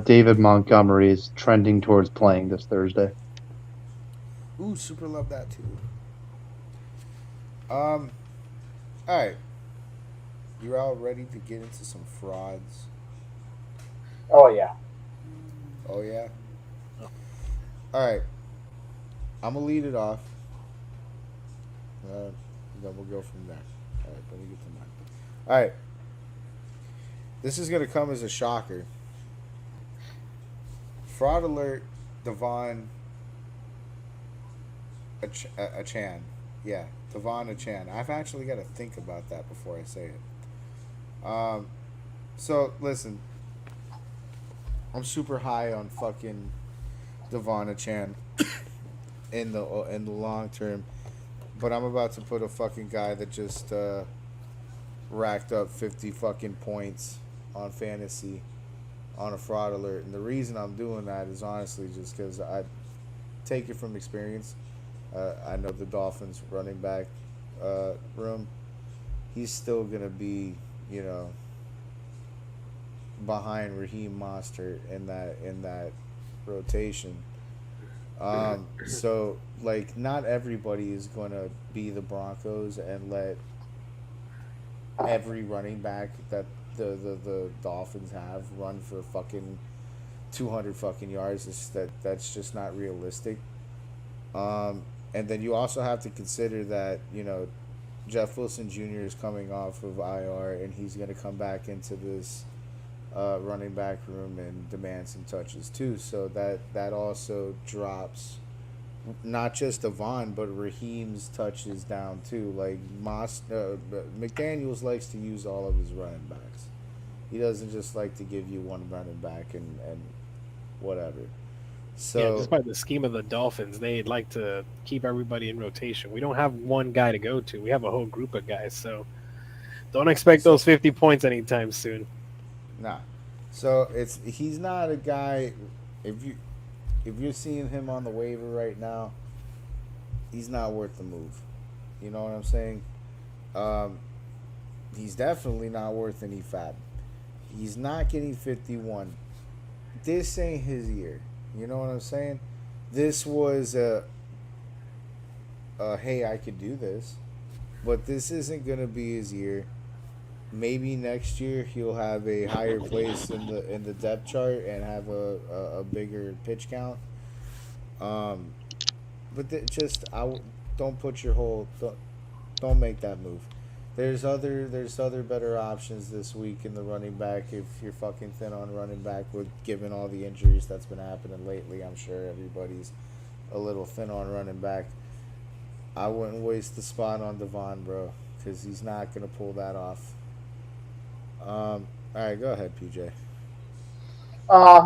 Speaker 5: David Montgomery is trending towards playing this Thursday.
Speaker 4: Ooh, super love that too. All right. You're all ready to get into some frauds?
Speaker 6: Oh yeah.
Speaker 4: Oh yeah. All right. I'm gonna lead it off. Then we'll go from there. All right. Let me get to mine. All right. This is gonna come as a shocker. Fraud alert, Devon Achan. Yeah, Devon Achan. I've actually got to think about that before I say it. So listen, I'm super high on fucking Devon Achan in the long term, but I'm about to put a fucking guy that just racked up 50 fucking points on fantasy on a fraud alert, and the reason I'm doing that is honestly just because I take it from experience. I know the Dolphins running back room. He's still gonna be, behind Raheem Mostert in that rotation. So like, not everybody is gonna be the Broncos and let every running back that the Dolphins have run for fucking 200 fucking yards. That's just not realistic. And then you also have to consider that, Jeff Wilson Jr. is coming off of IR and he's going to come back into this running back room and demand some touches too. So that also drops not just Devon, but Raheem's touches down too. Like McDaniels likes to use all of his running backs. He doesn't just like to give you one running back and whatever. So
Speaker 7: yeah, just by the scheme of the Dolphins, they'd like to keep everybody in rotation. We don't have one guy to go to. We have a whole group of guys, so don't expect those 50 points anytime soon.
Speaker 4: nah. So he's not a guy. If you're seeing him on the waiver right now, he's not worth the move. You know what I'm saying? He's definitely not worth any fab. He's not getting 51. This ain't his year. You know what I'm saying? This was a hey, I could do this. But this isn't going to be his year. Maybe next year he'll have a higher place in the depth chart and have a bigger pitch count. Um, but just don't put your whole don't make that move. There's other better options this week in the running back if you're fucking thin on running back with given all the injuries that's been happening lately. I'm sure everybody's a little thin on running back. I wouldn't waste the spot on Devon, bro, because he's not gonna pull that off. All right, go ahead, PJ.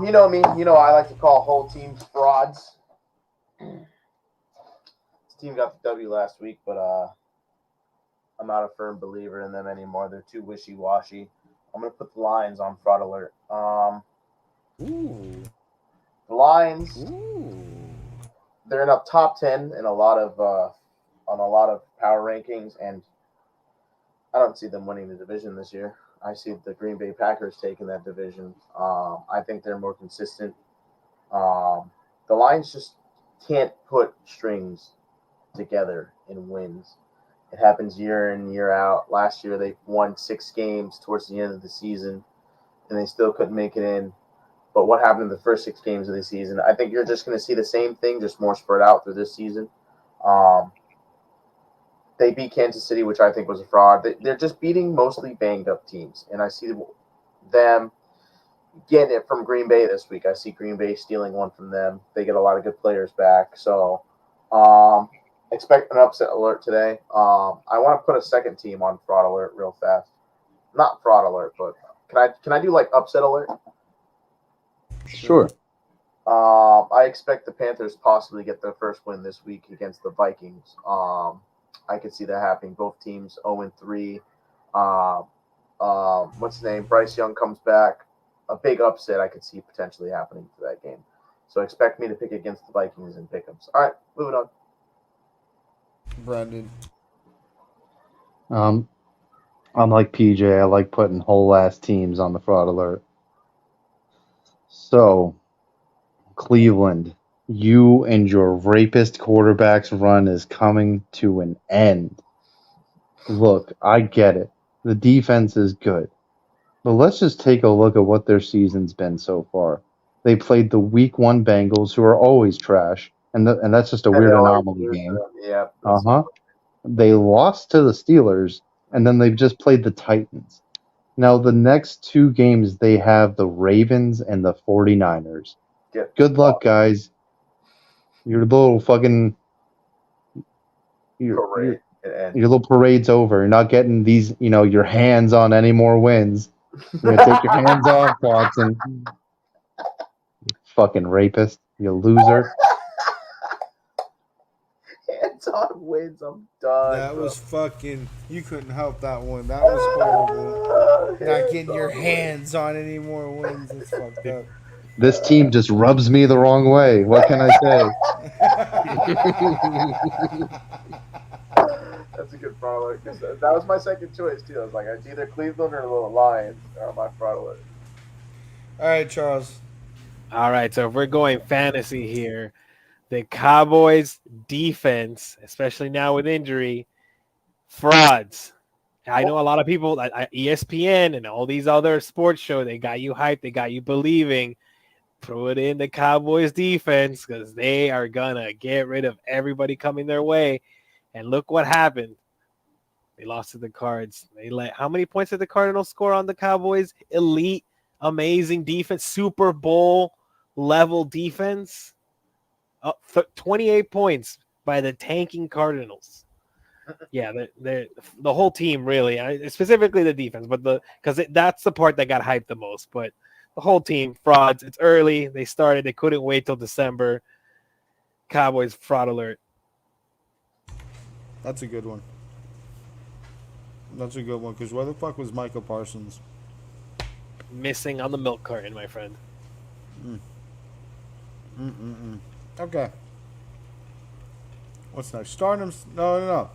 Speaker 6: You know me. You know I like to call whole teams frauds. This team got the W last week, but I'm not a firm believer in them anymore. They're too wishy-washy. I'm gonna put the Lions on fraud alert.
Speaker 4: Ooh.
Speaker 6: The Lions,
Speaker 4: Ooh.
Speaker 6: they're in a top 10 in a lot of on a lot of power rankings, and I don't see them winning the division this year. I see the Green Bay Packers taking that division. I think they're more consistent. The Lions just can't put strings together in wins. It happens year in, year out. Last year, they won 6 games towards the end of the season, and they still couldn't make it in. But what happened in the first 6 games of the season? I think you're just going to see the same thing, just more spread out through this season. They beat Kansas City, which I think was a fraud. They're just beating mostly banged-up teams, and I see them getting it from Green Bay this week. I see Green Bay stealing one from them. They get a lot of good players back, so expect an upset alert today. I want to put a second team on fraud alert real fast. Not fraud alert, but can I do like upset alert?
Speaker 5: Sure.
Speaker 6: I expect the Panthers possibly get their first win this week against the Vikings. I could see that happening. Both teams 0-3. What's his name? Bryce Young comes back. A big upset I could see potentially happening for that game. So expect me to pick against the Vikings and pick'ems. All right, moving on.
Speaker 4: Brendan.
Speaker 5: I'm like PJ. I like putting whole ass teams on the fraud alert. So, Cleveland, you and your rapist quarterbacks run is coming to an end. Look, I get it. The defense is good. But let's just take a look at what their season's been so far. They played the Week 1 Bengals, who are always trash, and that's just a
Speaker 6: And they
Speaker 5: weird
Speaker 6: always
Speaker 5: anomaly
Speaker 6: lose
Speaker 5: game.
Speaker 6: them. Yeah.
Speaker 5: They lost to the Steelers, and then they've just played the Titans. Now, the next 2 games, they have the Ravens and the 49ers. Good luck, guys. Your little fucking your little parade's over. You're not getting these, your hands on any more wins. You're gonna take your hands off, Watson. You fucking rapist. You loser.
Speaker 6: Hands on wins. I'm done.
Speaker 4: That
Speaker 6: bro.
Speaker 4: was fucking. You couldn't help that one. That was horrible. Not getting your hands on any more wins. It's fucked up.
Speaker 5: This team just rubs me the wrong way. What can I say?
Speaker 6: That's a good fraud alert. That was my second choice too. I was like, it's either Cleveland or the Lions are my fraud alert.
Speaker 4: All right, Charles.
Speaker 7: All right, so if we're going fantasy here, the Cowboys defense, especially now with injury, frauds. I know a lot of people, ESPN and all these other sports shows, they got you hyped, they got you believing. Put in the Cowboys defense because they are gonna get rid of everybody coming their way. And look what happened. They lost to the Cards. How many points did the Cardinals score on the Cowboys? Elite, amazing defense, Super Bowl level defense. 28 points by the tanking Cardinals. Yeah, the whole team really, specifically the defense, but because that's the part that got hyped the most. But the whole team frauds. It's early. They started. They couldn't wait till December. Cowboys fraud alert.
Speaker 4: That's a good one. That's a good one. Because where the fuck was Michael Parsons?
Speaker 7: Missing on the milk carton, my friend.
Speaker 4: Okay. What's next? Stardom's. No.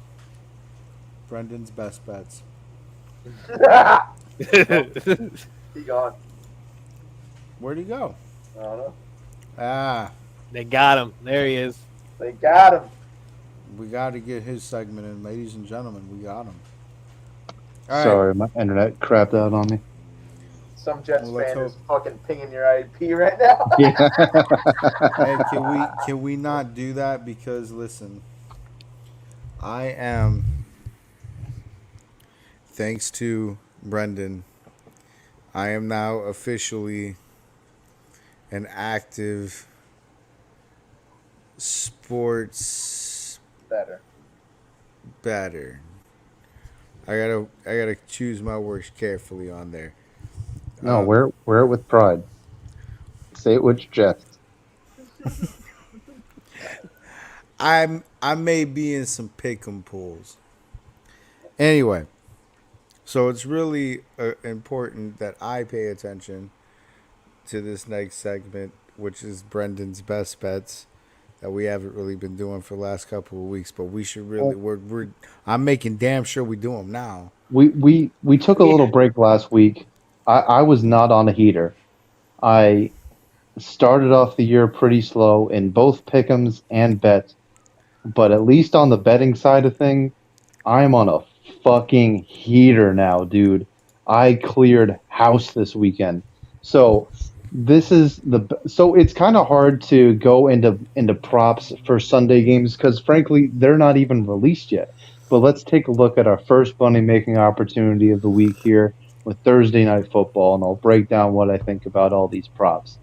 Speaker 4: Brendan's best bets.
Speaker 6: He gone.
Speaker 4: Where'd he go?
Speaker 6: I don't know.
Speaker 4: Ah,
Speaker 7: They got him. There he is.
Speaker 6: They got him.
Speaker 4: we got to get his segment in, ladies and gentlemen. We got him. All right.
Speaker 5: Sorry, my internet crapped out on me.
Speaker 6: Some Jets
Speaker 4: Well, let's
Speaker 6: fan is
Speaker 4: hope-
Speaker 6: fucking pinging your IP right now.
Speaker 5: Yeah.
Speaker 4: Hey, can we not do that? Because listen, I am, thanks to Brendan, I am now officially an active sports
Speaker 6: Better.
Speaker 4: bettor. I gotta choose my words carefully on there.
Speaker 5: No, wear it with pride. Say it with your chest.
Speaker 4: I may be in some pick'em pools. Anyway, so it's really important that I pay attention to this next segment, which is Brendan's best bets that we haven't really been doing for the last couple of weeks, but we should really we're I'm making damn sure we do them now.
Speaker 5: We took a little break last week. I was not on a heater. I started off the year pretty slow in both pick'ems and bets, but at least on the betting side of things, I'm on a fucking heater now, dude. I cleared house this weekend. So so it's kind of hard to go into props for Sunday games because frankly they're not even released yet. But let's take a look at our first money making opportunity of the week here with Thursday night football, and I'll break down what I think about all these props.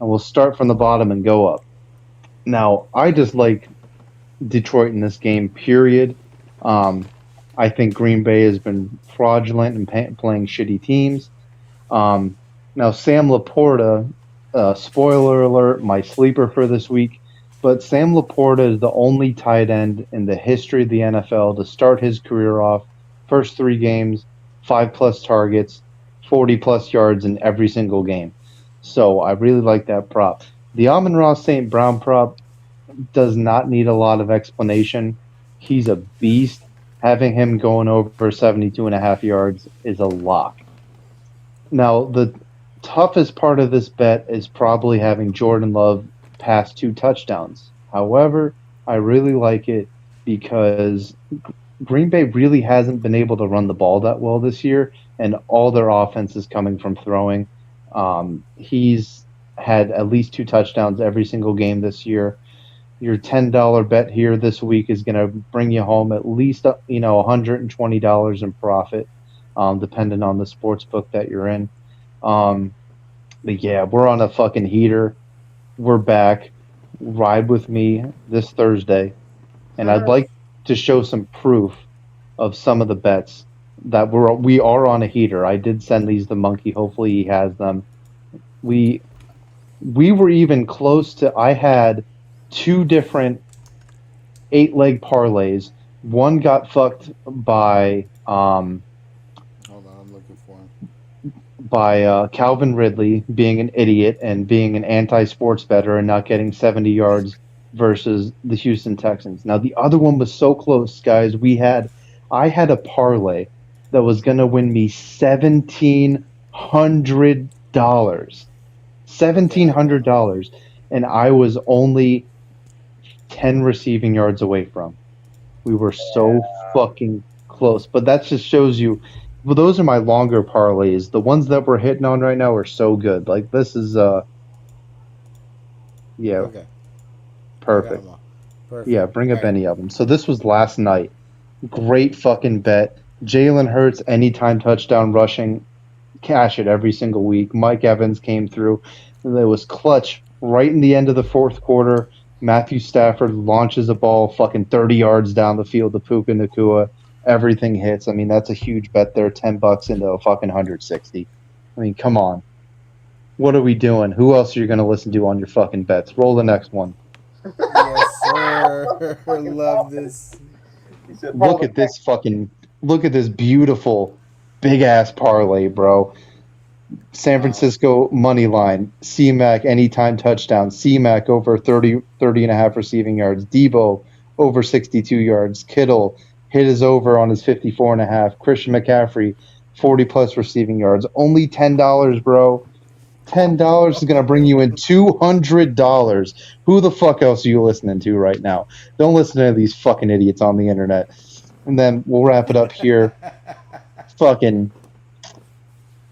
Speaker 5: And we'll start from the bottom and go up. Now, I just like Detroit in this game, period. I think Green Bay has been fraudulent in playing shitty teams. Now, Sam Laporta, spoiler alert, my sleeper for this week, but Sam Laporta is the only tight end in the history of the NFL to start his career off first 3 games, 5+ targets, 40+ yards in every single game. So I really like that prop. The Amon-Ra St. Brown prop does not need a lot of explanation. He's a beast. Having him going over 72.5 yards is a lock. Now, the toughest part of this bet is probably having Jordan Love pass 2 touchdowns. However, I really like it because Green Bay really hasn't been able to run the ball that well this year, and all their offense is coming from throwing. He's had at least 2 touchdowns every single game this year. Your $10 bet here this week is going to bring you home at least $120 in profit, depending on the sports book that you're in. But yeah, we're on a fucking heater. We're back. Ride with me this Thursday, and I'd like to show some proof of some of the bets that we are on a heater. I did send these to Monkey. Hopefully he has them. We were even close to. I had 2 different 8-leg parlays. One got fucked by
Speaker 4: Hold on, I'm looking for him.
Speaker 5: by Calvin Ridley being an idiot and being an anti-sports bettor and not getting 70 yards versus the Houston Texans. Now the other one was so close, guys. I had a parlay that was going to win me $1,700. $1,700, and I was only 10 receiving yards away from. We were so fucking close. But that just shows you. Well, those are my longer parlays. The ones that we're hitting on right now are so good. Like this is yeah.
Speaker 4: Okay.
Speaker 5: Perfect.
Speaker 4: Perfect.
Speaker 5: Yeah, bring up
Speaker 4: All right.
Speaker 5: any of them. So this was last night. Great fucking bet. Jalen Hurts anytime touchdown rushing. Cash it every single week. Mike Evans came through. It was clutch right in the end of the 4th quarter. Matthew Stafford launches a ball fucking 30 yards down the field to Puka Nacua. Everything hits. I mean, that's a huge bet there. $10 into a fucking 160. I mean, come on. What are we doing? Who else are you going to listen to on your fucking bets? Roll the next one.
Speaker 4: Yes, sir. Love this.
Speaker 6: He said,
Speaker 5: Look at this beautiful big ass parlay, bro. San Francisco money line, C-Mac anytime touchdown, C-Mac over 30 and a half receiving yards, Debo over 62 yards, Kittle hit his over on his 54.5. Christian McCaffrey, 40+ receiving yards. Only $10, bro. $10 is going to bring you in $200. Who the fuck else are you listening to right now? Don't listen to these fucking idiots on the internet. And then we'll wrap it up here. Fucking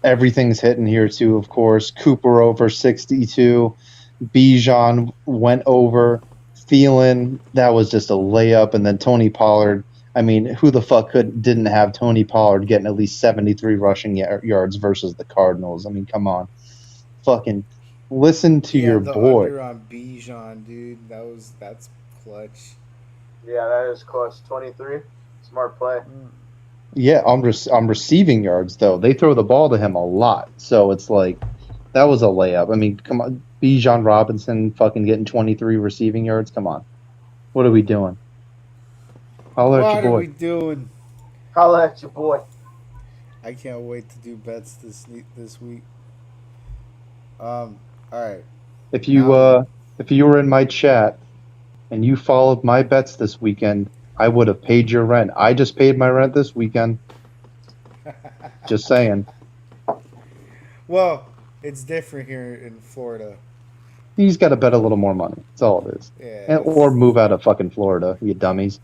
Speaker 5: everything's hitting here too, of course. Cooper over 62. Bijan went over. Thielen, that was just a layup. And then Tony Pollard. I mean, who the fuck didn't have Tony Pollard getting at least 73 rushing yards versus the Cardinals? I mean, come on. Fucking listen to your boy.
Speaker 4: Under on Bijan, dude. That's clutch.
Speaker 6: Yeah, that is clutch. 23. Smart play.
Speaker 5: Yeah, on receiving yards though, they throw the ball to him a lot, so it's like that was a layup. I mean, come on, Bijan Robinson fucking getting 23 receiving yards. Come on, what are we doing? Holla at your boy.
Speaker 4: What are we doing?
Speaker 6: Holla at your boy.
Speaker 4: I can't wait to do bets this week. All right.
Speaker 5: If you were in my chat and you followed my bets this weekend, I would have paid your rent. I just paid my rent this weekend. Just saying.
Speaker 4: Well, it's different here in Florida.
Speaker 5: He's got to bet a little more money. That's all it is.
Speaker 4: Yeah.
Speaker 5: Or move out of fucking Florida, you dummies.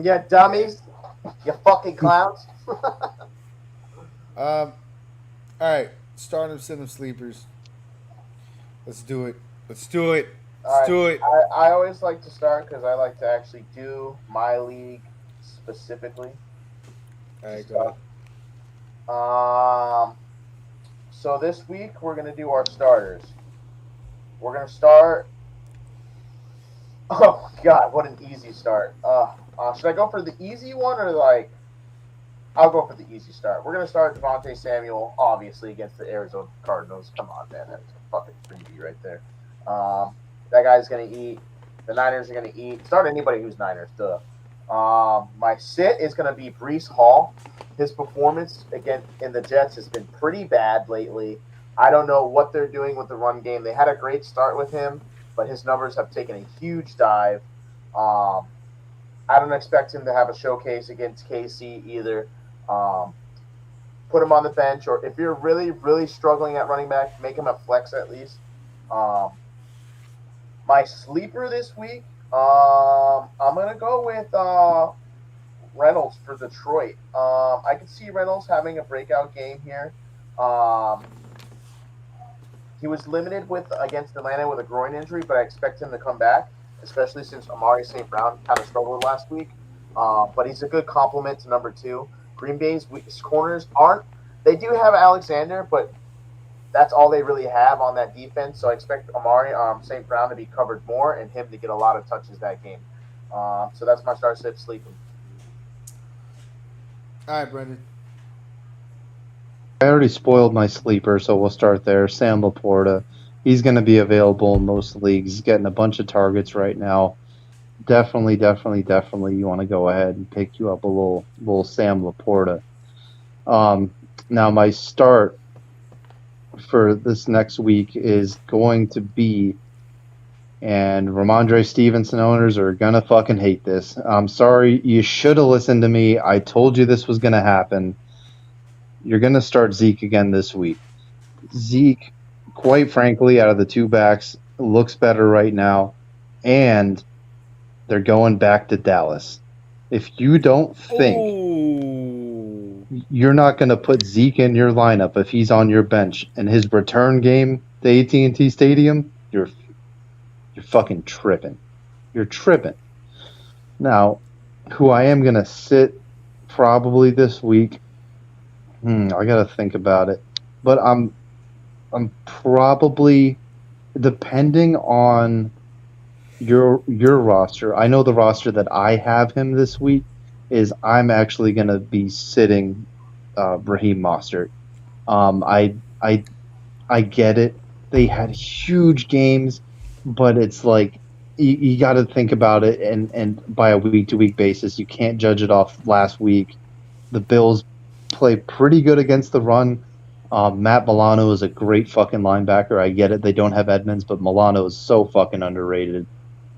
Speaker 6: Yeah, dummies. You fucking clowns.
Speaker 4: All right. Stardom, Cinema, Sleepers. Let's do it. Let's do it. Let's do it.
Speaker 6: I always like to start because I like to actually do my league specifically.
Speaker 4: All right, go
Speaker 6: ahead. So this week we're going to do our starters. We're going to start. Oh, God, what an easy start. Should I go for the easy one or like. I'll go for the easy start. We're going to start Devontae Samuel, obviously, against the Arizona Cardinals. Come on, man. That's a fucking freebie right there. That guy's going to eat. The Niners are going to eat. Start anybody who's Niners, duh. My sit is going to be Breece Hall. His performance again in the Jets has been pretty bad lately. I don't know what they're doing with the run game. They had a great start with him, but his numbers have taken a huge dive. I don't expect him to have a showcase against KC either. Put him on the bench, or if you're really, really struggling at running back, make him a flex at least. My sleeper this week, I'm going to go with Reynolds for Detroit. I can see Reynolds having a breakout game here. He was limited against Atlanta with a groin injury, but I expect him to come back, especially since Amari St. Brown kind of struggled last week. But he's a good complement to number 2. Green Bay's weakest corners they do have Alexander, but that's all they really have on that defense. So I expect Amari St. Brown to be covered more and him to get a lot of touches that game. So that's my start sit sleeping.
Speaker 4: All right, Brendan.
Speaker 5: I already spoiled my sleeper, so we'll start there. Sam Laporta. He's going to be available in most leagues. He's getting a bunch of targets right now. Definitely, you want to go ahead and pick you up a little Sam Laporta. Now, my start for this next week is going to be, and Ramondre Stevenson owners are going to fucking hate this. I'm sorry. You should have listened to me. I told you this was going to happen. You're going to start Zeke again this week. Zeke, quite frankly, out of the two backs, looks better right now. And they're going back to Dallas. If you don't think you're not going to put Zeke in your lineup if he's on your bench and his return game to AT&T Stadium, you're fucking tripping. You're tripping. Now, who I am going to sit probably this week, I got to think about it. But I'm probably, depending on your roster, I know the roster that I have him this week is I'm actually going to be sitting Raheem Mostert. I get it. They had huge games, but it's like you got to think about it and by a week-to-week basis. You can't judge it off last week. The Bills play pretty good against the run. Matt Milano is a great fucking linebacker. I get it. They don't have Edmonds, but Milano is so fucking underrated.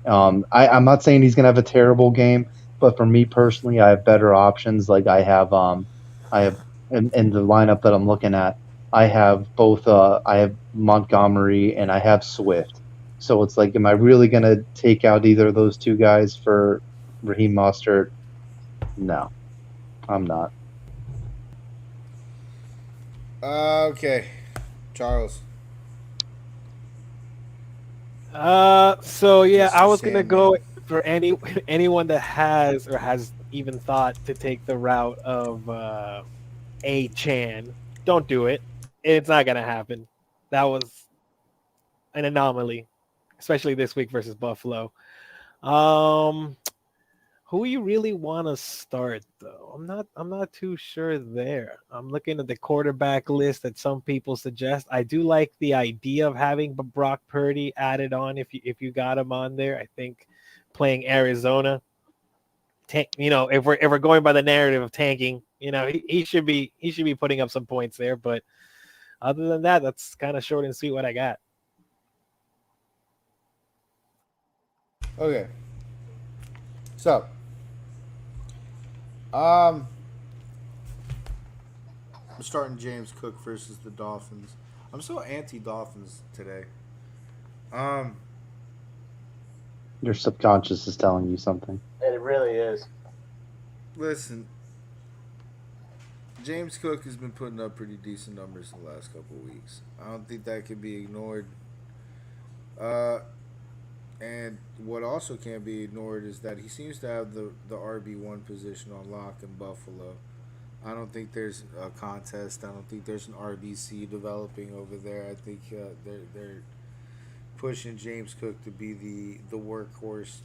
Speaker 5: I'm not saying he's going to have a terrible game, But for me personally, I have better options. Like I have in the lineup that I'm looking at, I have both. I have Montgomery and I have Swift. So it's like, am I really gonna take out either of those two guys for Raheem Mostert? No, I'm not.
Speaker 4: Okay, Charles.
Speaker 7: So yeah, I
Speaker 4: Mr.
Speaker 7: was gonna go
Speaker 4: Sandman.
Speaker 7: for anyone that has even thought to take the route of A Chan. Don't do it. It's not gonna happen. That was an anomaly, especially this week versus Buffalo. Um, who you really want to start though? I'm not too sure there. I'm looking at the quarterback list that some people suggest. I do like the idea of having Brock Purdy added on if you got him on there. I think playing Arizona, if we're going by the narrative of tanking, he should be putting up some points there. But other than that, that's kind of short and sweet what I got.
Speaker 4: Okay. So, um, I'm starting James Cook versus the Dolphins. I'm so anti-Dolphins today. Um,
Speaker 5: Your subconscious is telling you something.
Speaker 6: It really is.
Speaker 4: listen, James Cook has been putting up pretty decent numbers in the last couple of weeks. I don't think that can be ignored. Uh, and what also can't be ignored is that he seems to have the RB1 position on lock in Buffalo. I don't think there's a contest. I don't think there's an RBC developing over there. I think they're pushing James Cook to be the workhorse.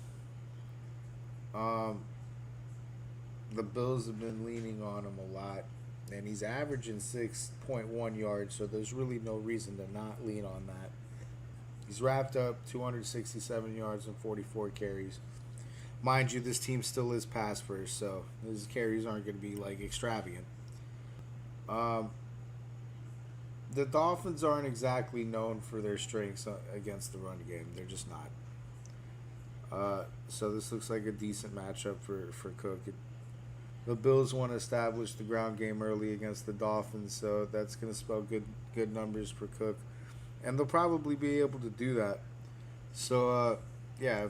Speaker 4: Um, the Bills have been leaning on him a lot, and he's averaging 6.1 yards. So there's really no reason to not lean on that. He's wrapped up 267 yards and 44 carries. Mind you, this team still is pass first, so his carries aren't going to be like extravagant. Um, the Dolphins aren't exactly known for their strengths against the run game. They're just not. So this looks like a decent matchup for Cook. The Bills want to establish the ground game early against the Dolphins, so that's going to spell good numbers for Cook, and they'll probably be able to do that. So yeah,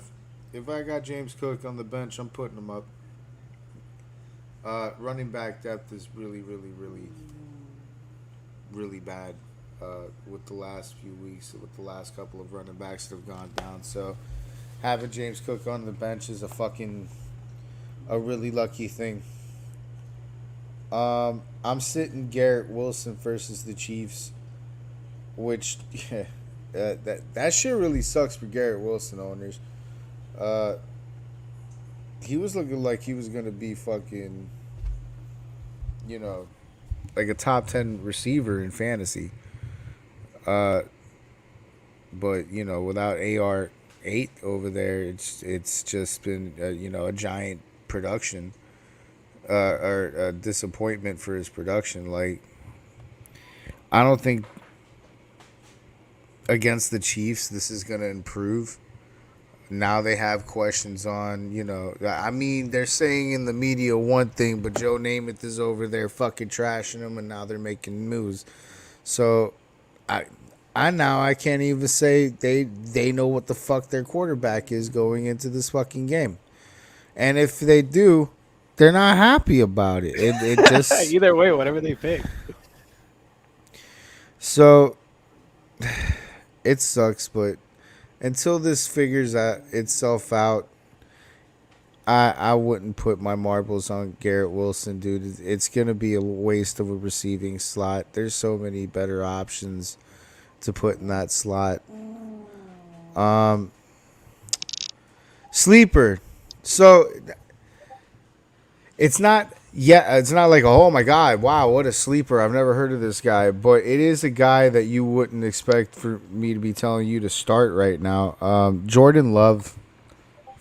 Speaker 4: if I got James Cook on the bench, I'm putting him up. Running back depth is really, really, really, really bad with the last few weeks, with the last couple of running backs that have gone down. So having James Cook on the bench is a really lucky thing. I'm sitting Garrett Wilson versus the Chiefs, which yeah, that shit really sucks for Garrett Wilson owners. He was looking like he was gonna be fucking, like a top 10 receiver in fantasy. But without AR8 over there, it's just been a giant production or a disappointment for his production. Like, I don't think against the Chiefs this is gonna improve. Now they have questions on, I mean, they're saying in the media one thing, but Joe Namath is over there fucking trashing them, and now they're making moves. So, I can't even say they know what the fuck their quarterback is going into this fucking game. And if they do, they're not happy about it. It just
Speaker 7: Either way, whatever they pick.
Speaker 4: so it sucks, but until this figures itself out, I wouldn't put my marbles on Garrett Wilson, dude. It's gonna be a waste of a receiving slot. There's so many better options to put in that slot. Sleeper. So it's not like, oh my god, wow, what a sleeper. I've never heard of this guy, but it is a guy that you wouldn't expect for me to be telling you to start right now. Jordan Love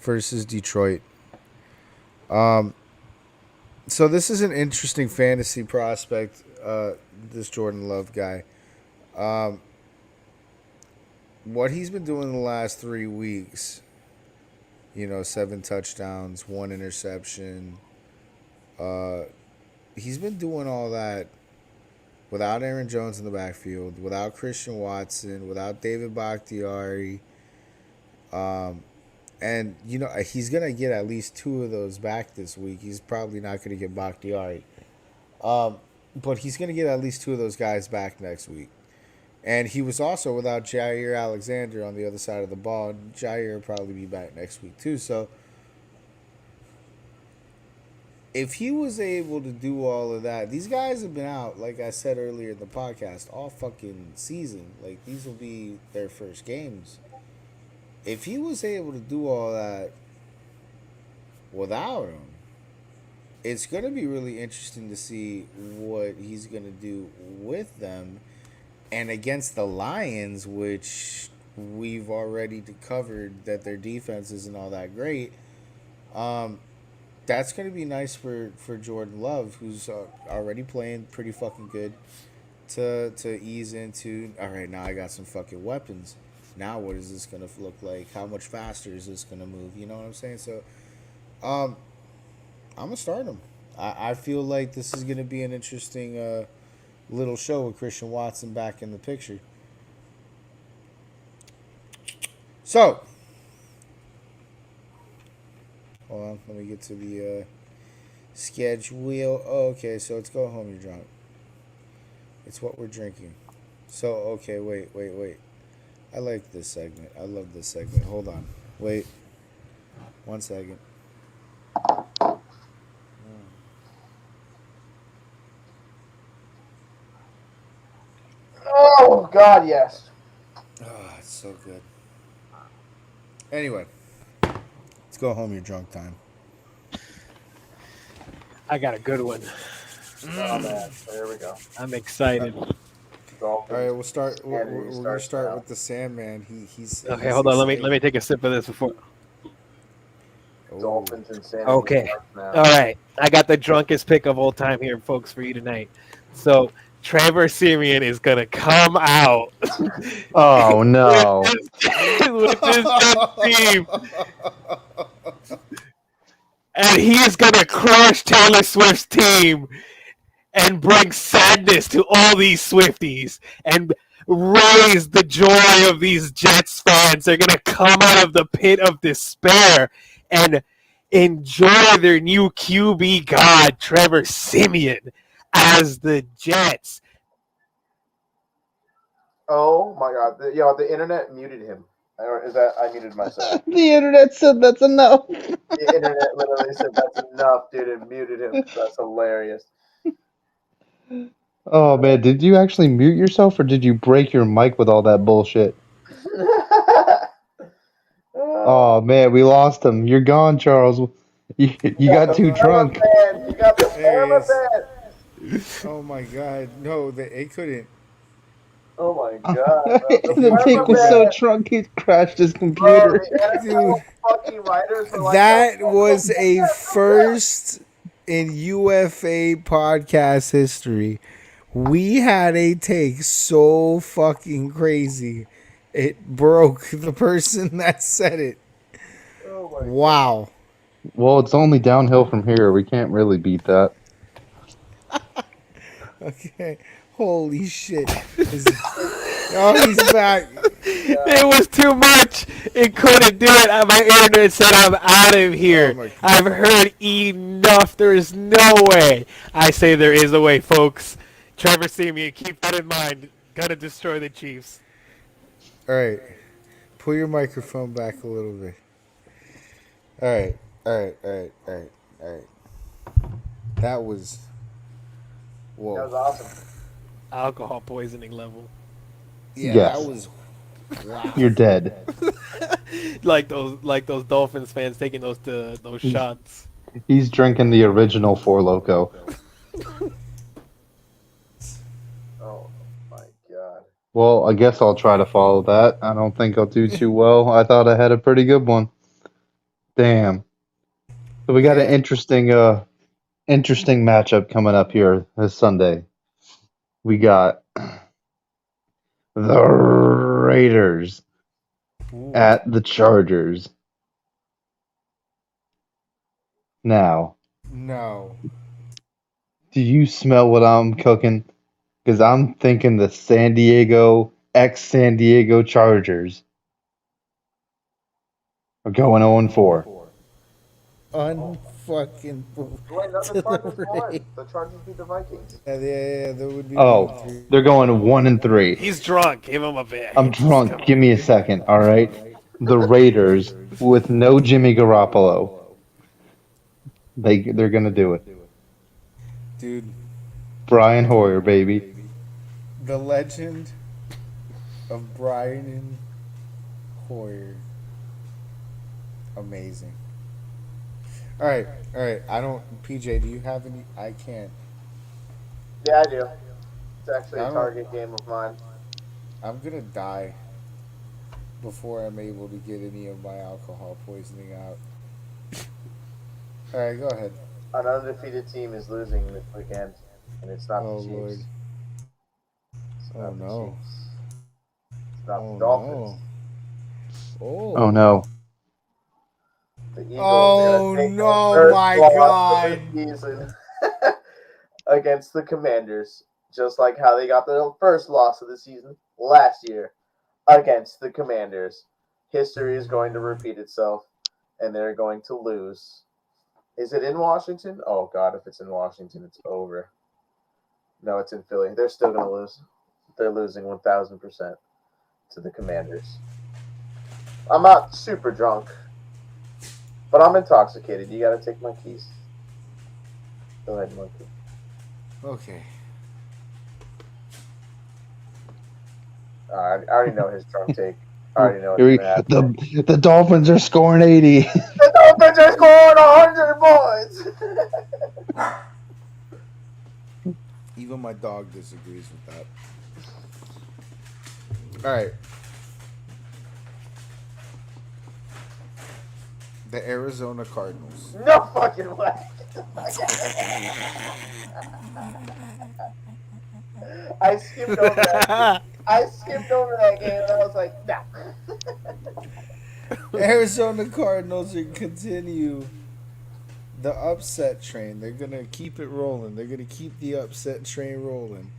Speaker 4: versus Detroit. So this is an interesting fantasy prospect, this Jordan Love guy. What he's been doing the last 3 weeks 7 touchdowns, 1 interception. Uh, he's been doing all that without Aaron Jones in the backfield, without Christian Watson, without David Bakhtiari. And he's gonna get at least 2 of those back this week. He's probably not gonna get Bakhtiari, but he's gonna get at least 2 of those guys back next week. And he was also without Jair Alexander on the other side of the ball. Jair will probably be back next week too. So if he was able to do all of that, these guys have been out, like I said earlier in the podcast, all fucking season. Like, these will be their first games. If he was able to do all that without him, it's going to be really interesting to see what he's going to do with them. And against the Lions, which we've already covered that their defense isn't all that great, that's going to be nice for Jordan Love, who's already playing pretty fucking good, to ease into, all right, now I got some fucking weapons. Now what is this going to look like? How much faster is this going to move? You know what I'm saying? So I'm going to start him. I feel like this is going to be an interesting little show with Christian Watson back in the picture. So, hold on, let me get to the schedule. Oh, okay, so it's Go Home, You're Drunk. It's what we're drinking. So, okay, wait. I like this segment. I love this segment. Hold on. Wait. 1 second.
Speaker 6: Oh, God, yes.
Speaker 4: Oh, it's so good. Anyway, let's go home. You're drunk time.
Speaker 7: I got a good one.
Speaker 6: Oh, man. There we go.
Speaker 7: I'm excited.
Speaker 6: Dolphins.
Speaker 4: All right, we'll start. We're gonna start
Speaker 6: now.
Speaker 4: with the Sandman. He's
Speaker 7: Okay, hold on. Let me take a sip of this before.
Speaker 6: Dolphins and San
Speaker 7: Okay. All right. I got the drunkest pick of all time here, folks, for you tonight. So Trevor Siemian is gonna come out.
Speaker 5: Oh no!
Speaker 7: with this team, and he is gonna crush Taylor Swift's team and bring sadness to all these Swifties and raise the joy of these Jets fans. They're gonna come out of the pit of despair and enjoy their new QB god, Trevor Siemian, as the Jets.
Speaker 6: Oh my God! The internet muted him. Or is that I muted myself?
Speaker 5: The internet said that's enough.
Speaker 6: The internet literally said that's enough, dude, and muted him. That's hilarious.
Speaker 5: Oh man, did you actually mute yourself, or did you break your mic with all that bullshit? Oh man, we lost him. You're gone, Charles. You got too drunk.
Speaker 6: You got the
Speaker 4: There Oh my God! No, it couldn't.
Speaker 6: Oh my God!
Speaker 5: The pig was so drunk he crashed his computer.
Speaker 4: Dude, that was a first in UFA podcast history. We had a take so fucking crazy, it broke the person that said it.
Speaker 6: Oh my
Speaker 4: wow.
Speaker 5: Well, it's only downhill from here. We can't really beat that.
Speaker 4: Okay. Holy shit. Oh, he's back.
Speaker 7: It was too much. It couldn't do it. My internet said I'm out of here.
Speaker 4: Oh
Speaker 7: I've heard enough. There is no way. I say there is a way, folks. Trevor Siemian, keep that in mind. Gonna destroy the Chiefs.
Speaker 4: All right. Pull your microphone back a little bit. All right. That was... Whoa.
Speaker 6: That was awesome.
Speaker 7: Alcohol poisoning level.
Speaker 4: Yeah,
Speaker 5: Yes.
Speaker 4: that was... Wow.
Speaker 5: You're dead.
Speaker 7: like those Dolphins fans taking those shots.
Speaker 5: He's drinking the original Four Loko.
Speaker 6: Oh my God.
Speaker 5: Well, I guess I'll try to follow that. I don't think I'll do too well. I thought I had a pretty good one. Damn. So we got an interesting matchup coming up here this Sunday. We got the Raiders at the Chargers. Now,
Speaker 4: No.
Speaker 5: do you smell what I'm cooking? Because I'm thinking the San Diego, ex-San Diego Chargers are going 0-4.
Speaker 4: Unfucking
Speaker 6: Wait, no, the
Speaker 4: to the
Speaker 6: Chargers won.
Speaker 4: right.
Speaker 6: The Chargers beat the Vikings.
Speaker 4: Yeah, that would be
Speaker 5: Oh,
Speaker 4: 1-3.
Speaker 5: they're going 1-3.
Speaker 7: He's drunk. Give him a bit.
Speaker 5: I'm drunk. Give me a second, all right? The Raiders with no Jimmy Garoppolo. They're gonna do it.
Speaker 4: Dude,
Speaker 5: Brian Hoyer, baby.
Speaker 4: the legend of Brian Hoyer. Amazing. All right. I don't. PJ, do you have any? I can't.
Speaker 6: Yeah, I do. It's actually
Speaker 4: I
Speaker 6: a
Speaker 4: don't-
Speaker 6: target game of mine.
Speaker 4: I'm gonna die before I'm able to get any of my alcohol poisoning out. All right, go ahead.
Speaker 6: An undefeated team is losing this weekend, and it's not
Speaker 4: Oh
Speaker 6: the Chiefs.
Speaker 4: Lord.
Speaker 6: It's
Speaker 4: Oh
Speaker 6: not the
Speaker 4: no.
Speaker 6: Chiefs. It's not
Speaker 4: Oh
Speaker 6: the Dolphins.
Speaker 4: no.
Speaker 5: Oh no.
Speaker 6: The Eagles
Speaker 4: Oh,
Speaker 6: are gonna take
Speaker 4: no,
Speaker 6: their first
Speaker 4: my
Speaker 6: loss
Speaker 4: God.
Speaker 6: of the season against the Commanders, just like how they got their first loss of the season last year against the Commanders. History is going to repeat itself, and they're going to lose. Is it in Washington? Oh God, if it's in Washington, it's over. No, it's in Philly. They're still going to lose. They're losing 1,000% to the Commanders. I'm not super drunk, but I'm intoxicated. You got to take my keys. Go ahead, monkey.
Speaker 4: Okay.
Speaker 6: I already know his drunk take. I already know what's
Speaker 5: Here we,
Speaker 6: going to happen.
Speaker 5: the Dolphins are scoring 80.
Speaker 6: The Dolphins are scoring 100 points.
Speaker 4: Even my dog disagrees with that. All right. The Arizona Cardinals.
Speaker 6: No fucking way. I skipped over that. I skipped over that game and I was like, nah.
Speaker 4: Arizona Cardinals are continue the upset train. They're gonna keep it rolling. They're gonna keep the upset train rolling.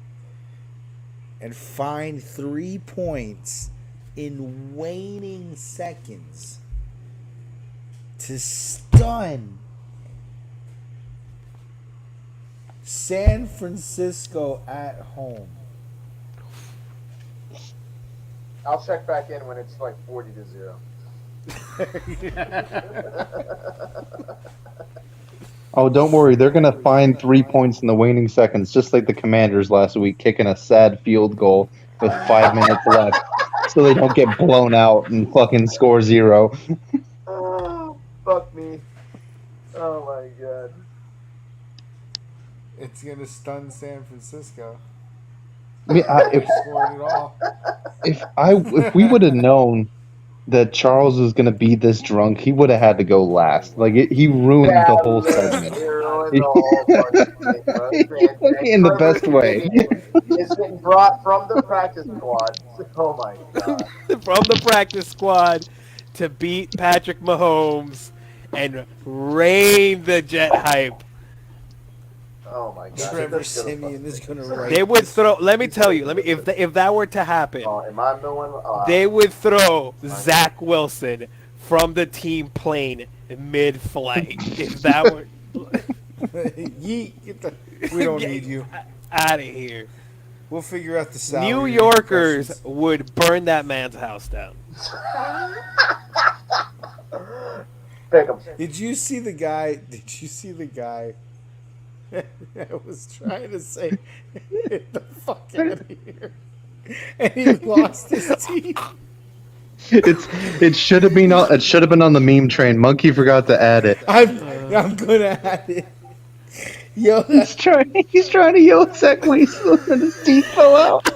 Speaker 4: And find 3 points in waning seconds to stun San Francisco at home.
Speaker 6: I'll check back in when it's like 40-0.
Speaker 5: Oh, don't worry. They're going to find 3 points in the waning seconds, just like the Commanders last week, kicking a sad field goal with 5 minutes left so they don't get blown out and fucking score 0.
Speaker 6: Oh, fuck me. Oh my god.
Speaker 4: It's gonna stun San Francisco.
Speaker 5: I mean,
Speaker 4: Scored it all.
Speaker 5: if we would have known that Charles was going to be this drunk, he would have had to go last. Like, he ruined the whole segment.
Speaker 6: You ruined the whole fucking thing, bro.
Speaker 5: In the best way.
Speaker 6: It's getting brought from the practice squad. Oh my god.
Speaker 7: From the practice squad to beat Patrick Mahomes and reign the Jet hype.
Speaker 6: Oh my god.
Speaker 4: Trevor Siemian is gonna write.
Speaker 7: They would throw. Let me tell you. If that were to happen,
Speaker 6: Oh, am I the one?
Speaker 7: they would throw Zach Wilson from the team plane mid-flight. If that were,
Speaker 4: Yeet, we don't need you.
Speaker 7: Out of here.
Speaker 4: We'll figure out the salary.
Speaker 7: New Yorkers would burn that man's house down.
Speaker 6: Pick 'em.
Speaker 4: Did you see the guy? Did you see the guy? I was trying to say, get the fuck out of here, and he lost his teeth.
Speaker 5: It should have been on the meme train. Monkey forgot to add it.
Speaker 4: I'm gonna add it. Yo,
Speaker 5: He's trying to yell at Zach Wilson and his teeth fell out.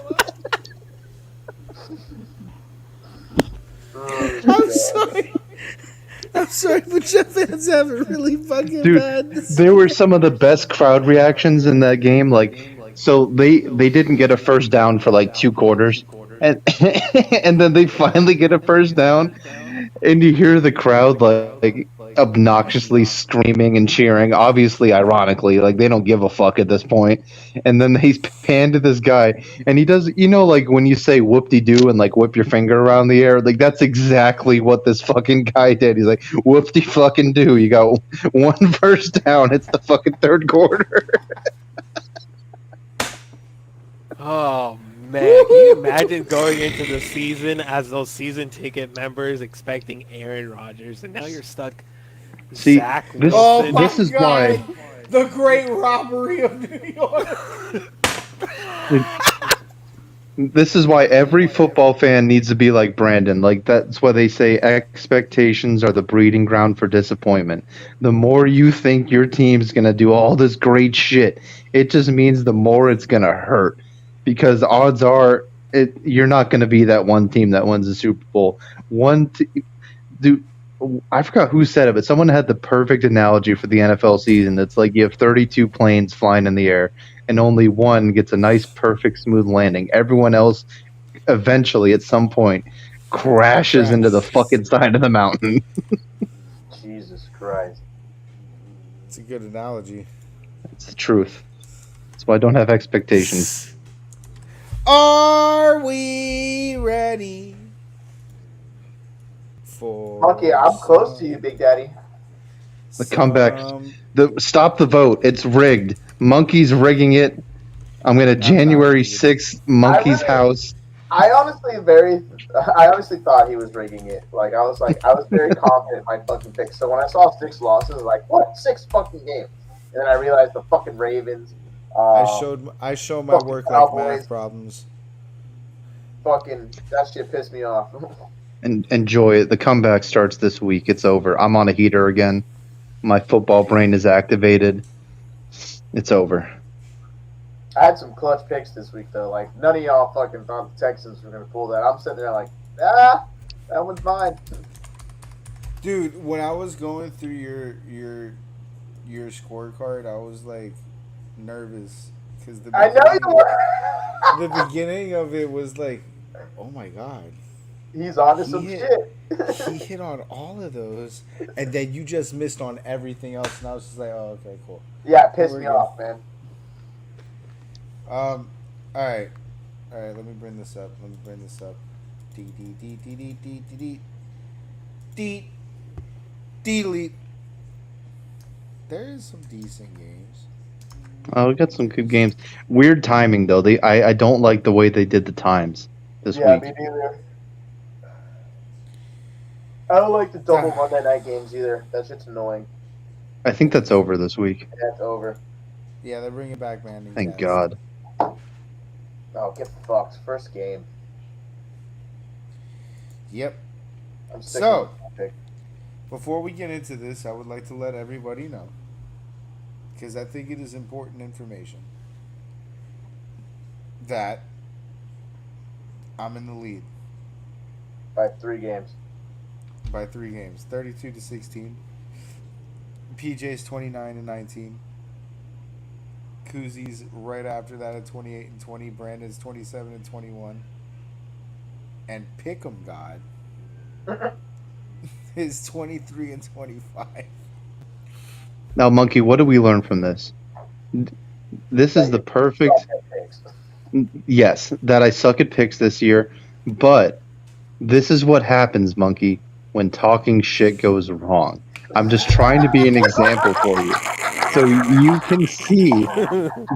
Speaker 4: I'm sorry, but Jeff fans have it really fucking
Speaker 5: Dude,
Speaker 4: bad.
Speaker 5: there were some of the best crowd reactions in that game. Like, so they didn't get a first down for like 2 quarters, and and then they finally get a first down, And you hear the crowd like obnoxiously screaming and cheering, obviously ironically, like they don't give a fuck at this point. And then he's panned to this guy, and he does, like when you say whoop-de-doo and like whip your finger around the air, like that's exactly what this fucking guy did. He's like, whoop-de-fucking-doo, you got one first down, it's the fucking third quarter.
Speaker 7: Oh man, can you imagine going into the season as those season ticket members expecting Aaron Rodgers, and now you're stuck.
Speaker 5: See,
Speaker 7: Zach
Speaker 5: this-
Speaker 7: Wilson.
Speaker 4: my
Speaker 5: this is why-
Speaker 4: the great robbery of New York.
Speaker 5: This is why every football fan needs to be like Brandon. Like that's why they say expectations are the breeding ground for disappointment. The more you think your team's gonna do all this great shit, it just means the more it's gonna hurt. Because odds are, you're not gonna be that one team that wins the Super Bowl. Dude, I forgot who said it, but someone had the perfect analogy for the NFL season. It's like you have 32 planes flying in the air, and only one gets a nice, perfect, smooth landing. Everyone else, eventually, at some point, crashes into the fucking side of the mountain.
Speaker 6: Jesus Christ.
Speaker 4: It's a good analogy.
Speaker 5: It's the truth. That's why I don't have expectations.
Speaker 4: Are we ready for
Speaker 6: Monkey, I'm close to you, Big Daddy.
Speaker 5: The comeback. Stop the vote. It's rigged. Monkey's rigging it. I'm gonna January 6th, Monkey's house.
Speaker 6: I honestly thought he was rigging it. Like I was very confident in my fucking pick. So when I saw 6 losses, I was like, what? 6 fucking games? And then I realized the fucking Ravens.
Speaker 4: I showed my work like
Speaker 6: Cowboys.
Speaker 4: math problems.
Speaker 6: Fucking that shit pissed me off.
Speaker 5: And enjoy it. The comeback starts this week. It's over. I'm on a heater again. My football brain is activated. It's over.
Speaker 6: I had some clutch picks this week though. Like none of y'all fucking thought the Texans were gonna pull that. I'm sitting there like, that one's mine.
Speaker 4: Dude, when I was going through your scorecard, I was like nervous because
Speaker 6: I know you were.
Speaker 4: the beginning of it was like, oh my god,
Speaker 6: He's onto some shit.
Speaker 4: he hit on all of those, and then you just missed on everything else, and I was just like, oh, okay, cool.
Speaker 6: Yeah, it pissed me off, man.
Speaker 4: All right. Let me bring this up. Delete. There is some decent games.
Speaker 5: Oh, we got some good games. Weird timing though. I don't like the way they did the times this week.
Speaker 6: Me neither. I don't like the double Monday night games either. That shit's annoying.
Speaker 5: I think that's over this week.
Speaker 6: Yeah, it's over.
Speaker 4: Yeah, they're bringing back Manning.
Speaker 5: Thank God.
Speaker 6: Oh, get fucked. First game.
Speaker 4: Yep.
Speaker 6: I'm sick
Speaker 4: So,
Speaker 6: of that pick.
Speaker 4: before we get into this, I would like to let everybody know, because I think it is important information, that I'm in the lead
Speaker 6: By 3 games.
Speaker 4: by 3 games, 32-16. PJ's 29-19. Koozi's right after that at 28-20. Brandon's 27-21. And Pick'em God is 23-25.
Speaker 5: Now, Monkey, what do we learn from this? This is the perfect. Yes, that I suck at picks this year, but this is what happens, Monkey, when talking shit goes wrong. I'm just trying to be an example for you, so you can see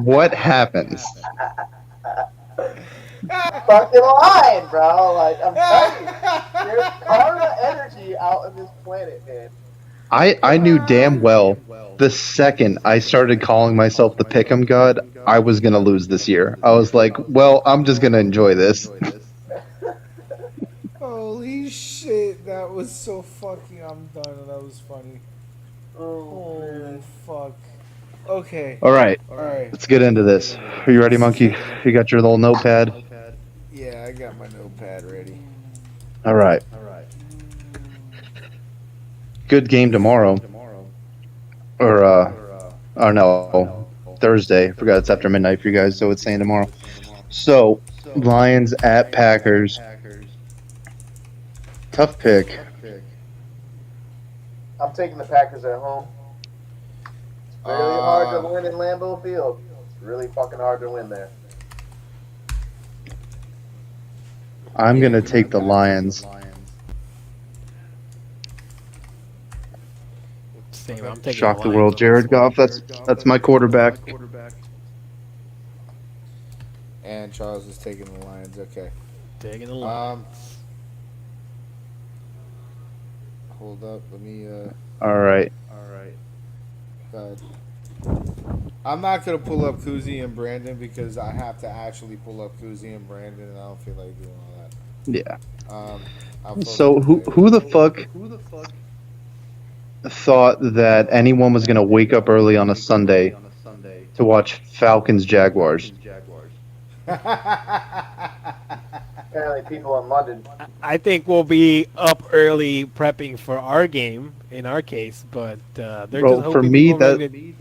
Speaker 5: what happens.
Speaker 6: Fucking lying, bro. Like, I'm telling you. There's karma energy out on this planet, man.
Speaker 5: I knew damn well the second I started calling myself the Pick'em God, I was going to lose this year. I was like, well, I'm just going to enjoy this.
Speaker 4: Holy shit, that was so fucking. I'm done. That was funny. Oh, fuck. Okay.
Speaker 5: All right,
Speaker 4: Alright.
Speaker 5: let's get into this. Are you ready, Monkey? You got your little notepad?
Speaker 4: Yeah, I got my notepad ready.
Speaker 5: All right. Good game tomorrow. Or no, Thursday. I forgot it's after midnight for you guys, so it's saying tomorrow. So, Lions at Packers. Tough pick.
Speaker 6: I'm taking the Packers at home. It's really hard to win in Lambeau Field. It's really fucking hard to win there.
Speaker 5: I'm gonna take the Lions.
Speaker 7: Same. I'm taking
Speaker 5: Shock the
Speaker 7: Lions
Speaker 5: world,
Speaker 7: on
Speaker 5: Jared
Speaker 7: this one.
Speaker 5: Goff. That's my quarterback.
Speaker 4: And Charles is taking the Lions. Okay.
Speaker 7: Taking the Lions.
Speaker 4: Hold up. Let me.
Speaker 5: All right.
Speaker 4: God. I'm not gonna pull up Kuzi and Brandon because I have to actually pull up Kuzi and Brandon, and I don't feel like doing all that.
Speaker 5: Yeah.
Speaker 4: I'll
Speaker 5: So who the fuck thought that anyone was gonna wake up early on a Sunday to watch Falcons Jaguars?
Speaker 6: Apparently, people in London.
Speaker 7: I think we'll be up early prepping for our game in our case, but they're
Speaker 5: Bro,
Speaker 7: just
Speaker 5: for
Speaker 7: hoping
Speaker 5: me,
Speaker 7: people maybe-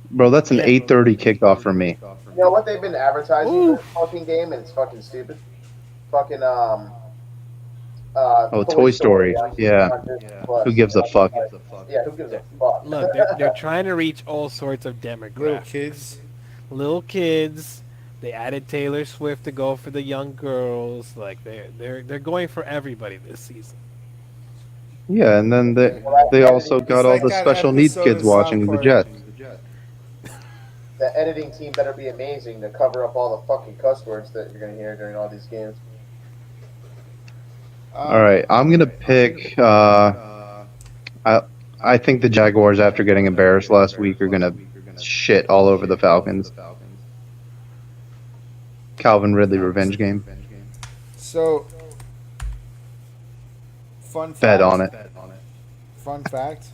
Speaker 5: Bro, that's an
Speaker 7: Yeah.
Speaker 5: 8:30 kickoff for me.
Speaker 6: You know what they've been advertising for
Speaker 7: Ooh.
Speaker 6: this fucking game, and it's fucking stupid. Fucking
Speaker 5: Toy Story. Yeah.
Speaker 6: Plus.
Speaker 5: Who gives a fuck?
Speaker 6: Yeah, who gives a fuck?
Speaker 7: Look, they're trying to reach all sorts of demographics. Little kids. They added Taylor Swift to go for the young girls. Like they're going for everybody this season.
Speaker 5: Yeah, and then they also got all the special needs kids watching the Jets.
Speaker 6: The editing team better be amazing to cover up all the fucking cuss words that you're gonna hear during all these games.
Speaker 5: All right, I'm gonna pick. I think the Jaguars, after getting embarrassed last week, are gonna shit all over the Falcons. Calvin Ridley revenge game.
Speaker 4: So, fun fact.
Speaker 5: Bet on it.
Speaker 4: Fun fact.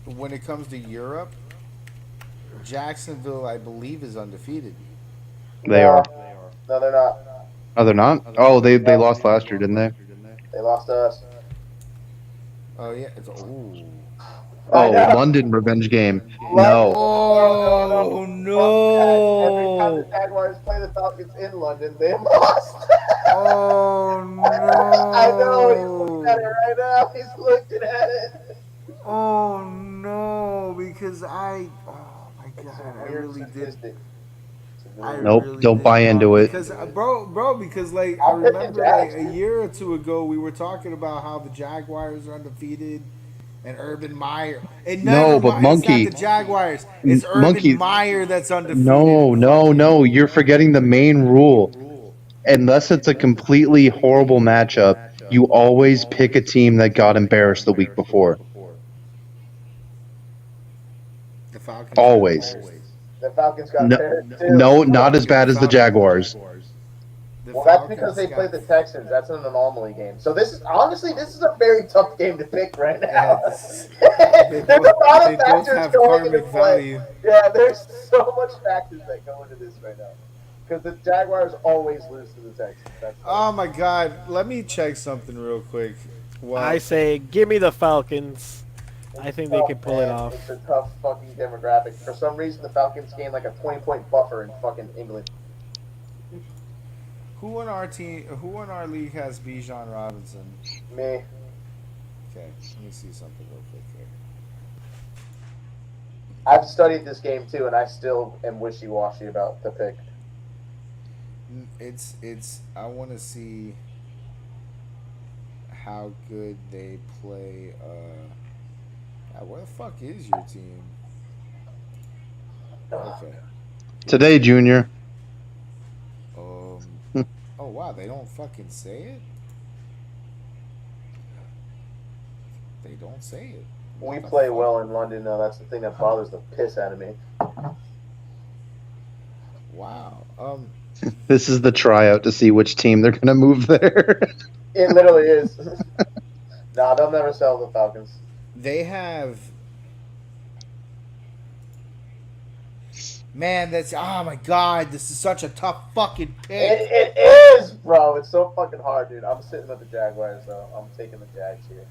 Speaker 4: When it comes to Europe, Jacksonville, I believe, is undefeated.
Speaker 5: They are.
Speaker 6: No, they're not.
Speaker 5: Oh, they're not. Oh, they lost last year, didn't they?
Speaker 6: They lost to us.
Speaker 4: Oh yeah. Ooh.
Speaker 5: Oh, London revenge game. No.
Speaker 4: Oh no!
Speaker 6: Every time the Jaguars play the Falcons in London, they lost.
Speaker 4: Oh no!
Speaker 6: I know, he's looking at it right now. He's looking at it.
Speaker 4: Oh no! Because oh my god, I really did.
Speaker 5: Nope, don't buy into it.
Speaker 4: Because, bro, because like I remember like a year or two ago we were talking about how the Jaguars are undefeated and Urban Meyer. And
Speaker 5: No, but Monkey.
Speaker 4: it's not the Jaguars. It's Urban
Speaker 5: Monkey.
Speaker 4: Meyer that's undefeated.
Speaker 5: No. You're forgetting the main rule. Unless it's a completely horrible matchup, you always pick a team that got embarrassed the week before.
Speaker 4: The Falcons.
Speaker 5: Always.
Speaker 6: The Falcons got embarrassed too.
Speaker 5: No, not as bad as the Jaguars.
Speaker 6: Well, that's because they played the Texans. That's an anomaly game. So this is a very tough game to pick right now. There's a lot of factors going into play. Yeah, there's so much factors that go into this right now. Because the Jaguars always lose to the Texans.
Speaker 4: Oh my god, let me check something real quick.
Speaker 7: Well, I say, give me the Falcons. I think they can pull it off.
Speaker 6: It's a tough fucking demographic. For some reason, the Falcons gained like a 20-point buffer in fucking England.
Speaker 4: Who in our league has Bijan Robinson?
Speaker 6: Me.
Speaker 4: Okay, let me see something real quick here.
Speaker 6: I've studied this game too, and I still am wishy-washy about the pick.
Speaker 4: I want to see how good they play. Where the fuck is your team? Okay.
Speaker 5: Today, Junior.
Speaker 4: Oh wow, they don't fucking say it. They don't say it.
Speaker 6: We play well in London, though. That's the thing that bothers the piss out of me.
Speaker 4: Wow.
Speaker 5: This is the tryout to see which team they're gonna move there.
Speaker 6: It literally is. Nah, they'll never sell the Falcons.
Speaker 4: They have. Man, oh my god, this is such a tough fucking pick.
Speaker 6: It is, bro. It's so fucking hard, dude. I'm sitting with the Jaguars, though. I'm taking the Jags here.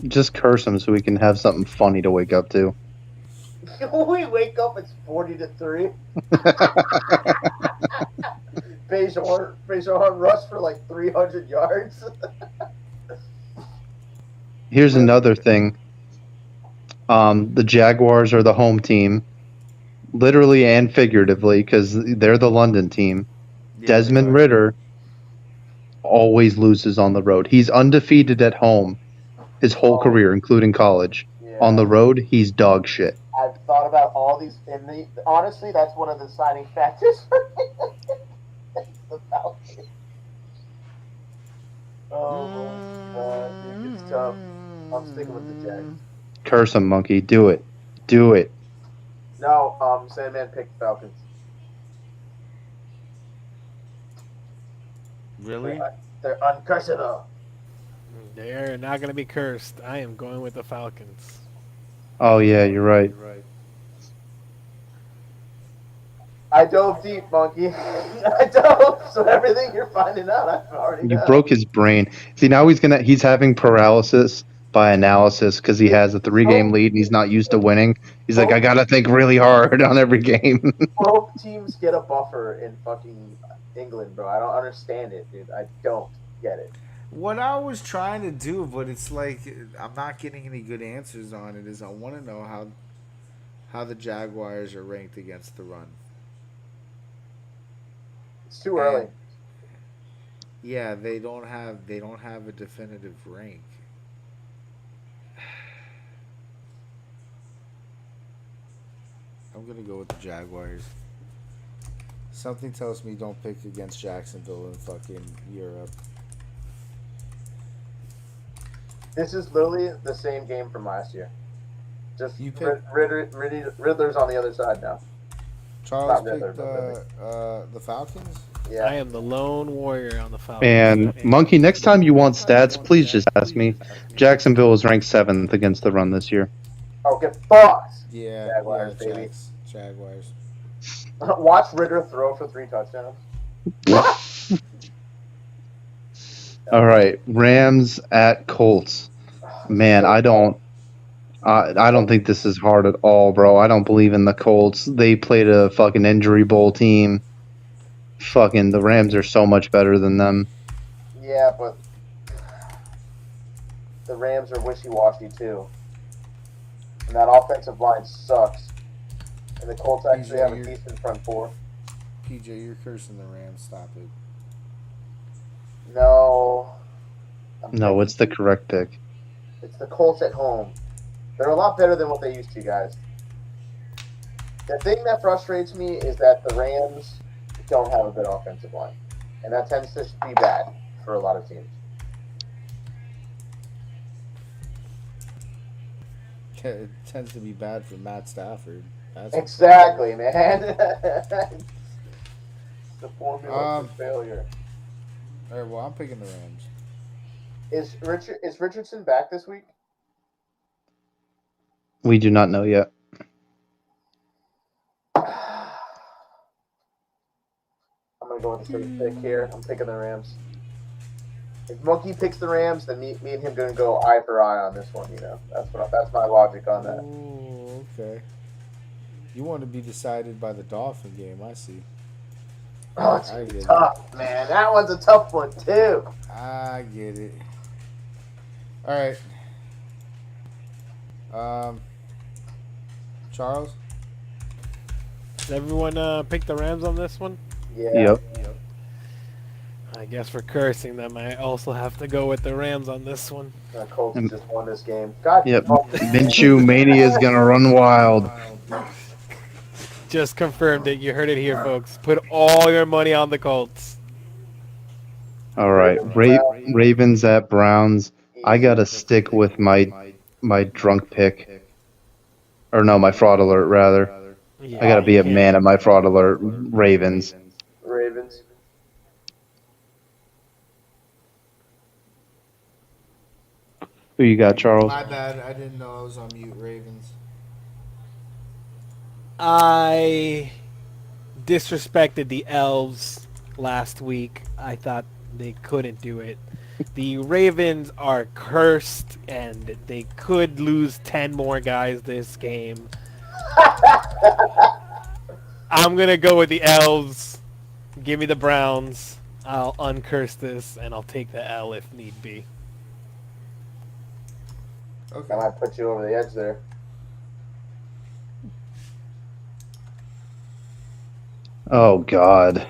Speaker 5: Just curse them so we can have something funny to wake up to.
Speaker 6: We wake up, it's 40-3. Faison rushed for like 300 yards.
Speaker 5: Here's another thing. The Jaguars are the home team, literally and figuratively, because they're the London team.
Speaker 4: Yeah,
Speaker 5: Desmond
Speaker 4: they are.
Speaker 5: Ridder always loses on the road. He's undefeated at home his whole career, including college.
Speaker 6: Yeah.
Speaker 5: On the road, he's dog shit.
Speaker 6: I've thought about all these. Honestly, that's one of the signing factors for me. The Falcons. Oh my god, dude, it's tough. I'm sticking with the Jags.
Speaker 5: Curse him, monkey. Do it. Do it.
Speaker 6: No, Sandman picked the Falcons.
Speaker 4: Really?
Speaker 6: They're uncursable.
Speaker 7: They're not going to be cursed. I am going with the Falcons.
Speaker 5: Oh, yeah, you're right.
Speaker 6: I dove deep, monkey. I dove. So everything you're finding out, I've already
Speaker 5: You
Speaker 6: know.
Speaker 5: broke his brain. See, now he's having paralysis by analysis because he has a 3-game lead and he's not used to winning. He's like, I got to think really hard on every game.
Speaker 6: Both teams get a buffer in fucking England, bro. I don't understand it, dude. I don't get it.
Speaker 4: What I was trying to do, but it's like I'm not getting any good answers on it, is I want to know how the Jaguars are ranked against the run.
Speaker 6: It's too early.
Speaker 4: Yeah, they don't have a definitive rank. I'm gonna go with the Jaguars. Something tells me don't pick against Jacksonville in fucking Europe.
Speaker 6: This is literally the same game from last year. Just
Speaker 4: You pick-
Speaker 6: Riddler's on the other side now.
Speaker 4: Charles
Speaker 6: Not Riddler,
Speaker 4: picked the Falcons.
Speaker 6: Yeah.
Speaker 7: I am the lone warrior on the Falcons.
Speaker 5: And, Monkey, next time you want stats, please just ask me. Jacksonville is ranked 7th against the run this year.
Speaker 6: Oh, get fucked.
Speaker 4: Yeah,
Speaker 6: Jaguars, baby.
Speaker 4: Jaguars.
Speaker 6: Watch Ritter throw for 3 touchdowns.
Speaker 5: All right, Rams at Colts. Man, I don't think this is hard at all, bro. I don't believe in the Colts. They played a fucking injury bowl team. Fucking the Rams are so much better than them.
Speaker 6: Yeah, but the Rams are wishy-washy too. And that offensive line sucks. And the Colts actually have a decent front four.
Speaker 4: PJ, you're cursing the Rams. Stop it.
Speaker 6: No.
Speaker 5: No, it's the correct pick.
Speaker 6: It's the Colts at home. They're a lot better than what they used to, guys. The thing that frustrates me is that the Rams don't have a good offensive line. And that tends to be bad for a lot of teams.
Speaker 4: It tends to be bad for Matt Stafford. That's
Speaker 6: Exactly, man. The formula for failure.
Speaker 4: All right, well, I'm picking the Rams.
Speaker 6: Is Richardson back this week?
Speaker 5: We do not know yet.
Speaker 6: I'm gonna go with the safe pick here. I'm picking the Rams. If Monkey picks the Rams, then me and him gonna go eye for eye on this one. You know, that's my logic on that.
Speaker 4: Ooh, okay. You want to be decided by the Dolphin game, I see.
Speaker 6: Oh, it's tough, man. That one's a tough one too.
Speaker 4: I get it. All right. Charles?
Speaker 7: Does everyone pick the Rams on this one?
Speaker 6: Yeah.
Speaker 5: Yep.
Speaker 7: I guess for cursing them, I also have to go with the Rams on this one.
Speaker 6: Colts just won this game. God.
Speaker 5: Yep. Minshew Mania is going to run wild.
Speaker 7: Just confirmed it. You heard it here, folks. Put all your money on the Colts.
Speaker 5: All right. Ravens at Browns. I got to stick with my drunk pick. Or no, my fraud alert, rather.
Speaker 7: Yeah,
Speaker 5: I got to be a man at my fraud alert. Ravens.
Speaker 6: Ravens.
Speaker 5: Who you got, Charles?
Speaker 4: My bad. I didn't know I was on mute. Ravens.
Speaker 7: I disrespected the Elves last week. I thought they couldn't do it. The Ravens are cursed, and they could lose 10 more guys this game. I'm going to go with the Elves. Give me the Browns. I'll uncurse this, and I'll take the L if need be.
Speaker 4: Okay.
Speaker 6: I might put you over the edge there.
Speaker 5: Oh God.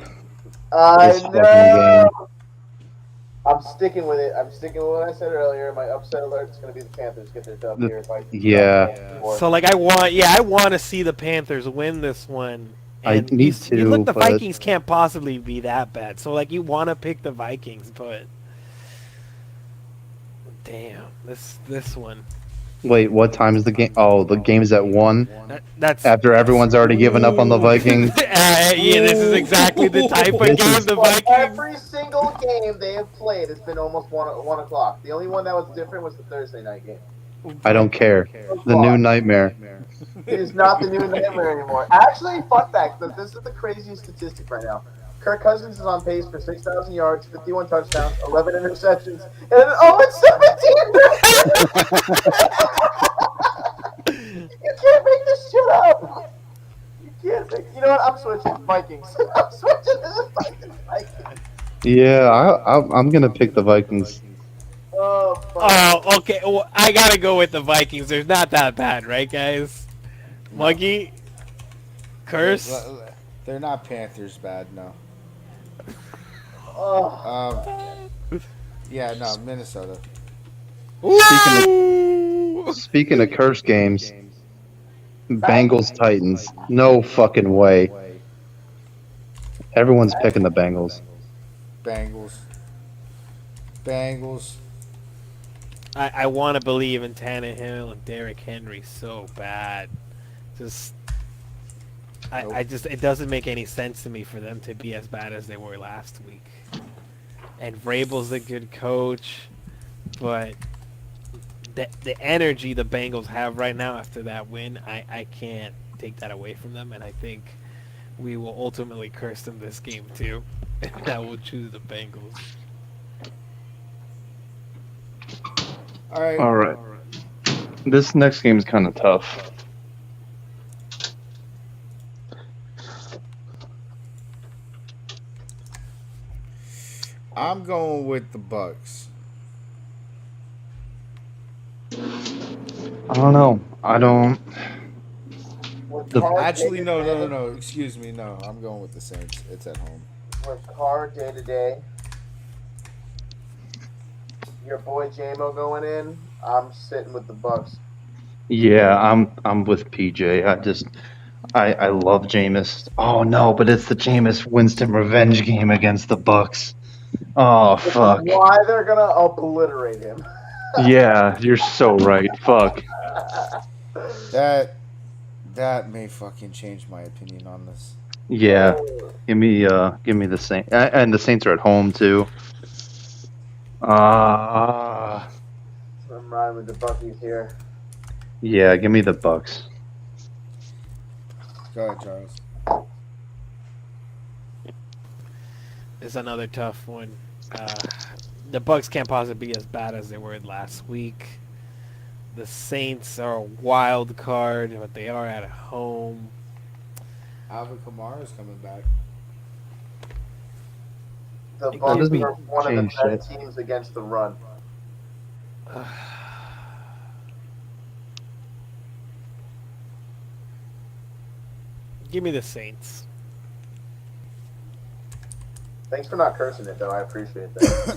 Speaker 6: I
Speaker 5: This fucking
Speaker 6: know.
Speaker 5: game.
Speaker 6: I'm sticking with it. I'm sticking with what I said earlier. My upset alert is going to be the Panthers get their dub here.
Speaker 5: Yeah.
Speaker 7: So like I want to see the Panthers win this one. And
Speaker 5: need
Speaker 7: you look,
Speaker 5: to,
Speaker 7: the
Speaker 5: but
Speaker 7: Vikings can't possibly be that bad. So like you want to pick the Vikings, but damn, this one.
Speaker 5: wait, what time is the game? Oh, the game's at 1.
Speaker 7: That's
Speaker 5: After everyone's already given up on the Vikings.
Speaker 7: yeah, this is exactly the type of game the Vikings.
Speaker 6: Every single game they have played has been almost 1 o'clock. The only one that was different was the Thursday night game.
Speaker 5: I don't care. The new nightmare.
Speaker 6: It is not the new nightmare anymore. Actually, fuck that. This is the craziest statistic right now. Kirk Cousins is on pace for 6,000 yards, 51 touchdowns, 11 interceptions, and an 0-17. You can't make this shit up. You can't make. You know what? I'm switching Vikings. I'm switching to the Vikings.
Speaker 5: Yeah, I'm gonna pick the Vikings.
Speaker 6: Oh, fuck.
Speaker 7: Oh, okay. Well, I gotta go with the Vikings. They're not that bad, right, guys? Muggy, Curse.
Speaker 4: They're not Panthers bad, no.
Speaker 6: Oh.
Speaker 4: Yeah, no, Minnesota.
Speaker 5: Speaking of curse games, Bengals Titans. No fucking way. Everyone's picking the Bengals.
Speaker 4: Bengals.
Speaker 7: I want to believe in Tannehill and Derrick Henry so bad. It doesn't make any sense to me for them to be as bad as they were last week. And Vrabel's a good coach, but the energy the Bengals have right now after that win, I can't take that away from them, and I think we will ultimately curse them this game too, and I will choose the Bengals.
Speaker 4: All right.
Speaker 5: This next game is kind of tough.
Speaker 4: I'm going with the Bucks.
Speaker 5: I don't know.
Speaker 4: Actually, no. Excuse me, no. I'm going with the Saints. It's at home.
Speaker 6: With Carr day to day. Your boy JMO going in. I'm sitting with the Bucks.
Speaker 5: Yeah, I'm with PJ. I love Jameis. Oh no, but it's the Jameis Winston revenge game against the Bucks. Oh fuck.
Speaker 6: Why they're gonna obliterate him?
Speaker 5: Yeah, you're so right. Fuck.
Speaker 4: That may fucking change my opinion on this.
Speaker 5: Yeah, give me the Saints, and the Saints are at home too.
Speaker 6: I'm riding with the Buckies here.
Speaker 5: Yeah, give me the Bucks.
Speaker 4: Go ahead, Charles.
Speaker 7: It's another tough one. The Bucks can't possibly be as bad as they were last week. The Saints are a wild card, but they are at home.
Speaker 4: Alvin Kamara's coming back.
Speaker 6: The
Speaker 5: That
Speaker 6: Bucks
Speaker 5: doesn't
Speaker 6: are one of the
Speaker 5: change
Speaker 6: best
Speaker 5: shit.
Speaker 6: teams against the run.
Speaker 7: Give me the Saints.
Speaker 6: Thanks for not cursing it, though. I appreciate that.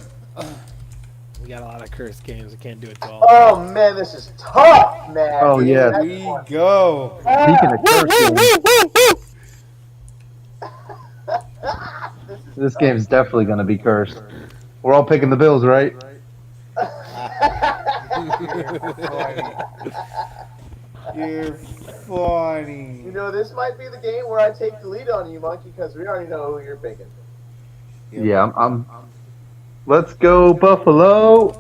Speaker 7: We got a lot of cursed games. We can't do it to all.
Speaker 6: Oh, man, this is tough, man.
Speaker 5: Oh, yeah.
Speaker 6: That's
Speaker 4: We
Speaker 6: one.
Speaker 4: go.
Speaker 5: Speaking of curse games, this game's definitely gonna be cursed. We're all picking the Bills, right?
Speaker 4: You're funny.
Speaker 6: You know, this might be the game where I take the lead on you, Monkey, because we already know who you're picking.
Speaker 5: Yeah, I'm Let's go Buffalo.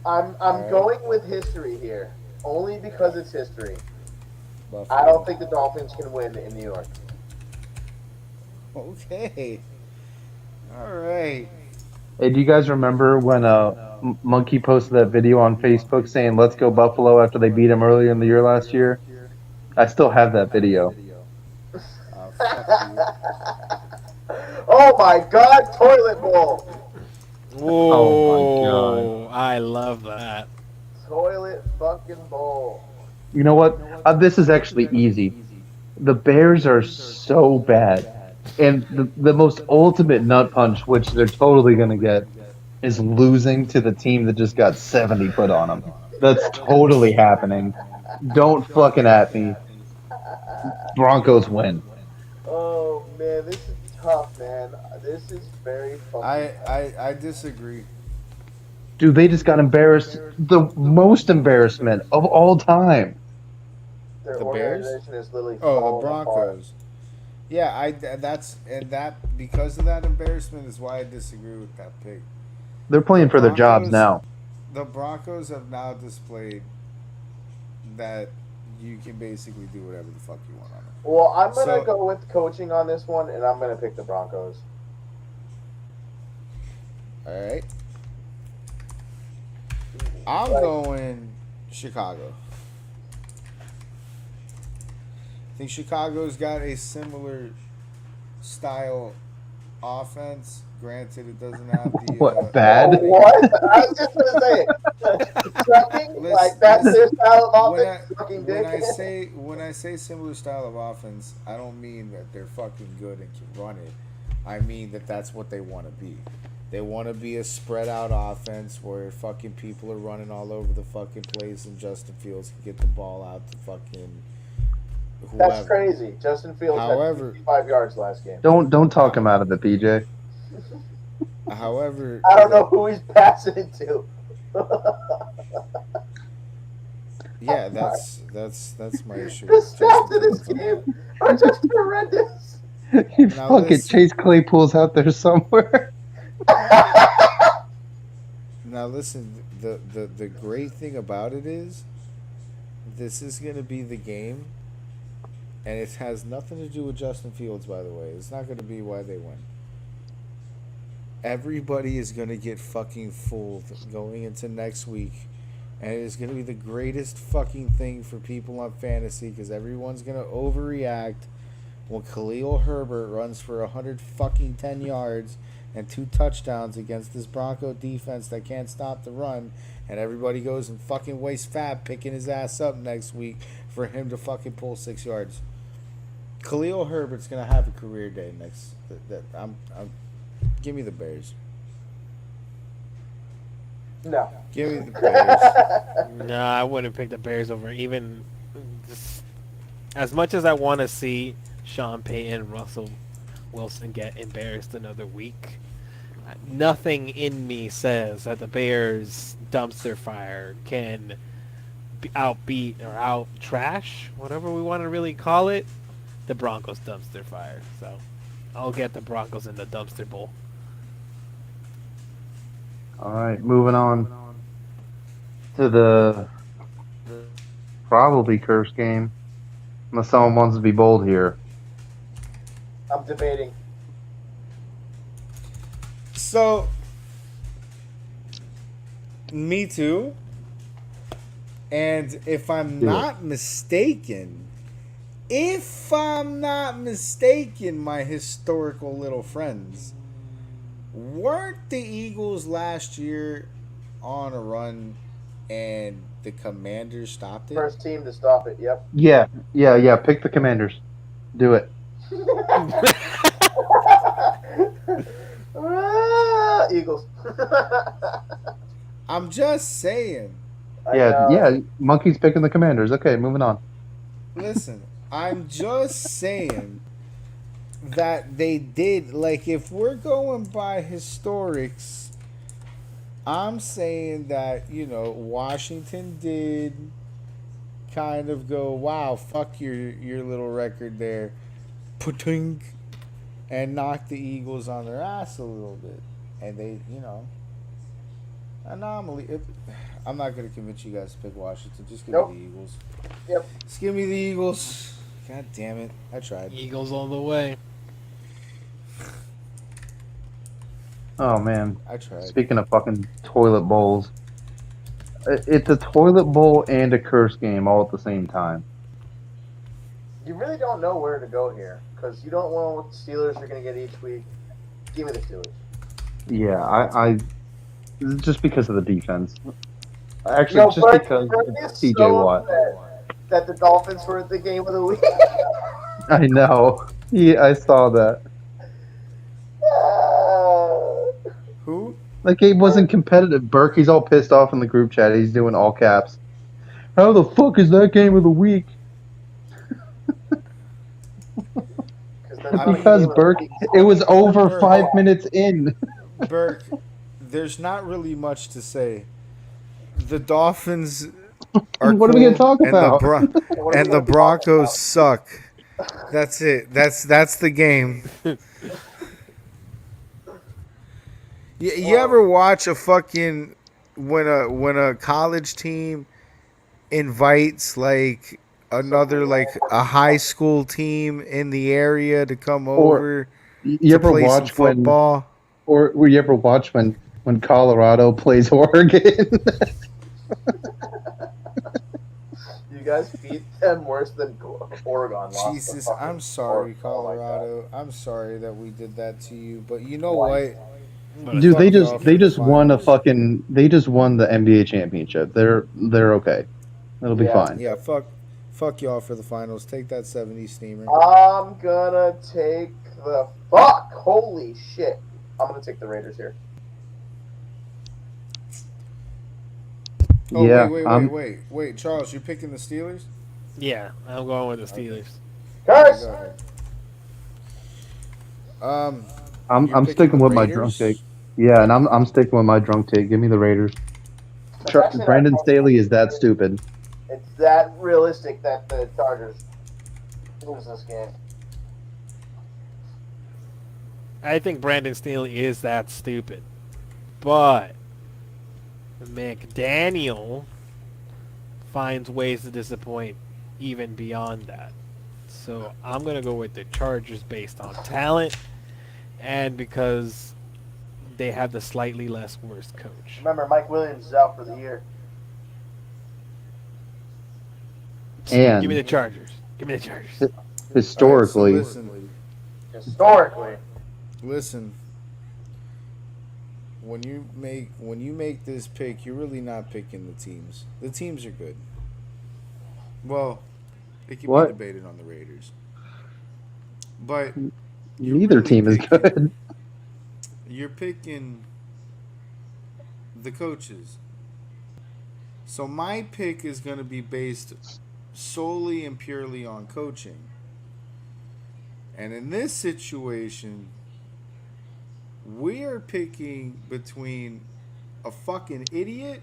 Speaker 6: I'm going with history here, only because it's history.
Speaker 4: Buffalo.
Speaker 6: I don't think the Dolphins can win in New York.
Speaker 4: Okay. All right.
Speaker 5: Hey, do you guys remember when Monkey posted that video on Facebook saying "Let's go Buffalo" after they beat him earlier in the year last year? I still have that video.
Speaker 4: Fuck you.
Speaker 6: Oh my God, toilet bowl.
Speaker 7: Oh, I love that.
Speaker 6: Toilet fucking bowl.
Speaker 5: You know what? This is actually easy. The Bears are so bad. And the most ultimate nut punch, which they're totally going to get, is losing to the team that just got 70 put on them. That's totally happening. Don't fucking at me. Broncos win.
Speaker 6: Oh man, this is tough, man. This is very fucking tough.
Speaker 4: I disagree.
Speaker 5: Dude, they just got embarrassed. The most embarrassment of all time.
Speaker 6: Their
Speaker 4: The Bears?
Speaker 6: organization is literally
Speaker 4: Oh, the
Speaker 6: falling apart.
Speaker 4: Broncos. Yeah, because of that embarrassment is why I disagree with that pick.
Speaker 5: They're playing for their jobs now.
Speaker 4: The Broncos have now displayed that you can basically do whatever the fuck you want on them.
Speaker 6: Well, I'm gonna
Speaker 4: So-
Speaker 6: go with coaching on this one, and I'm gonna pick the Broncos.
Speaker 4: All right. I'm going Chicago. I think Chicago's got a similar style offense. Granted, it doesn't have the
Speaker 5: What, bad?
Speaker 6: Oh, what? I was just gonna say, sucking, like that's their style of offense. Sucking dick.
Speaker 4: When I say similar style of offense, I don't mean that they're fucking good and can run it. I mean that that's what they want to be. They want to be a spread out offense where fucking people are running all over the fucking place and Justin Fields can get the ball out to fucking whoever.
Speaker 6: That's crazy. Justin Fields
Speaker 4: However-
Speaker 6: had 55 yards last game.
Speaker 5: Don't talk him out of it, PJ.
Speaker 4: However,
Speaker 6: I don't know who he's passing it to.
Speaker 4: yeah, that's my issue.
Speaker 6: The
Speaker 4: with
Speaker 6: stats
Speaker 4: Justin
Speaker 6: in this
Speaker 4: Fields on that.
Speaker 6: game are just horrendous.
Speaker 5: You
Speaker 4: Now
Speaker 5: fucking
Speaker 4: this-
Speaker 5: Chase Claypool's out there somewhere.
Speaker 4: Now listen, the great thing about it is, this is gonna be the game, and it has nothing to do with Justin Fields. By the way, it's not gonna be why they win. Everybody is gonna get fucking fooled going into next week, and it is gonna be the greatest fucking thing for people on fantasy because everyone's gonna overreact when Khalil Herbert runs for 110 yards and 2 touchdowns against this Bronco defense that can't stop the run, and everybody goes and fucking wastes fab picking his ass up next week for him to fucking pull 6 yards. Khalil Herbert's gonna have a career day next. Give me the Bears.
Speaker 6: No.
Speaker 4: Give me the Bears.
Speaker 7: No, I wouldn't pick the Bears over even. As much as I want to see Sean Payton and Russell Wilson get embarrassed another week, nothing in me says that the Bears dumpster fire can outbeat or out trash, whatever we want to really call it, the Broncos dumpster fire. So I'll get the Broncos in the dumpster bowl.
Speaker 5: All right, moving on to the probably curse game. Unless someone wants to be bold here.
Speaker 6: I'm debating.
Speaker 4: So, me too. And if I'm not mistaken, my historical little friends, weren't the Eagles last year on a run and the Commanders stopped it?
Speaker 6: First team to stop it. Yep.
Speaker 5: Yeah. Pick the Commanders. Do it.
Speaker 6: Eagles.
Speaker 4: I'm just saying.
Speaker 5: Yeah. Monkey's picking the Commanders. Okay, moving on.
Speaker 4: Listen, I'm just saying that they did, like, if we're going by historics, I'm saying that, Washington did kind of go, wow, fuck your little record there, putink, and knock the Eagles on their ass a little bit. And they, anomaly. I'm not going to convince you guys to pick Washington. Just give me the Eagles.
Speaker 6: Yep.
Speaker 4: Just give me the Eagles. God damn it. I tried.
Speaker 7: Eagles all the way.
Speaker 5: Oh, man.
Speaker 4: I tried.
Speaker 5: Speaking of fucking toilet bowls, it's a toilet bowl and a curse game all at the same time.
Speaker 6: You really don't know where to go here because you don't know what the Steelers are going to get each week. Give me the Steelers.
Speaker 5: Yeah, I just because of the defense. Actually, just because
Speaker 6: Bernie
Speaker 5: it's
Speaker 6: is
Speaker 5: TJ
Speaker 6: so
Speaker 5: Watt.
Speaker 6: upset that the Dolphins were the game of the week.
Speaker 5: I know. Yeah, I saw that.
Speaker 4: Who?
Speaker 5: That game wasn't competitive. Berkey's all pissed off in the group chat. He's doing all caps. How the fuck is that game of the week?
Speaker 6: That's
Speaker 4: I
Speaker 6: not
Speaker 4: mean,
Speaker 6: the
Speaker 5: Because
Speaker 6: game of the
Speaker 5: Burke,
Speaker 6: week.
Speaker 5: it was over
Speaker 4: Burke.
Speaker 5: 5 minutes in.
Speaker 4: Burke, there's not really much to say. The Dolphins are
Speaker 5: What are
Speaker 4: cool,
Speaker 5: we gonna talk
Speaker 4: and
Speaker 5: about?
Speaker 6: What are we
Speaker 4: and the
Speaker 6: gonna talk
Speaker 4: Broncos
Speaker 6: about?
Speaker 4: suck. That's it. That's the game. You ever watch a fucking when a college team invites like another like a high school team in the area to come
Speaker 5: Or
Speaker 4: over
Speaker 5: you
Speaker 4: to
Speaker 5: ever
Speaker 4: play some
Speaker 5: watch when,
Speaker 4: football?
Speaker 5: or you ever watch when Colorado plays Oregon?
Speaker 6: You guys beat them worse than Oregon lost.
Speaker 4: Jesus,
Speaker 6: to fucking
Speaker 4: I'm sorry,
Speaker 6: Oregon. Oh my
Speaker 4: Colorado. I'm sorry that we did that to you, but you know
Speaker 6: Twice.
Speaker 4: what?
Speaker 5: Dude,
Speaker 4: Fuck y'all for
Speaker 5: they
Speaker 4: the
Speaker 5: just won
Speaker 4: finals.
Speaker 5: they just won the NBA championship. They're okay. It'll be
Speaker 6: Yeah.
Speaker 5: fine.
Speaker 4: Yeah, fuck y'all for the finals. Take that 70 steamer.
Speaker 6: I'm gonna take the fuck. Holy shit. I'm gonna take the Raiders here.
Speaker 4: Oh,
Speaker 5: Yeah,
Speaker 4: wait, Charles, you're picking the Steelers?
Speaker 7: Yeah, I'm going with the Steelers.
Speaker 6: Curse!
Speaker 4: Go ahead. You're
Speaker 5: I'm
Speaker 4: picking
Speaker 5: sticking
Speaker 4: the
Speaker 5: with my
Speaker 4: Raiders?
Speaker 5: drunk take. Yeah, and I'm sticking with my drunk take. Give me the Raiders.
Speaker 6: That's actually not
Speaker 5: Brandon
Speaker 6: drunk.
Speaker 5: Staley is that stupid.
Speaker 6: It's that realistic that the Chargers lose this game.
Speaker 7: I think Brandon Staley is that stupid. But McDaniel finds ways to disappoint even beyond that. So I'm going to go with the Chargers based on talent and because they have the slightly less worse coach.
Speaker 6: Remember, Mike Williams is out for the year.
Speaker 5: And
Speaker 7: Give me the Chargers. Give me the Chargers.
Speaker 5: historically,
Speaker 4: All right, so
Speaker 6: Historically.
Speaker 4: listen. When you make this pick, you're really not picking the teams. The teams are good. Well, it can
Speaker 5: What?
Speaker 4: be debated on the Raiders, but
Speaker 5: neither
Speaker 4: really
Speaker 5: team is
Speaker 4: picking-
Speaker 5: good.
Speaker 4: you're picking the coaches. So my pick is going to be based solely and purely on coaching. And in this situation, we are picking between a fucking idiot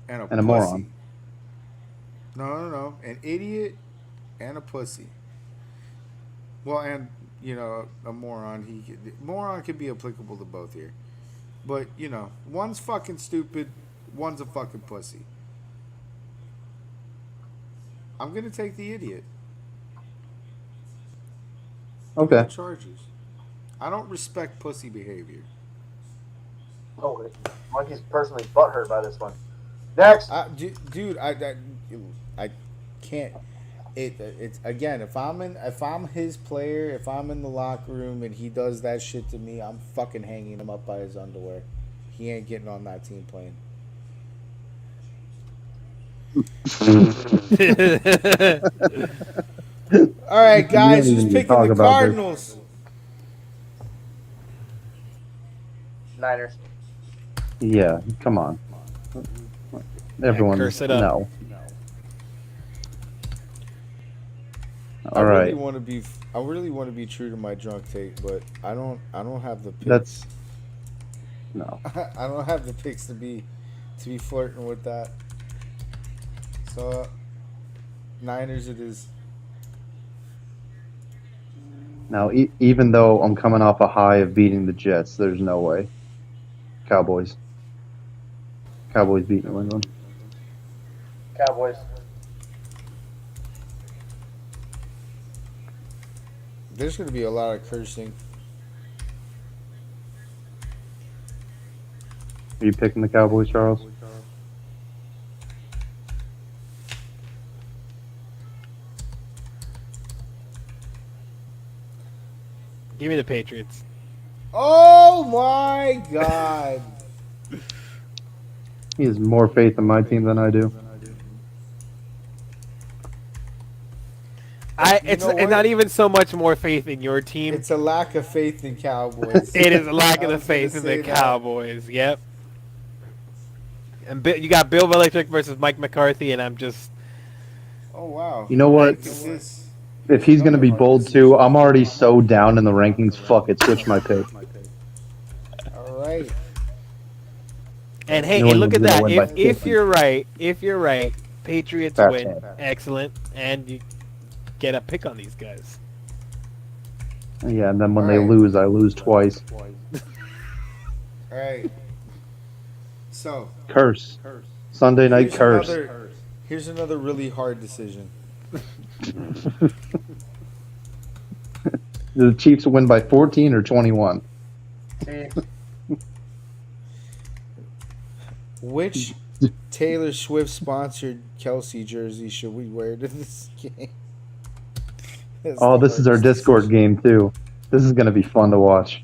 Speaker 4: and a
Speaker 5: And a
Speaker 4: pussy.
Speaker 5: moron.
Speaker 4: No. An idiot and a pussy. Well, and, a moron. Moron could be applicable to both here. But, one's fucking stupid, one's a fucking pussy. I'm going to take the idiot.
Speaker 5: Okay.
Speaker 4: The Chargers. I don't respect pussy behavior.
Speaker 6: Oh, Monkey's personally butthurt by this one. Next.
Speaker 4: Dude, I can't. It's again. If I'm his player, if I'm in the locker room and he does that shit to me, I'm fucking hanging him up by his underwear. He ain't getting on that team plane. All right, guys, who's picking
Speaker 5: talk
Speaker 4: the
Speaker 5: about this.
Speaker 4: Cardinals?
Speaker 6: Niners.
Speaker 5: Yeah, come on. Everyone,
Speaker 7: curse it up.
Speaker 5: no.
Speaker 4: I
Speaker 5: All
Speaker 4: really
Speaker 5: right,
Speaker 4: want to be true to my drunk take, but I don't have the picks.
Speaker 5: that's no.
Speaker 4: I don't have the picks to be flirting with that. So, Niners it is.
Speaker 5: Now, even though I'm coming off a high of beating the Jets, there's no way. Cowboys beat New England.
Speaker 6: Cowboys.
Speaker 4: There's going to be a lot of cursing.
Speaker 5: Are you picking the Cowboys, Charles?
Speaker 7: Give me the Patriots.
Speaker 4: Oh my God.
Speaker 5: He has more faith in my team than I do.
Speaker 7: It's
Speaker 4: know what?
Speaker 7: not even so much more faith in your team.
Speaker 4: It's a lack of faith in Cowboys.
Speaker 7: It is a lack
Speaker 4: I
Speaker 7: of the
Speaker 4: was gonna
Speaker 7: faith in the
Speaker 4: say that.
Speaker 7: Cowboys. Yep. And you got Bill Belichick versus Mike McCarthy, and I'm just
Speaker 4: Oh wow.
Speaker 5: You know what?
Speaker 4: Look at this.
Speaker 5: If
Speaker 4: Here's
Speaker 5: he's going to
Speaker 4: another
Speaker 5: be
Speaker 4: hard
Speaker 5: bold too,
Speaker 4: decision.
Speaker 5: I'm already so down in the rankings. Fuck it. Switch my pick.
Speaker 4: All right.
Speaker 7: and hey,
Speaker 5: New
Speaker 7: and look
Speaker 5: England's
Speaker 7: at
Speaker 5: gonna
Speaker 7: that.
Speaker 5: win by
Speaker 7: If
Speaker 5: 50.
Speaker 7: you're right, Patriots
Speaker 5: Fat
Speaker 7: win.
Speaker 5: chance.
Speaker 7: Excellent, and you get a pick on these guys.
Speaker 5: Yeah, and then when
Speaker 4: All
Speaker 5: they
Speaker 4: right.
Speaker 5: lose, I lose twice.
Speaker 4: All right. So
Speaker 5: Curse. Sunday night curse.
Speaker 4: Here's another really hard decision.
Speaker 5: The Chiefs win by 14 or 21.
Speaker 4: Which Taylor Swift sponsored Kelsey jersey should we wear to this game?
Speaker 5: Oh, this is our Discord game too. This is going to be fun to watch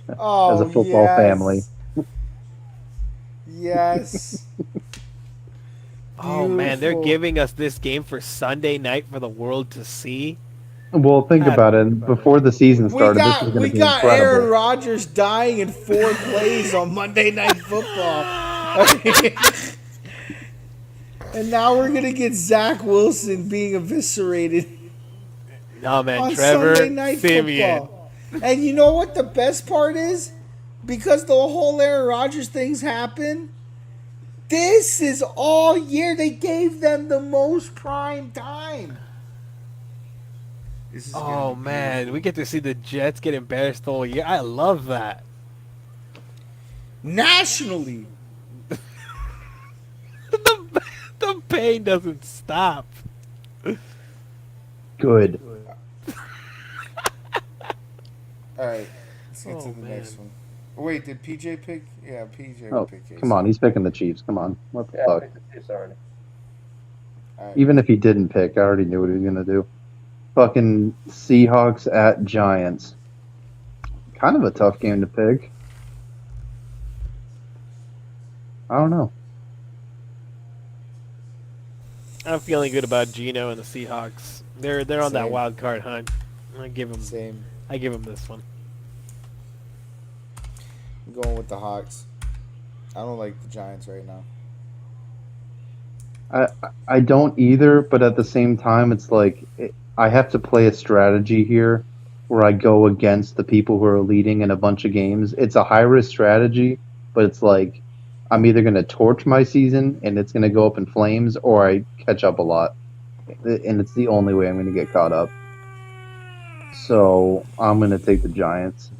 Speaker 5: as a football family.
Speaker 4: Yes.
Speaker 7: Oh man, they're
Speaker 4: Beautiful.
Speaker 7: giving us this game for Sunday night for the world to see.
Speaker 5: Well, think about it. Before the season started, this was going
Speaker 4: We
Speaker 5: to be
Speaker 4: got Aaron
Speaker 5: incredible.
Speaker 4: Rodgers dying in 4 plays on Monday Night Football. And now we're gonna get Zach Wilson being eviscerated
Speaker 7: Oh man,
Speaker 4: on
Speaker 7: Trevor
Speaker 4: Sunday Night
Speaker 7: Simeon.
Speaker 4: Football. And you know what the best part is? Because the whole Aaron Rodgers things happened, this is all year. They gave them the most prime time. This is
Speaker 7: Oh man, we get to see the Jets get embarrassed all year. I love that.
Speaker 4: nationally.
Speaker 7: The pain doesn't stop.
Speaker 5: Good.
Speaker 4: All right, let's get to the
Speaker 7: man.
Speaker 4: next one. Oh, wait, did PJ pick? Yeah, PJ
Speaker 5: Oh,
Speaker 4: picked Casey.
Speaker 5: come on. He's picking the Chiefs. Come on. What the fuck?
Speaker 6: Already.
Speaker 4: All right.
Speaker 5: Even if he didn't pick, I already knew what he was going to do. Fucking Seahawks at Giants. Kind of a tough game to pick. I don't know.
Speaker 7: I'm feeling good about Geno and the Seahawks. They're on that
Speaker 4: Same.
Speaker 7: wild card hunt. I give them this one.
Speaker 4: I'm going with the Hawks. I don't like the Giants right now.
Speaker 5: I don't either, but at the same time, it's like I have to play a strategy here where I go against the people who are leading in a bunch of games. It's a high risk strategy, but it's like I'm either going to torch my season and it's going to go up in flames, or I catch up a lot, and it's the only way I'm going to get caught up. So I'm going to take the Giants.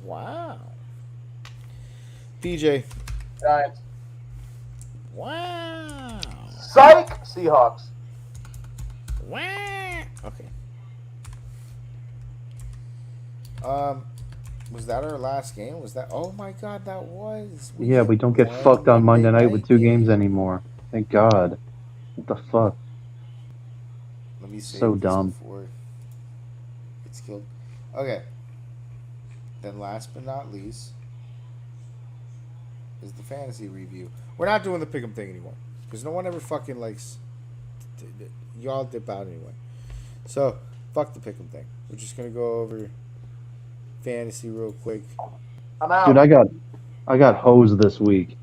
Speaker 4: Wow. DJ.
Speaker 6: Giants.
Speaker 4: Wow.
Speaker 6: Psych! Seahawks.
Speaker 4: Wow. Okay. Was that our last game? Was that? Oh my God, that was.
Speaker 5: Yeah, we don't get
Speaker 4: won
Speaker 5: fucked on Monday night with 2
Speaker 4: game.
Speaker 5: games anymore. Thank God. What the fuck?
Speaker 4: Let me save
Speaker 5: So
Speaker 4: this
Speaker 5: dumb.
Speaker 4: before it's killed. Okay. Then last but not least is the fantasy review. We're not doing the pick'em thing anymore because no one ever fucking likes. Y'all dip out anyway. So fuck the pick'em thing. We're just gonna go over fantasy real quick.
Speaker 6: I'm out.
Speaker 5: Dude, I got hosed this week.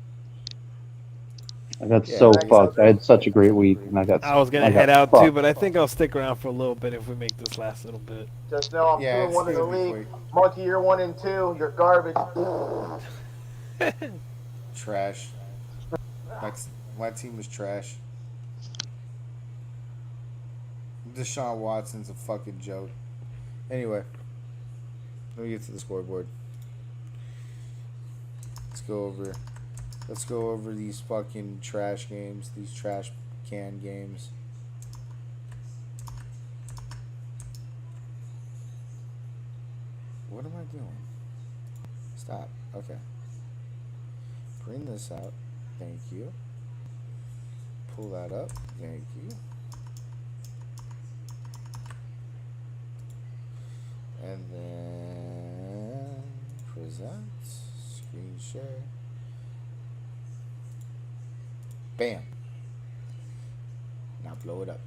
Speaker 5: I got
Speaker 4: Yeah,
Speaker 5: so
Speaker 4: that's
Speaker 5: fucked.
Speaker 4: okay.
Speaker 5: I had such a great week, and I got.
Speaker 7: I was gonna
Speaker 5: got
Speaker 7: head out
Speaker 5: fucked.
Speaker 7: too, but I think I'll stick around for a little bit if we make this last little bit.
Speaker 6: Just know I'm
Speaker 4: Yeah,
Speaker 6: 2-1 in
Speaker 4: it's
Speaker 6: the
Speaker 4: gonna be
Speaker 6: league. Monkey, you're 1 and 2. You're garbage.
Speaker 4: Trash. My team was trash. Deshaun Watson's a fucking joke. Anyway, let me get to the scoreboard. Let's go over these fucking trash games, these trash can games. What am I doing? Stop. Okay. Bring this out. Thank you. Pull that up. Thank you. And then was that? Screen share. Bam. Now blow it up.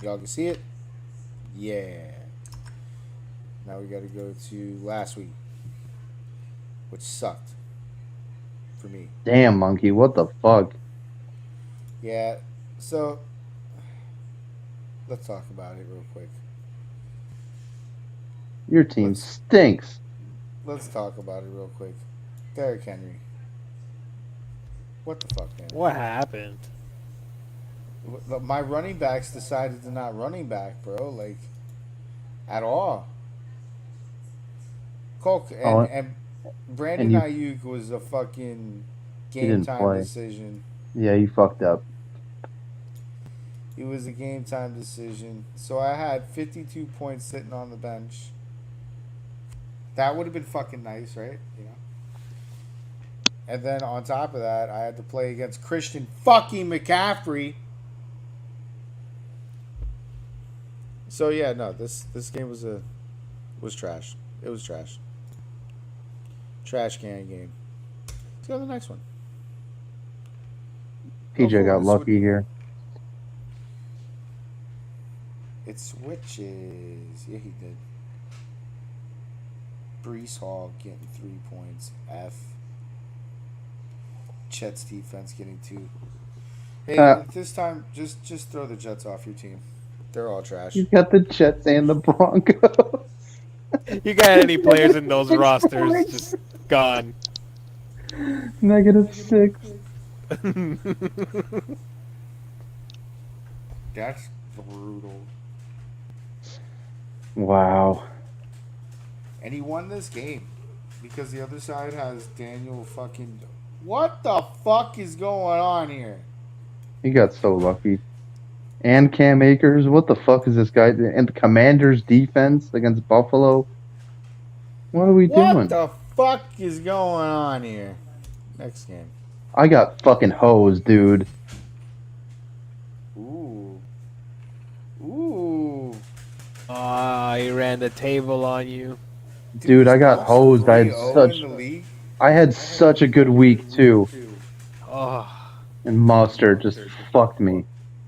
Speaker 4: Y'all can see it? Yeah. Now we gotta go to last week, which sucked for me.
Speaker 5: Damn, Monkey, what the fuck?
Speaker 4: Yeah, so let's talk about it real quick.
Speaker 5: Your team stinks.
Speaker 4: Let's talk about it real quick. Derrick Henry. What the fuck, man?
Speaker 7: What happened?
Speaker 4: My running backs decided to not running back, bro. Like, at all. Coke and Brandon Ayuk was a fucking game time decision.
Speaker 5: Yeah, you fucked up.
Speaker 4: It was a game time decision. So I had 52 points sitting on the bench. That would have been fucking nice, right? You know. And then on top of that, I had to play against Christian fucking McCaffrey. So yeah, no, this game was trash. It was trash. Trash can game. Let's go to the next one.
Speaker 5: PJ got lucky here.
Speaker 4: It switches. Yeah, he did. Brees Hall getting 3 points. F. Jets defense getting 2. Hey, this time, just throw the Jets off your team. They're all trash.
Speaker 5: You got the Jets and the Broncos.
Speaker 7: You got any players in those rosters just gone?
Speaker 5: -6.
Speaker 4: That's brutal.
Speaker 5: Wow.
Speaker 4: And he won this game because the other side has Daniel fucking... What the fuck is going on here?
Speaker 5: He got so lucky. And Cam Akers, what the fuck is this guy? And the Commanders' defense against Buffalo. What are we doing?
Speaker 4: What the fuck is going on here? Next game.
Speaker 5: I got fucking hosed, dude.
Speaker 4: Ooh. Ooh.
Speaker 7: Ah, he ran the table on you.
Speaker 5: Dude, I got hosed. I had such a good week too.
Speaker 7: Oh.
Speaker 5: And Mustard just fucked me.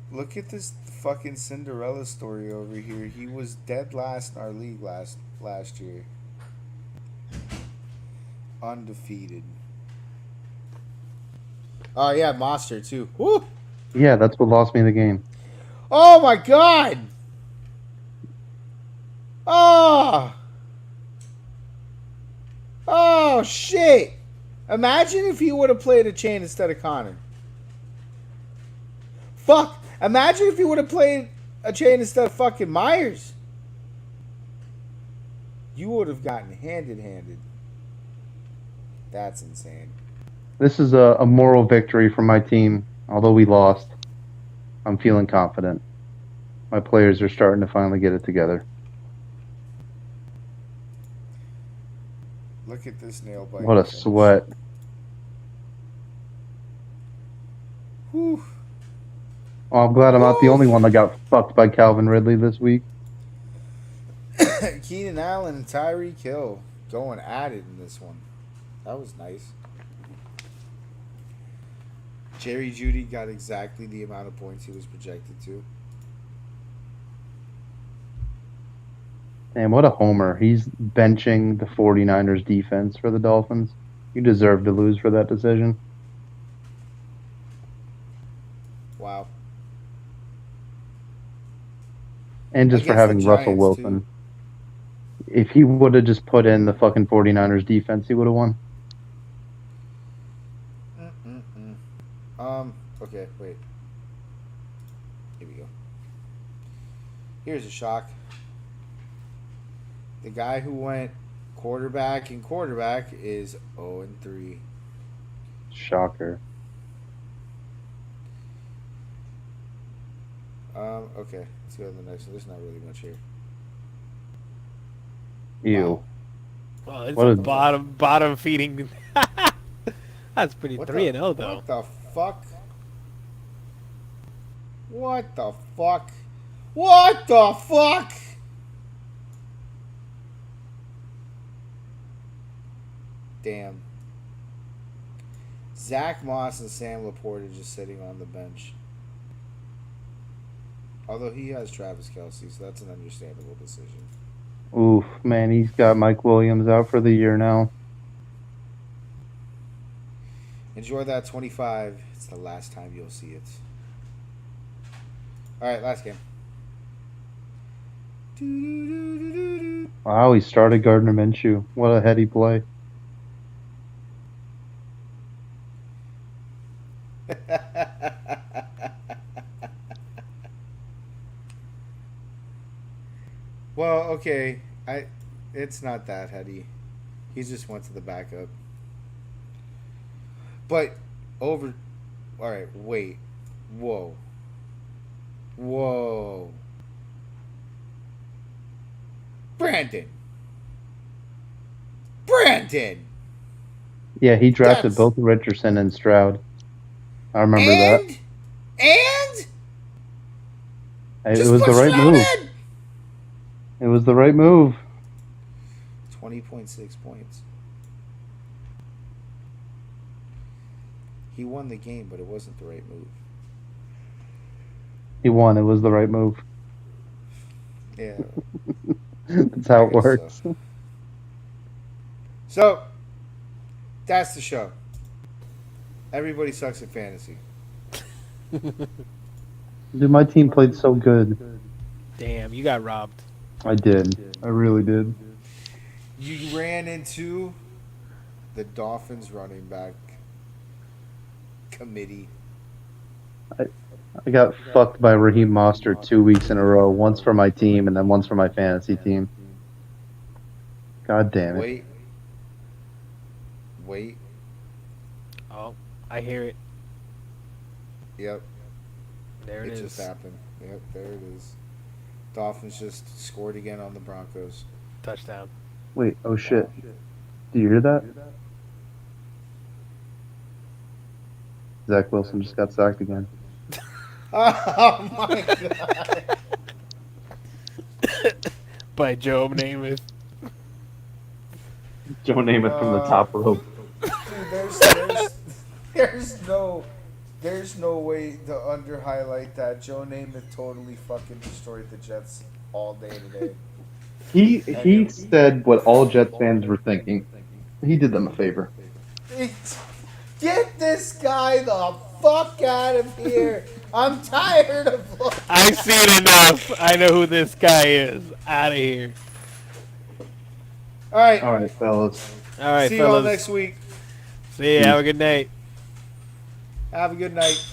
Speaker 4: Look at this fucking Cinderella story over here. He was dead last in our league last year. Undefeated. Oh yeah, Monster too. Woo!
Speaker 5: Yeah, that's what lost me the game.
Speaker 4: Oh my god! Oh! Oh shit! Imagine if he would have played a chain instead of Connor. Fuck! Imagine if he would have played a chain instead of fucking Myers. You would have gotten handed. That's insane.
Speaker 5: This is a moral victory for my team. Although we lost, I'm feeling confident. My players are starting to finally get it together.
Speaker 4: Look at this nail bite.
Speaker 5: What a sweat.
Speaker 4: Whew.
Speaker 5: Oh, I'm glad I'm not the only one that got fucked by Calvin Ridley this week.
Speaker 4: Keenan Allen and Tyreek Hill going at it in this one. That was nice. Jerry Jeudy got exactly the amount of points he was projected to.
Speaker 5: Damn, what a homer. He's benching the 49ers defense for the Dolphins. You deserve to lose for that decision.
Speaker 4: Wow.
Speaker 5: And just for having Russell Wilson. Too. If he would have just put in the fucking 49ers defense, he would have won.
Speaker 4: Okay, wait. Here we go. Here's a shock. The guy who went quarterback is 0-3.
Speaker 5: Shocker.
Speaker 4: Okay. Let's go to the next one. There's not really much here.
Speaker 5: Ew.
Speaker 7: Wow. Oh, it's a bottom feeding. That's pretty 3-0 though.
Speaker 4: What the fuck? What the fuck? What the fuck? Damn. Zach Moss and Sam Laporte are just sitting on the bench. Although he has Travis Kelce, so that's an understandable decision.
Speaker 5: Oof, man, he's got Mike Williams out for the year now.
Speaker 4: Enjoy that 25. It's the last time you'll see it. All right, last game.
Speaker 5: Wow, he started Gardner Minshew. What a heady play.
Speaker 4: Well, okay. It's not that heady. He just went to the backup. But over. All right, wait. Whoa. Brandon.
Speaker 5: Yeah, he drafted
Speaker 4: That's-
Speaker 5: both Richardson and Stroud. I remember that.
Speaker 4: And
Speaker 5: It
Speaker 4: just
Speaker 5: was
Speaker 4: put
Speaker 5: the right
Speaker 4: Stroud
Speaker 5: move.
Speaker 4: in.
Speaker 5: It was the right move.
Speaker 4: 20.6 points. He won the game, but it wasn't the right move.
Speaker 5: He won. It was the right move.
Speaker 4: Yeah.
Speaker 5: That's how it
Speaker 4: I guess
Speaker 5: works.
Speaker 4: So, that's the show. Everybody sucks at fantasy.
Speaker 5: Dude, my team played so good.
Speaker 7: Damn, you got robbed.
Speaker 5: I did. I really did.
Speaker 4: You ran into the Dolphins running back committee.
Speaker 5: I got fucked by Raheem Mostert 2 weeks in a row. Once for my team and then once for my fantasy team. God damn it.
Speaker 4: Wait.
Speaker 7: Oh, I hear it.
Speaker 4: Yep.
Speaker 7: There it is.
Speaker 4: It just happened. Yep, there it is. Dolphins just scored again on the Broncos.
Speaker 7: Touchdown.
Speaker 5: Wait, oh shit. Do you hear that? Zach Wilson just got sacked again.
Speaker 4: Oh my god.
Speaker 7: By Joe Namath.
Speaker 5: Joe Namath from the top rope.
Speaker 4: Dude, there's no way to under highlight that. Joe Namath totally fucking destroyed the Jets all day today.
Speaker 5: He said what all Jets fans were thinking. He did them a favor.
Speaker 4: Get this guy the fuck out of here. I'm tired of looking.
Speaker 7: I've seen enough. I know who this guy is. Out of here.
Speaker 4: All right.
Speaker 5: All right, fellas.
Speaker 7: All right,
Speaker 4: See you all
Speaker 7: fellas.
Speaker 4: next week.
Speaker 7: See ya. Have a good night.
Speaker 4: Have a good night.